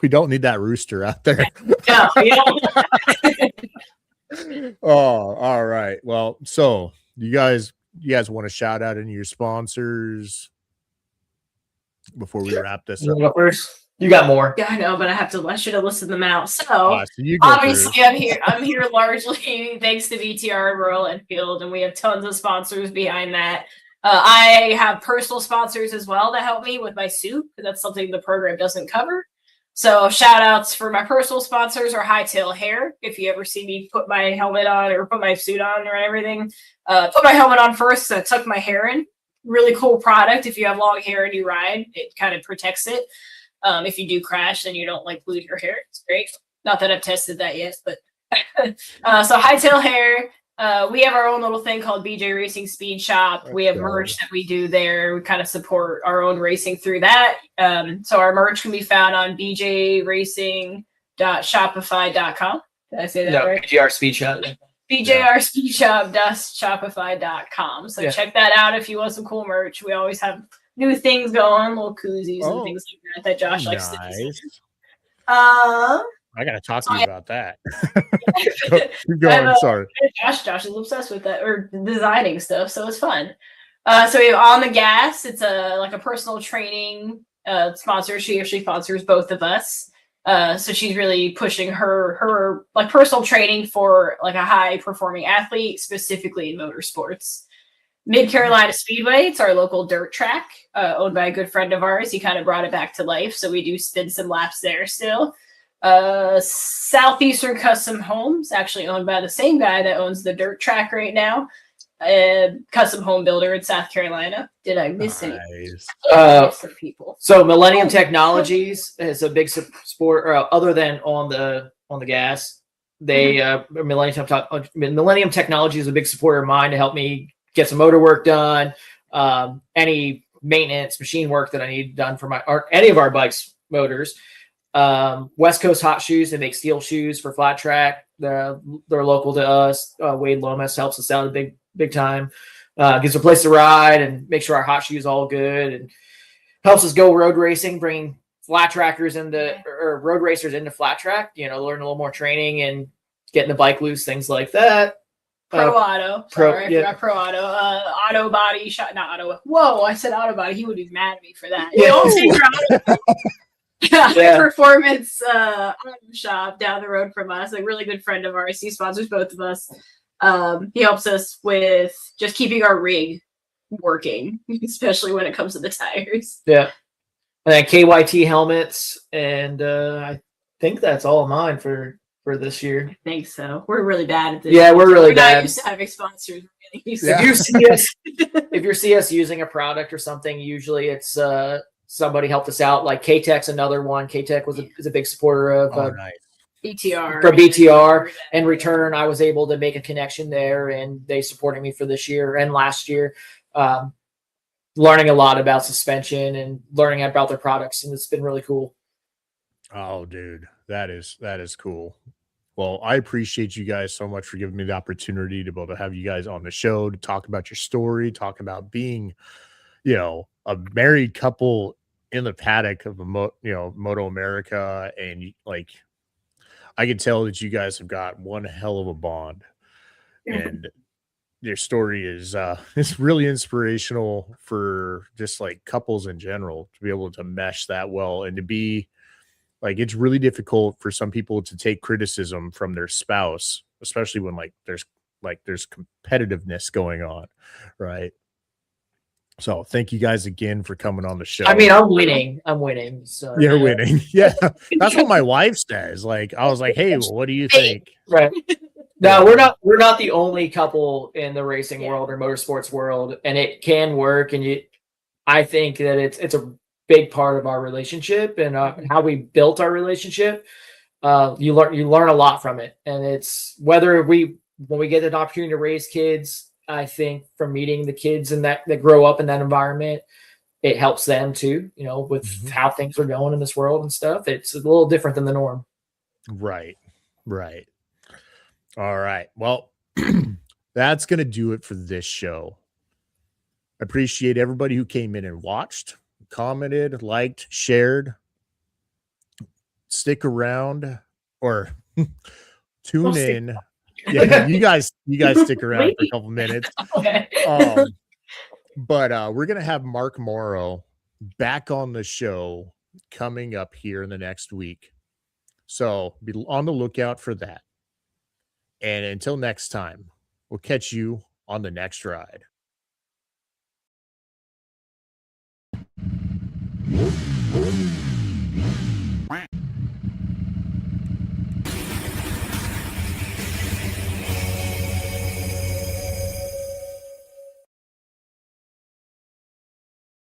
don't need that rooster out there.
No,
Oh, all right. Well, so you guys want to shout out any of your sponsors before we wrap this up?
You got more.
Yeah, I know, but I should have listed them out. So
obviously
I'm here largely thanks to BTR and Royal Enfield, and we have tons of sponsors behind that. I have personal sponsors as well that help me with my suit. That's something the program doesn't cover. So shout outs for my personal sponsors are Hightail Hair. If you ever see me put my helmet on or put my suit on or everything, put my helmet on first. So I tuck my hair in. Really cool product. If you have long hair and you ride, it kind of protects it. If you do crash, then you don't like lose your hair. It's great. Not that I've tested that yet, but so Hightail Hair. We have our own little thing called BJ Racing Speed Shop. We have merch that we do there. We kind of support our own racing through that. So our merch can be found on bjracing.shopify.com. Did I say that right?
BJR Speed Shop.
bjrspeedshop.shopify.com. So check that out if you want some cool merch. We always have new things going, little koozies and things like that Josh likes to do.
I gotta talk to you about that. Keep going. Sorry.
Josh is obsessed with that or designing stuff, so it's fun. So we have On the Gas. It's a personal training sponsor. She actually sponsors both of us. So she's really pushing her like personal training for like a high performing athlete, specifically in motorsports. Mid Carolina Speedway, it's our local dirt track, owned by a good friend of ours. He kind of brought it back to life, so we do spin some laps there still. Southeastern Custom Homes, actually owned by the same guy that owns the dirt track right now. Custom home builder in South Carolina. Did I miss any? People.
So Millennium Technologies is a big support, other than on the gas. They Millennium Technology is a big supporter of mine to help me get some motor work done, any maintenance, machine work that I need done for any of our bikes' motors. West Coast Hot Shoes, they make steel shoes for flat track. They're local to us. Wade Lomas helps us out big time. Gives us a place to ride and make sure our hot shoes all good, and helps us go road racing, bringing flat trackers or road racers into flat track. Learn a little more training and getting the bike loose, things like that.
Pro Auto. Sorry, I forgot Pro Auto. Auto Body Shop, not Auto. Whoa, I said Auto Body. He would be mad at me for that. High performance auto shop down the road from us. A really good friend of ours. He sponsors both of us. He helps us with just keeping our rig working, especially when it comes to the tires.
Yeah. And then KYT helmets, and I think that's all of mine for this year.
I think so. We're really bad at this.
Yeah, we're really bad.
Not used to having sponsors.
If you see us using a product or something, usually it's somebody helped us out. Like K-Tech's another one. K-Tech is a big supporter of
Nice.
BTR.
For BTR. In return, I was able to make a connection there, and they supported me for this year and last year. Learning a lot about suspension and learning about their products, and it's been really cool.
Oh, dude, that is cool. Well, I appreciate you guys so much for giving me the opportunity to be able to have you guys on the show to talk about your story, talk about being, a married couple in the paddock of MotoAmerica, and like, I can tell that you guys have got one hell of a bond, and your story is it's really inspirational for just like couples in general to be able to mesh that well, and to be like, it's really difficult for some people to take criticism from their spouse, especially when there's competitiveness going on, right? So thank you guys again for coming on the show.
I mean, I'm winning. So
you're winning. Yeah. That's what my wife says. Like, I was like, hey, well, what do you think?
Right. No, we're not the only couple in the racing world or motorsports world, and it can work. And I think that it's a big part of our relationship and how we built our relationship. You learn a lot from it, and it's when we get an opportunity to raise kids, I think from meeting the kids and that grow up in that environment, it helps them too, with how things are going in this world and stuff. It's a little different than the norm.
Right. All right. Well, that's going to do it for this show. I appreciate everybody who came in and watched, commented, liked, shared. Stick around or tune in. Yeah, you guys stick around for a couple minutes.
Okay.
But we're gonna have Mark Morrow back on the show coming up here in the next week. So be on the lookout for that. And until next time, we'll catch you on the next ride. Quack.